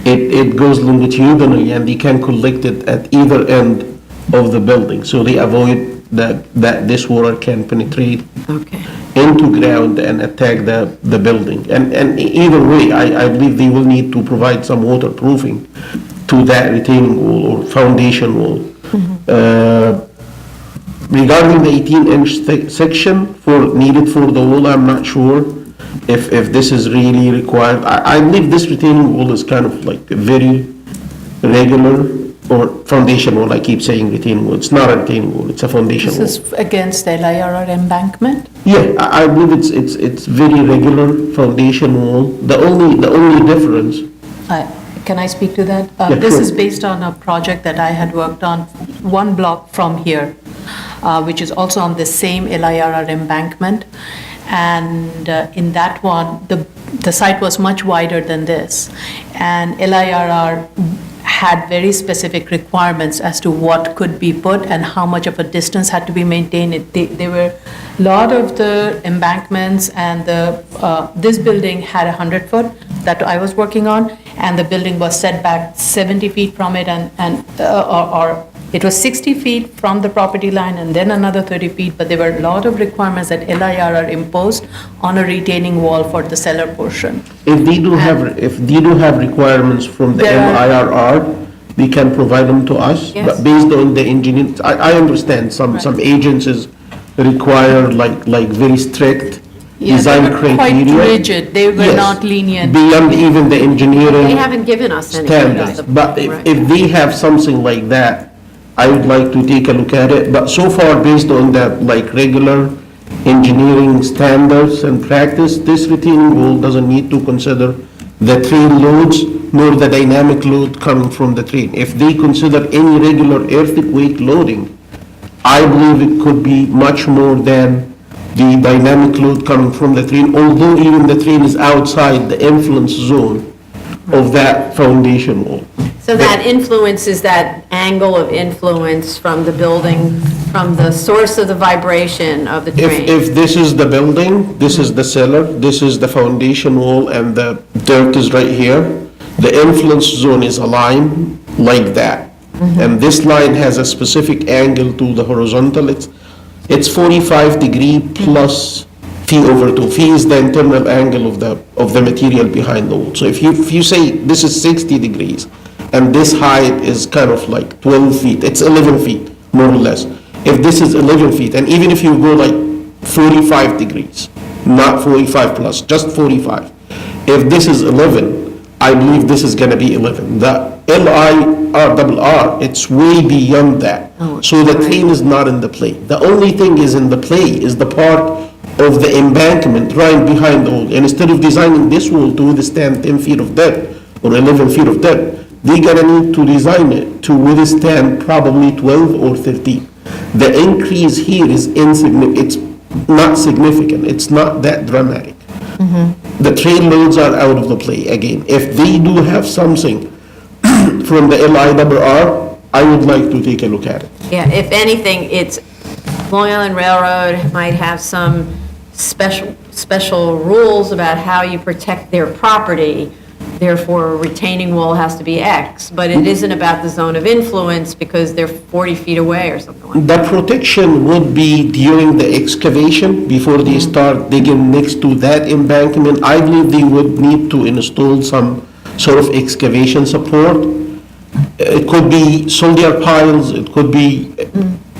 it goes longitudinally, and they can collect it at either end of the building. So they avoid that this water can penetrate Okay. into ground and attack the building. And either way, I believe they will need to provide some waterproofing to that retaining wall or foundation wall. Regarding the 18-inch section needed for the wall, I'm not sure if this is really required. I believe this retaining wall is kind of like very regular, or foundation wall. I keep saying retaining wall. It's not a retaining wall, it's a foundation wall. This is against the LIRR embankment? Yeah, I believe it's very regular foundation wall. The only difference, Can I speak to that? Yeah, This sure. is based on a project that I had worked on one block from here, which is also on the same LIRR embankment. And in that one, the site was much wider than this. And LIRR had very specific requirements as to what could be put and how much of a distance had to be maintained. There were a lot of the embankments, and this building had 100 foot that I was working on, and the building was set back 70 feet from it, or it was 60 feet from the property line and then another 30 feet, but there were a lot of requirements that LIRR imposed on a retaining wall for the cellar portion. if they do have requirements from the There are- LIRR, they can provide them to us. Yes. But based on the engineer, I understand some agencies require like very strict Yeah, design they were criteria. quite rigid, they were Yes, not lenient. Beyond even the engineering They haven't given us any. standards. But if they have something like that, I would like to take a look at it. But so far, based on the like regular engineering standards and practice, this retaining wall doesn't need to consider the train loads nor the dynamic load coming from the train. If they consider any regular earthquake loading, I believe it could be much more than the dynamic load coming from the train, although even the train is outside the influence zone of that foundation wall. So that influence is that angle of influence from the building, from the source of the vibration of the train? If this is the building, this is the cellar, this is the foundation wall, and the dirt is right here, the influence zone is aligned like that. And this line has a specific angle to the horizontal. It's 45 degree plus phi over 2. Phi is the internal angle of the material behind the wall. So if you say this is 60 degrees, and this height is kind of like 12 feet, it's 11 feet, more or less. If this is 11 feet, and even if you go like 45 degrees, not 45 plus, just 45. If this is 11, I believe this is gonna be 11. The LIRR, it's way beyond that. So the train is not in the play. The only thing is in the play is the part of the embankment right behind the wall. And instead of designing this wall to withstand 10 feet of depth or 11 feet of depth, they're gonna need to design it to withstand probably 12 or 13. The increase here is insignificant. It's not significant. It's not that dramatic. The train loads are out of the play again. If they do have something from the LIRR, I would like to take a look at it. Yeah, if anything, it's, Long Island Railroad might have some special rules about how you protect their property, therefore a retaining wall has to be X, but it isn't about the zone of influence because they're 40 feet away or something like that. The protection would be during the excavation, before they start digging next to that embankment. I believe they would need to install some sort of excavation support. It could be soldier piles, it could be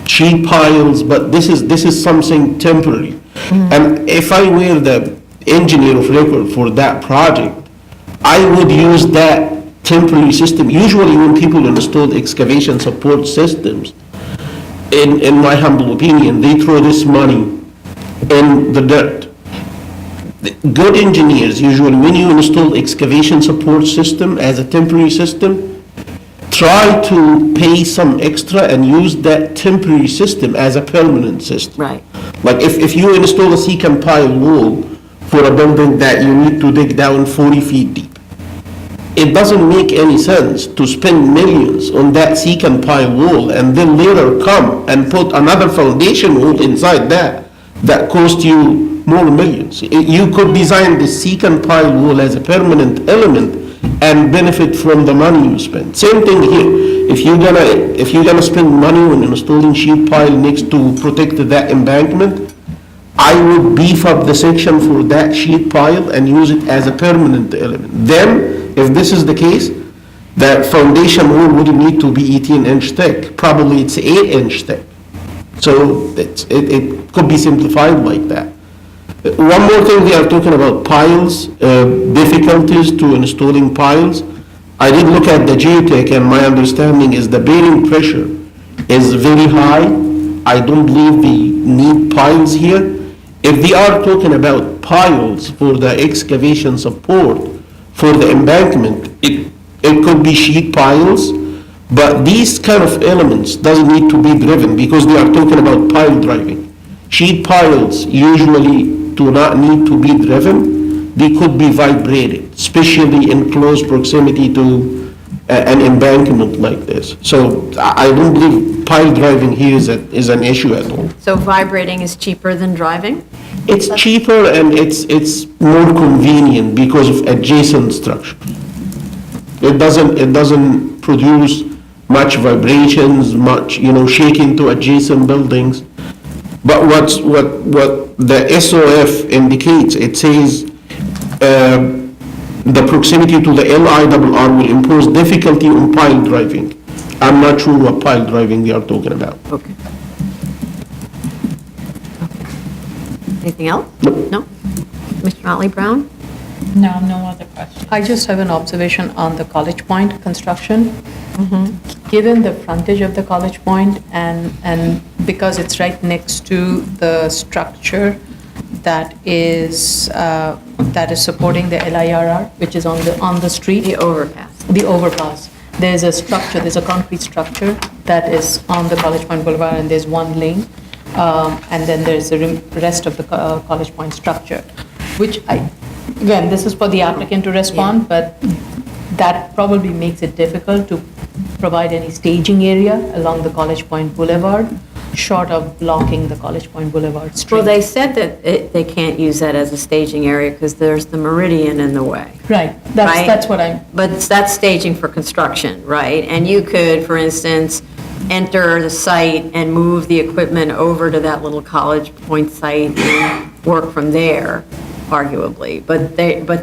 sheet piles, but this is something temporary. And if I were the engineer of record for that project, I would use that temporary system. Usually when people install excavation support systems, in my humble opinion, they throw this money in the dirt good engineers, usually when you install excavation support system as a temporary system, try to pay some extra and use that temporary system as a permanent system. Right. Like if you install a secant pile wall for a building that you need to dig down 40 feet deep, it doesn't make any sense to spend millions on that secant pile wall and then later come and put another foundation wall inside that cost you more millions. You could design the secant pile wall as a permanent element and benefit from the money you spend. Same thing here. If you're gonna spend money on installing sheet pile next to protect that embankment, I would beef up the section for that sheet pile and use it as a permanent element. Then, if this is the case, that foundation wall wouldn't need to be 18-inch thick. Probably it's 8-inch thick. So it could be simplified like that. One more thing, we are talking about piles, difficulties to installing piles. I did look at the geotech, and my understanding is the bearing pressure is very high. I don't believe we need piles here. If we are talking about piles for the excavation support for the embankment, it could be sheet piles, but these kind of elements doesn't need to be driven because they are talking about pile driving. Sheet piles usually do not need to be driven. They could be vibrated, especially in close proximity to an embankment like this. So I don't believe pile driving here is an issue at all. So vibrating is cheaper than driving? It's cheaper and it's more convenient because of adjacent structure. It doesn't produce much vibrations, much, shaking to adjacent buildings. But what the SOF indicates, it says the proximity to the LIRR will impose difficulty on pile driving. I'm not sure what pile driving we are talking about. Okay. Anything else? No? Mr. Ollie Brown? No, no other questions. I just have an observation on the College Point construction. Given the frontage of the College Point and because it's right next to the structure that is supporting the LIRR, which is on the street. The overpass. The overpass. There's a structure, there's a concrete structure that is on the College Point Boulevard, and there's one lane. And then there's the rest of the College Point structure, which again, this is for the applicant to respond, but that probably makes it difficult to provide any staging area along the College Point Boulevard, short of blocking the College Point Boulevard street. Well, they said that they can't use that as a staging area because there's the Meridian in the way. Right, Right? that's what I'm, But that's staging for construction, right? And you could, for instance, enter the site and move the equipment over to that little College Point site and work from there, arguably. But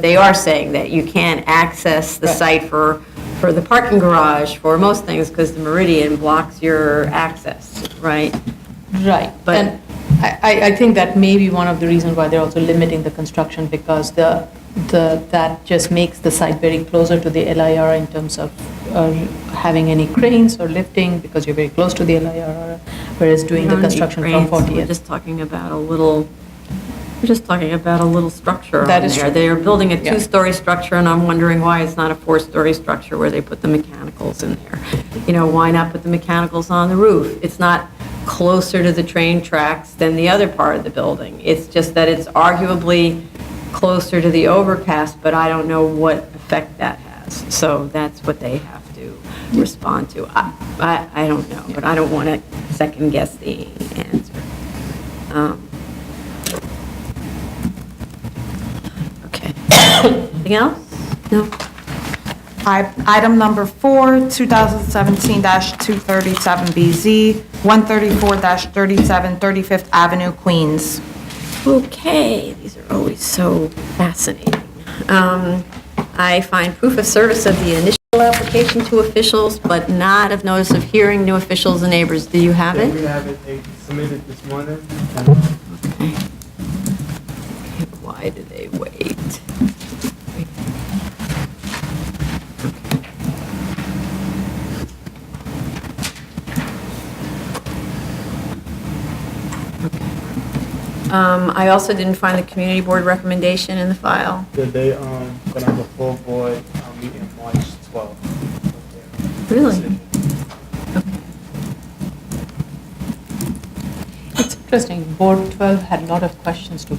they are saying that you can't access the site for the parking garage, for most things, because the Meridian blocks your access, right? right. But- And I think that may be one of the reasons why they're also limiting the construction, because that just makes the site very closer to the LIR in terms of having any cranes or lifting, because you're very close to the LIR, whereas doing the construction from We're 40th. just talking about a little structure on That is there. true. They are building a Yeah. two-story structure, and I'm wondering why it's not a four-story structure where they put the mechanicals in there. Why not put the mechanicals on the roof? It's not closer to the train tracks than the other part of the building. It's just that it's arguably closer to the overpass, but I don't know what effect that has. So that's what they have to respond to. I don't know, but I don't want to second-guess the answer. Okay. Anything else? No? Item number 4, 2017-237BZ, 134-37, 35th Avenue, Queens. Okay, these are always so fascinating. I find proof of service of the initial application to officials, but not of notice of hearing to officials and neighbors. Do you have Yeah, it? we have it, they submitted this morning. Okay. Why do they wait? I also didn't find the community board recommendation in the file. That they, gonna have a full board, meeting March 12th. Really? It's interesting, Board 12 had a lot of questions to,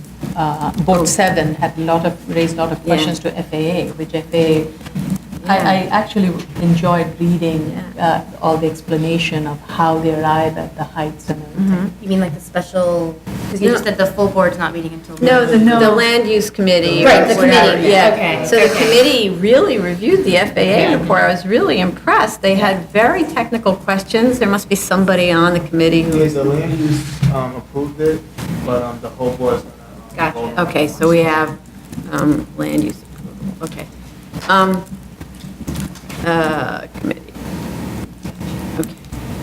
Board 7 had raised a lot of questions to FAA, which FAA, I actually enjoyed reading all the explanation of how they arrive at the heights and everything. You mean like the special, because you just said the full board's not meeting until. No, the land use committee. Right, the or whatever, committee, yeah. okay, So the okay. committee really reviewed the FAA report. I was really impressed. They had very technical questions. There must be somebody on the committee who. Yes, the land use, approved it, but, the whole board's gonna. Gotcha. vote. Okay, so we have land use approval. Okay. Committee. Okay.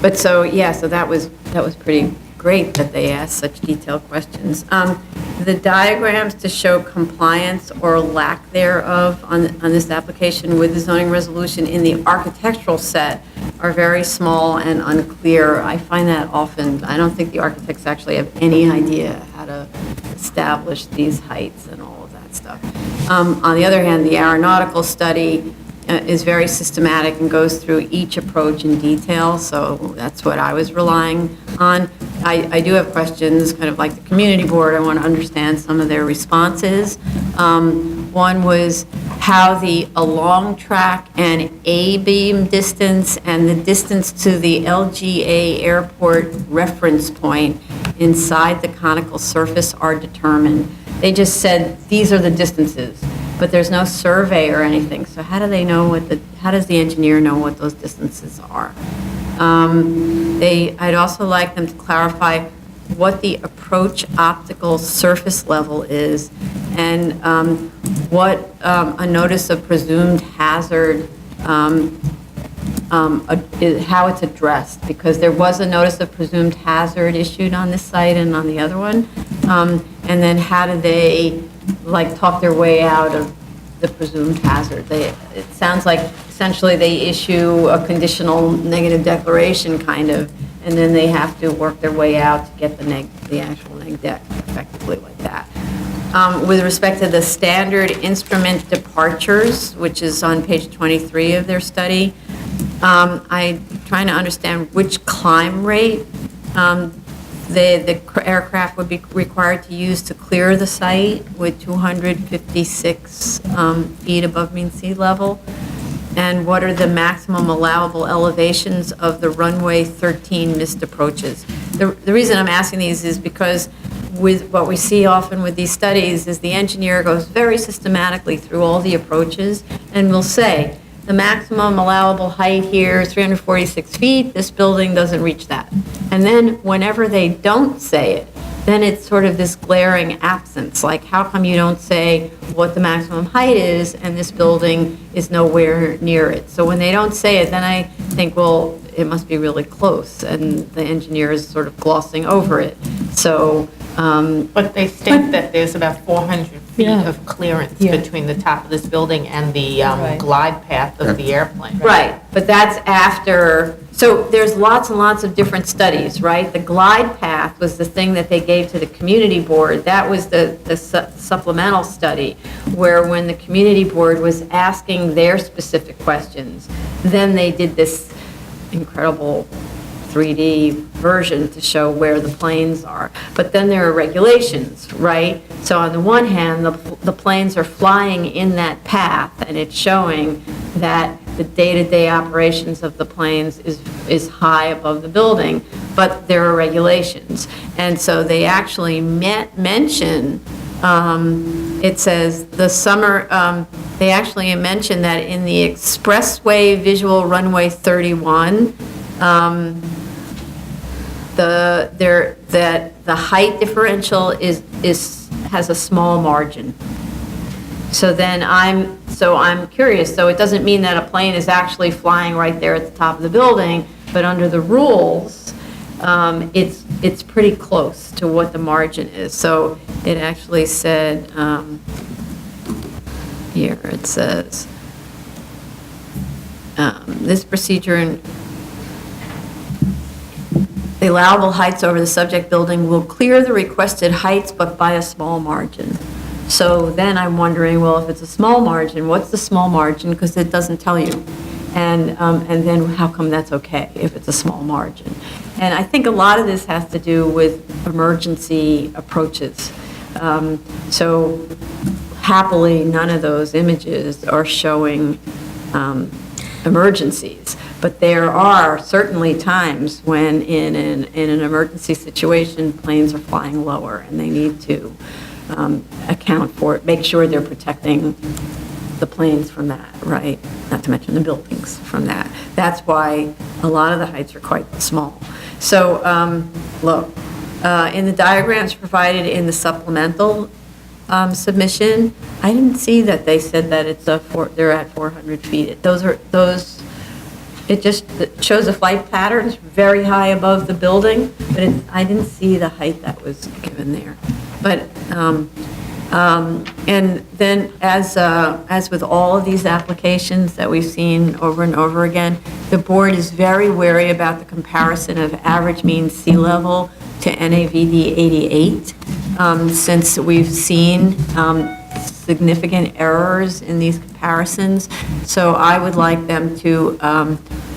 But so, yeah, so that was pretty great that they asked such detailed questions. The diagrams to show compliance or lack thereof on this application with the zoning resolution in the architectural set are very small and unclear. I find that often, I don't think the architects actually have any idea how to establish these heights and all of that stuff. On the other hand, the aeronautical study is very systematic and goes through each approach in detail, so that's what I was relying on. I do have questions, kind of like the community board. I want to understand some of their responses. One was how the along track and A-beam distance and the distance to the LGA airport reference point inside the conical surface are determined. They just said, these are the distances, but there's no survey or anything. So how do they know how does the engineer know what those distances are? I'd also like them to clarify what the approach optical surface level is and what a notice of presumed hazard, how it's addressed, because there was a notice of presumed hazard issued on this site and on the other one. And then how do they talk their way out of the presumed hazard? It sounds like essentially they issue a conditional negative declaration kind of, and then they have to work their way out to get the actual neg deck effectively like that. With respect to the standard instrument departures, which is on page 23 of their study, I'm trying to understand which climb rate the aircraft would be required to use to clear the site with 256 feet above mean sea level, and what are the maximum allowable elevations of the runway 13 missed approaches. The reason I'm asking these is because with what we see often with these studies is the engineer goes very systematically through all the approaches and will say, the maximum allowable height here is 346 feet, this building doesn't reach that. And then whenever they don't say it, then it's sort of this glaring absence, like how come you don't say what the maximum height is and this building is nowhere near it? So when they don't say it, then I think, well, it must be really close, and the engineer is sort of glossing over it. So, But they state that there's about 400 feet Yeah. of clearance Yeah. between the top of this building and the Right. glide path of the airplane. right, but that's after, so there's lots and lots of different studies, right? The glide path was the thing that they gave to the community board. That was the supplemental study, where when the community board was asking their specific questions, then they did this incredible 3D version to show where the planes are. But then there are regulations, right? So on the one hand, the planes are flying in that path, and it's showing that the day-to-day operations of the planes is high above the building, but there are regulations. And so they actually mention, it says the summer, they actually mention that in the expressway visual runway 31, that the height differential has a small margin. So then I'm curious, so it doesn't mean that a plane is actually flying right there at the top of the building, but under the rules, it's pretty close to what the margin is. So it actually said, here it says, this procedure the allowable heights over the subject building will clear the requested heights, but by a small margin. So then I'm wondering, well, if it's a small margin, what's the small margin? Because it doesn't tell you. And then how come that's okay if it's a small margin? And I think a lot of this has to do with emergency approaches. So happily, none of those images are showing emergencies. But there are certainly times when in an emergency situation, planes are flying lower and they need to account for it, make sure they're protecting the planes from that, right? Not to mention the buildings from that. That's why a lot of the heights are quite small. So, look, in the diagrams provided in the supplemental submission, I didn't see that they said that they're at 400 feet. It just shows the flight patterns very high above the building, but I didn't see the height that was given there. But, and then as with all of these applications that we've seen over and over again, the board is very wary about the comparison of average mean sea level to NAVD 88, since we've seen significant errors in these comparisons. So I would like them to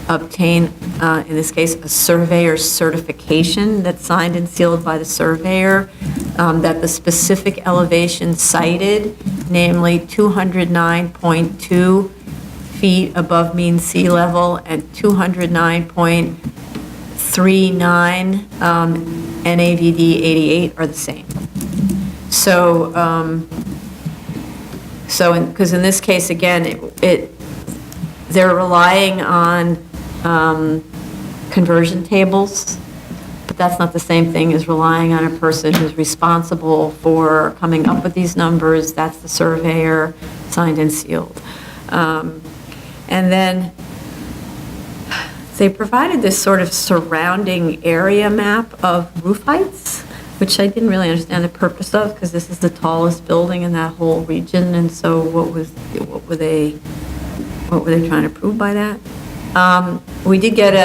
obtain, in this case, a surveyor's certification that's signed and sealed by the surveyor, that the specific elevation cited, namely 209.2 feet above mean sea level and 209.39 NAVD 88 are the same. So, because in this case, again, they're relying on conversion tables, but that's not the same thing as relying on a person who's responsible for coming up with these numbers. That's the surveyor, signed and sealed. And then they provided this sort of surrounding area map of roof heights, which I didn't really understand the purpose of, because this is the tallest building in that whole region, and so what were they trying to prove by that? We did get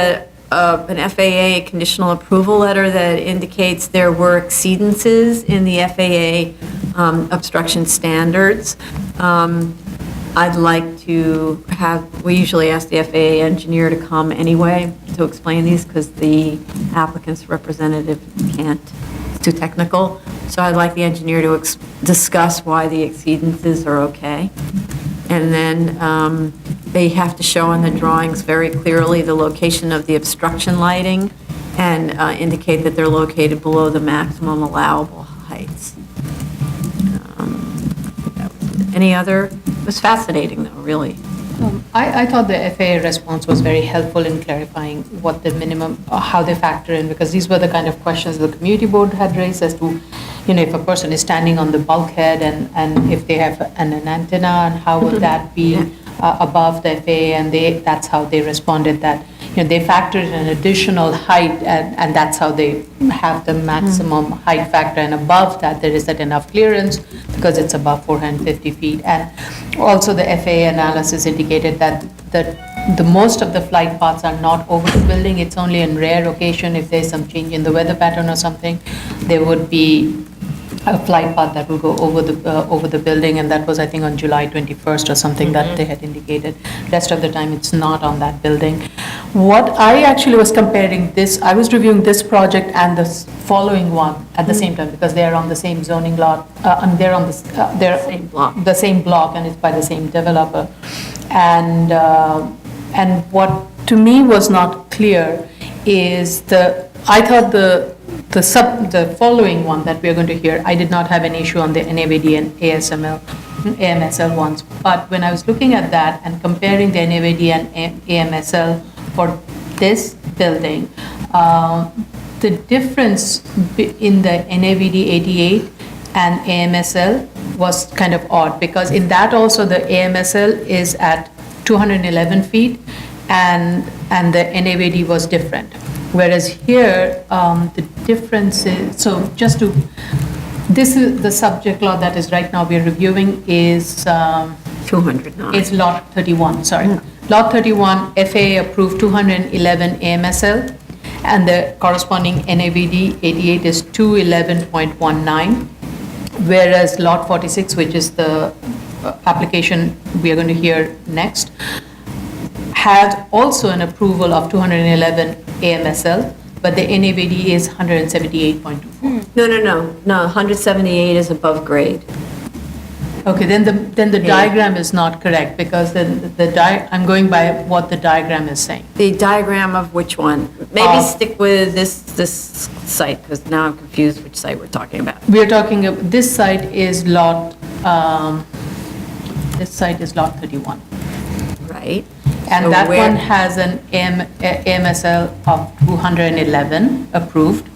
an FAA conditional approval letter that indicates there were exceedances in the FAA obstruction standards. I'd like to we usually ask the FAA engineer to come anyway to explain these because the applicant's representative can't. It's too technical. So I'd like the engineer to discuss why the exceedances are okay. And then they have to show on the drawings very clearly the location of the obstruction lighting and indicate that they're located below the maximum allowable heights. Any other? It was fascinating, though, really. I thought the FAA response was very helpful in clarifying what the minimum, how they factor in, because these were the kind of questions the community board had raised as to, if a person is standing on the bulkhead and if they have an antenna, and how would that be above the FAA, and that's how they responded that, they factored in an additional height, and that's how they have the maximum height factor, and above that, there isn't enough clearance because it's above 450 feet. And also the FAA analysis indicated that the most of the flight paths are not over the building. It's only in rare occasion, if there's some change in the weather pattern or something, there would be a flight path that will go over the building, and that was, I think, on July 21st or something that they had indicated. Rest of the time, it's not on that building. What I actually was comparing this, I was reviewing this project and the following one at the same time, because they are on the same zoning lot, and they're on the same block, and it's by the same developer. And what to me was not clear is I thought the following one that we are going to hear, I did not have an issue on the NAVD and AMSL ones. But when I was looking at that and comparing the NAVD and AMSL for this building, the difference in the NAVD 88 and AMSL was kind of odd, because in that also the AMSL is at 211 feet and the NAVD was different. Whereas here, the difference is, this is the subject law that is right now we're reviewing is 209. It's lot 31, sorry. Lot 31, FAA approved 211 AMSL, and the corresponding NAVD 88 is 211.19, whereas Lot 46, which is the application we are going to hear next, had also an approval of 211 AMSL, but the NAVD is 178.24. No, 178 is above grade. Okay, then the diagram is not correct, because then I'm going by what the diagram is saying. The diagram of which one? Maybe stick with this site, because now I'm confused which site we're talking about. We are talking, this site is lot 31. Right? And So that where- one has an AMSL of 211 approved.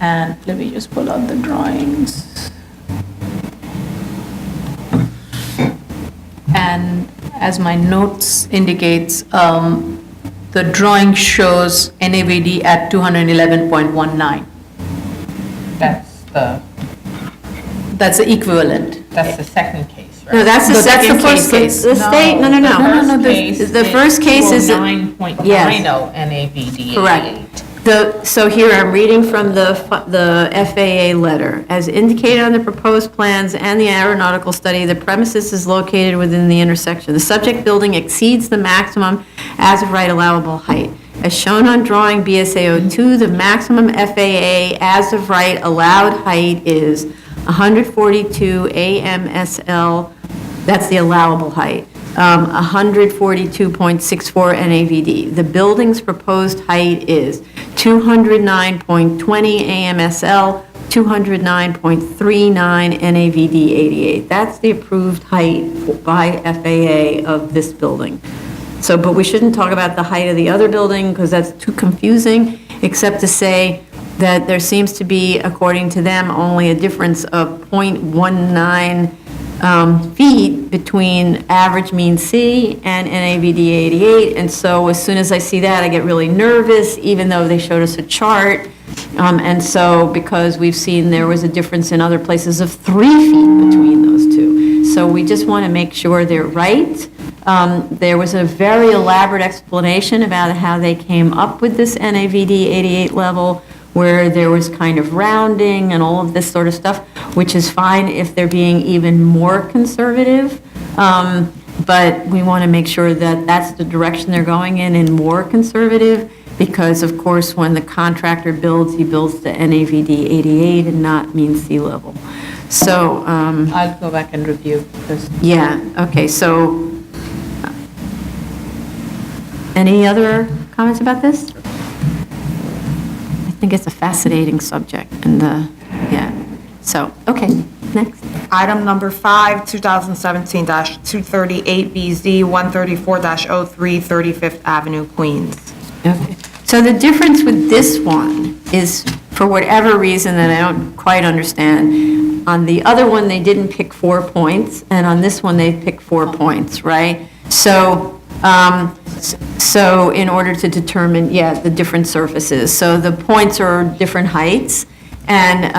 And let me just pull out the drawings. And as my notes indicates, the drawing shows NAVD at 211.19. That's the equivalent. That's the second case, right? No, that's the No, that's the second first case. The state, no. The first case is- 9.90 Yes. NAVD. Correct. So here, I'm reading from the FAA letter. As indicated on the proposed plans and the aeronautical study, the premises is located within the intersection. The subject building exceeds the maximum as of right allowable height. As shown on drawing BSA-02, the maximum FAA as of right allowed height is 142 AMSL, that's the allowable height. 142.64 NAVD. The building's proposed height is 209.20 AMSL, 209.39 NAVD 88. That's the approved height by FAA of this building. So, but we shouldn't talk about the height of the other building because that's too confusing, except to say that there seems to be, according to them, only a difference of 0.19 feet between average mean C and NAVD 88, and so as soon as I see that, I get really nervous, even though they showed us a chart, and so because we've seen there was a difference in other places of 3 feet between those two. So we just want to make sure they're right. There was a very elaborate explanation about how they came up with this NAVD 88 level, where there was kind of rounding and all of this sort of stuff, which is fine if they're being even more conservative. But we want to make sure that that's the direction they're going in and more conservative, because of course, when the contractor builds, he builds to NAVD 88 and not mean sea level. So, I'll go back and review this. yeah, okay, so, any other comments about this? I think it's a fascinating subject, and, yeah, so, okay, next. Item number 5, 2017-238BZ, 134-03, 35th Avenue, Queens. Okay. So the difference with this one is, for whatever reason that I don't quite understand, on the other one, they didn't pick 4 points, and on this one, they picked 4 points, right? So, so in order to determine, yeah, the different surfaces. So the points are different heights, and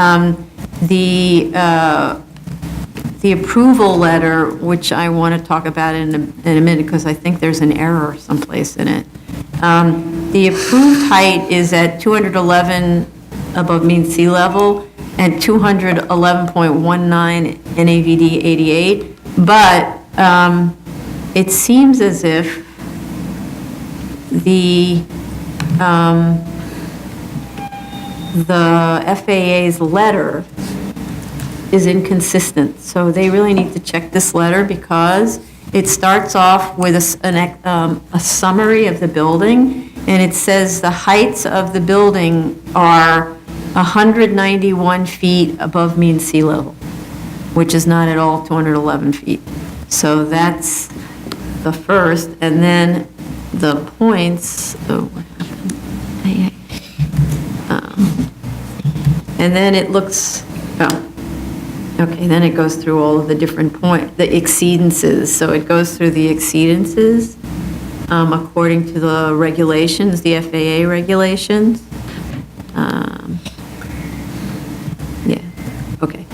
the approval letter, which I want to talk about in a minute, because I think there's an error someplace in it. The approved height is at 211 above mean sea level and 211.19 NAVD 88, but it seems as if the FAA's letter is inconsistent. So they really need to check this letter, because it starts off with a summary of the building, and it says the heights of the building are 191 feet above mean sea level, which is not at all 211 feet. So that's the first, and then the points, and then it looks, okay, then it goes through all of the different the exceedances. So it goes through the exceedances according to the regulations, the FAA regulations. Yeah, okay.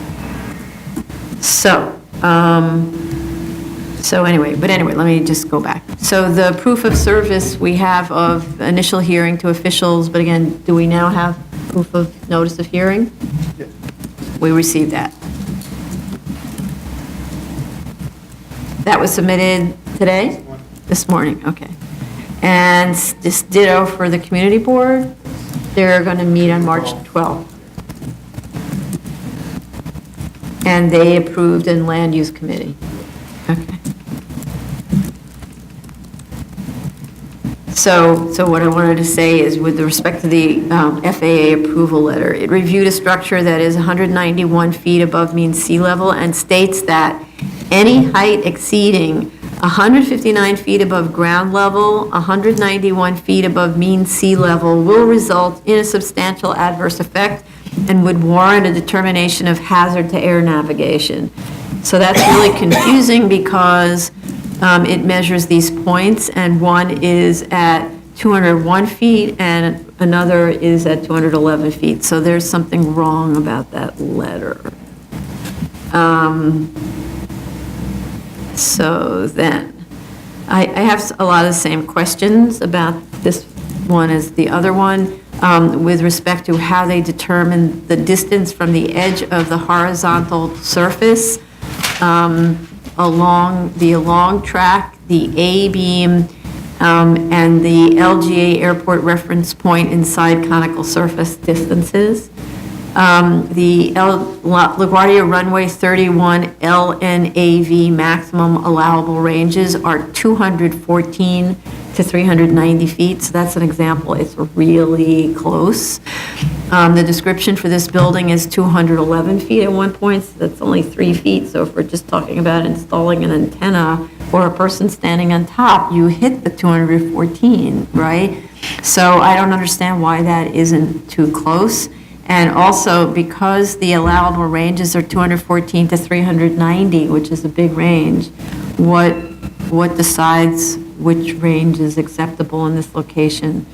So, So anyway, let me just go back. So the proof of service we have of initial hearing to officials, but again, do we now have proof of notice of hearing? Yes. We received that. That was submitted today? This morning, okay. And this ditto for the community board, they're going to meet on March 12th. And they approved in land use committee. Okay. So what I wanted to say is with respect to the FAA approval letter, it reviewed a structure that is 191 feet above mean sea level and states that any height exceeding 159 feet above ground level, 191 feet above mean sea level will result in a substantial adverse effect and would warrant a determination of hazard to air navigation. So that's really confusing because it measures these points, and one is at 201 feet and another is at 211 feet. So there's something wrong about that letter. So then, I have a lot of the same questions about this one as the other one with respect to how they determine the distance from the edge of the horizontal surface along the along track, the A-beam, and the LGA airport reference point inside conical surface distances. The LaGuardia runway 31 LNAV maximum allowable ranges are 214 to 390 feet, so that's an example. It's really close. The description for this building is 211 feet at one point, so that's only 3 feet. So if we're just talking about installing an antenna or a person standing on top, you hit the 214, right? So I don't understand why that isn't too close. And also, because the allowable ranges are 214 to 390, which is a big range, what decides which range is acceptable in this location?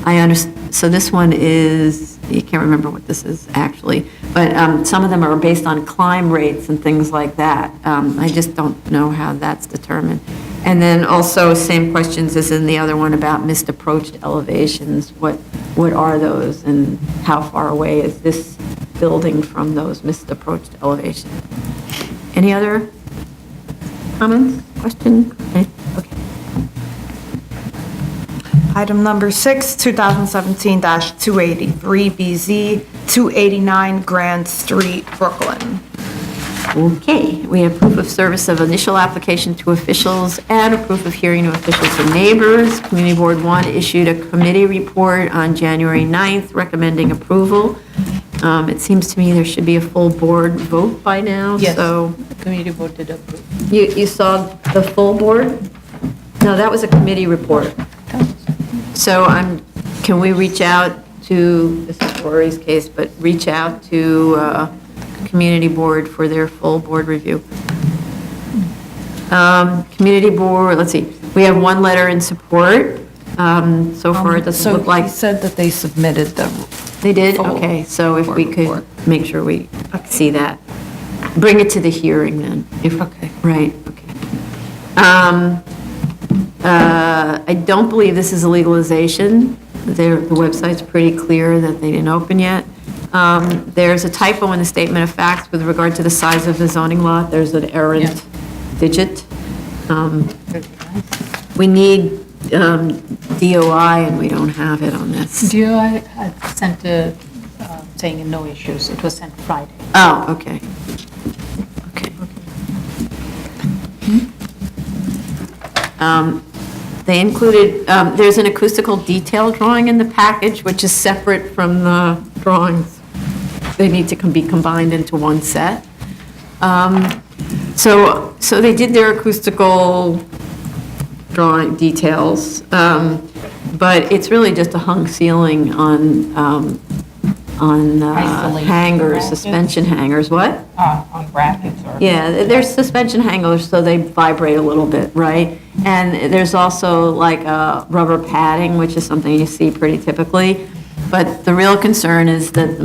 I understand, so this one is, you can't remember what this is actually, but some of them are based on climb rates and things like that. I just don't know how that's determined. And then also, same questions as in the other one about missed approach elevations. What are those and how far away is this building from those missed approach elevations? Any other comments, questions? Okay. Item number 6, 2017-283BZ, 289 Grand Street, Brooklyn. Okay, we have proof of service of initial application to officials and a proof of hearing to officials and neighbors. Community Board 1 issued a committee report on January 9th recommending approval. It seems to me there should be a full board vote by now, Yes, so. the community board did approve. You saw the full board? No, that was a committee report. So can we reach out to, this is Rory's case, but reach out to community board for their full board review. Community board, let's see, we have one letter in support. So far, it doesn't look like. So he said that they submitted them. They did? full Okay, so if we board could report. make sure we see that. Bring it to the hearing then. Okay. Right, okay. I don't believe this is a legalization. The website's pretty clear that they didn't open yet. There's a typo in the statement of facts with regard to the size of the zoning lot. There's an errant digit. We need DOI, and we don't have it on this. DOI had sent a, saying no issues. It was sent Friday. Oh, okay. Okay. They included, there's an acoustical detail drawing in the package, which is separate from the drawings. They need to be combined into one set. So they did their acoustical drawing details, but it's really just a hung ceiling on Isolation hangers, brackets? suspension hangers. What? On brackets or? Yeah, there's suspension hangers, so they vibrate a little bit, right? And there's also like rubber padding, which is something you see pretty typically. But the real concern is that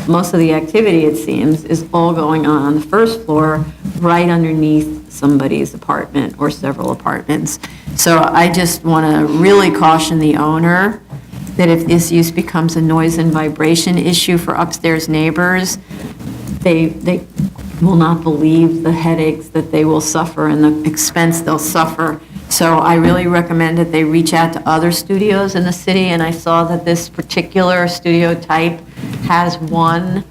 most of the activity, it seems, is all going on the first floor, right underneath somebody's apartment or several apartments. So I just want to really caution the owner that if this use becomes a noise and vibration issue for upstairs neighbors, they will not believe the headaches that they will suffer and the expense they'll suffer. So I really recommend that they reach out to other studios in the city, and I saw that this particular studio type has one,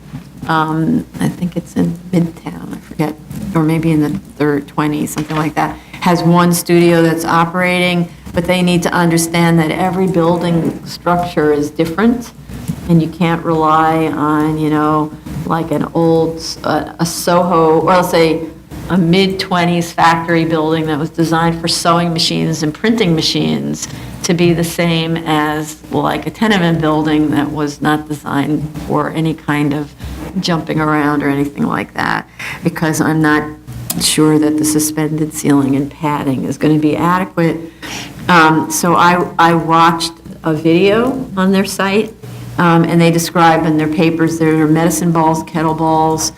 I think it's in Midtown, I forget, or maybe in the 20s, something like that, has one studio that's operating, but they need to understand that every building structure is different, and you can't rely on, like an old, a Soho, or let's say a mid-20s factory building that was designed for sewing machines and printing machines to be the same as, like, a tenement building that was not designed for any kind of jumping around or anything like that, because I'm not sure that the suspended ceiling and padding is going to be adequate. So I watched a video on their site, and they describe in their papers there are medicine balls, kettlebells,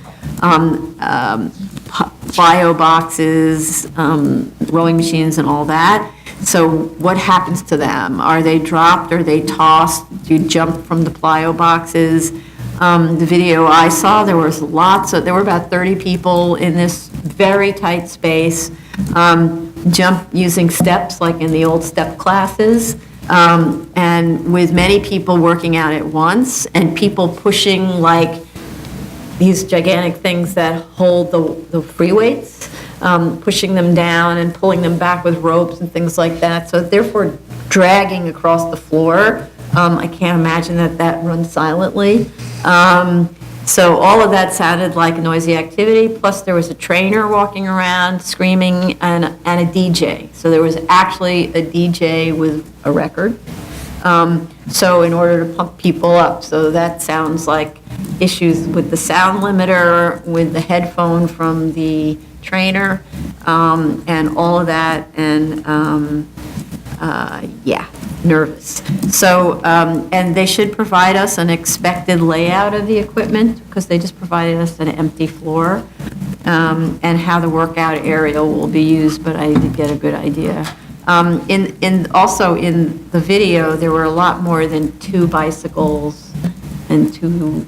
bio boxes, rowing machines, and all that. So what happens to them? Are they dropped? Are they tossed? Do you jump from the plyo boxes? The video I saw, there were about 30 people in this very tight space, jump using steps like in the old step classes, and with many people working out at once, and people pushing like these gigantic things that hold the free weights, pushing them down and pulling them back with ropes and things like that. So therefore dragging across the floor. I can't imagine that runs silently. So all of that sounded like a noisy activity, plus there was a trainer walking around screaming and a DJ. So there was actually a DJ with a record. So in order to pump people up, so that sounds like issues with the sound limiter, with the headphone from the trainer, and all of that, and nervous. So, and they should provide us an expected layout of the equipment, because they just provided us an empty floor, and how the workout area will be used, but I did get a good idea. Also in the video, there were a lot more than 2 bicycles and 2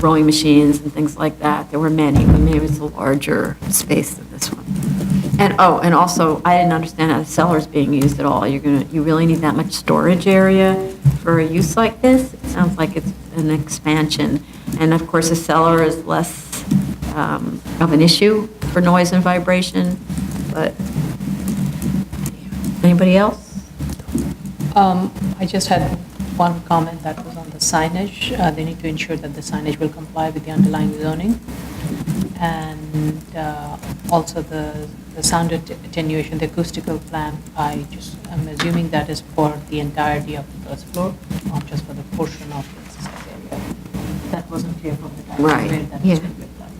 rowing machines and things like that. There were many, but maybe it's a larger space than this one. And also, I didn't understand how the cellar is being used at all. You really need that much storage area for a use like this? It sounds like it's an expansion. And of course, the cellar is less of an issue for noise and vibration, but anybody else? I just had one comment that was on the signage. They need to ensure that the signage will comply with the underlying zoning. And also the sound attenuation, the acoustical plan, I'm assuming that is for the entirety of the first floor, not just for the portion of the exercise area. That wasn't clear from the diagram. Right, Where that yeah. is going to be applied.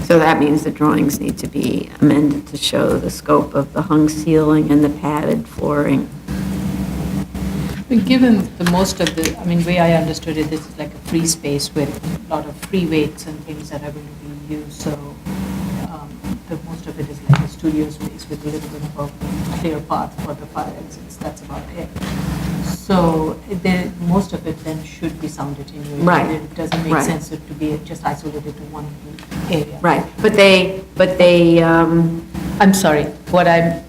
So that means the drawings need to be amended to show the scope of the hung ceiling and the padded flooring. Given the most of the, way I understood it, this is like a free space with a lot of free weights and things that are going to be used, so the most of it is like a studio space with a little bit of a clear path for the fire exits, that's about it. So most of it then should be sound attenuated. Right. It doesn't make Right. sense to be just isolated to one area. Right, but they, I'm sorry, what I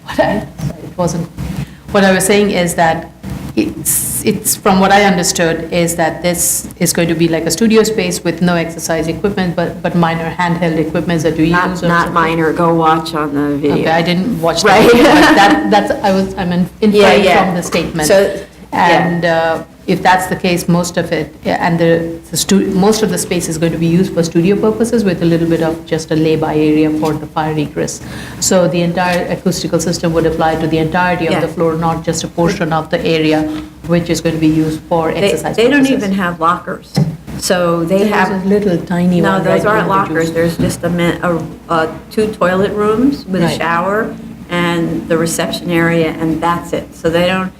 was saying is that it's from what I understood is that this is going to be like a studio space with no exercise equipment, but minor handheld equipment that you use. not or something. minor, go watch on the video. Okay, I didn't watch Right. that video, but I'm inferring Yeah. from the statement. So, And if that's the case, most of it, and most of the space is going to be used for studio purposes with a little bit of just a lay-by area for the fire egress. So the entire acoustical system would apply to the entirety of the Yeah. floor, not just a portion of the area which is going to be used for exercise They don't purposes. even have lockers, so they There's have. a little tiny No, one those right aren't behind the lockers, juice. there's just 2 toilet rooms with a Right. shower and the reception area, and that's it. So they don't,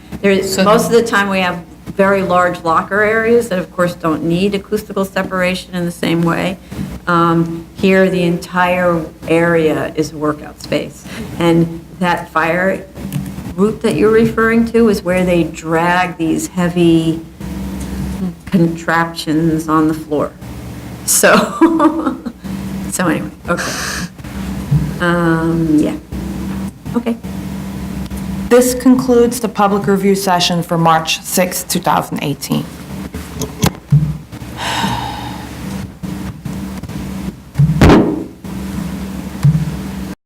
So- most of the time we have very large locker areas that, of course, don't need acoustical separation in the same way. Here, the entire area is workout space. And that fire route that you're referring to is where they drag these heavy contraptions on the floor. So, so anyway, okay. Yeah. Okay. This concludes the public review session for March 6, 2018.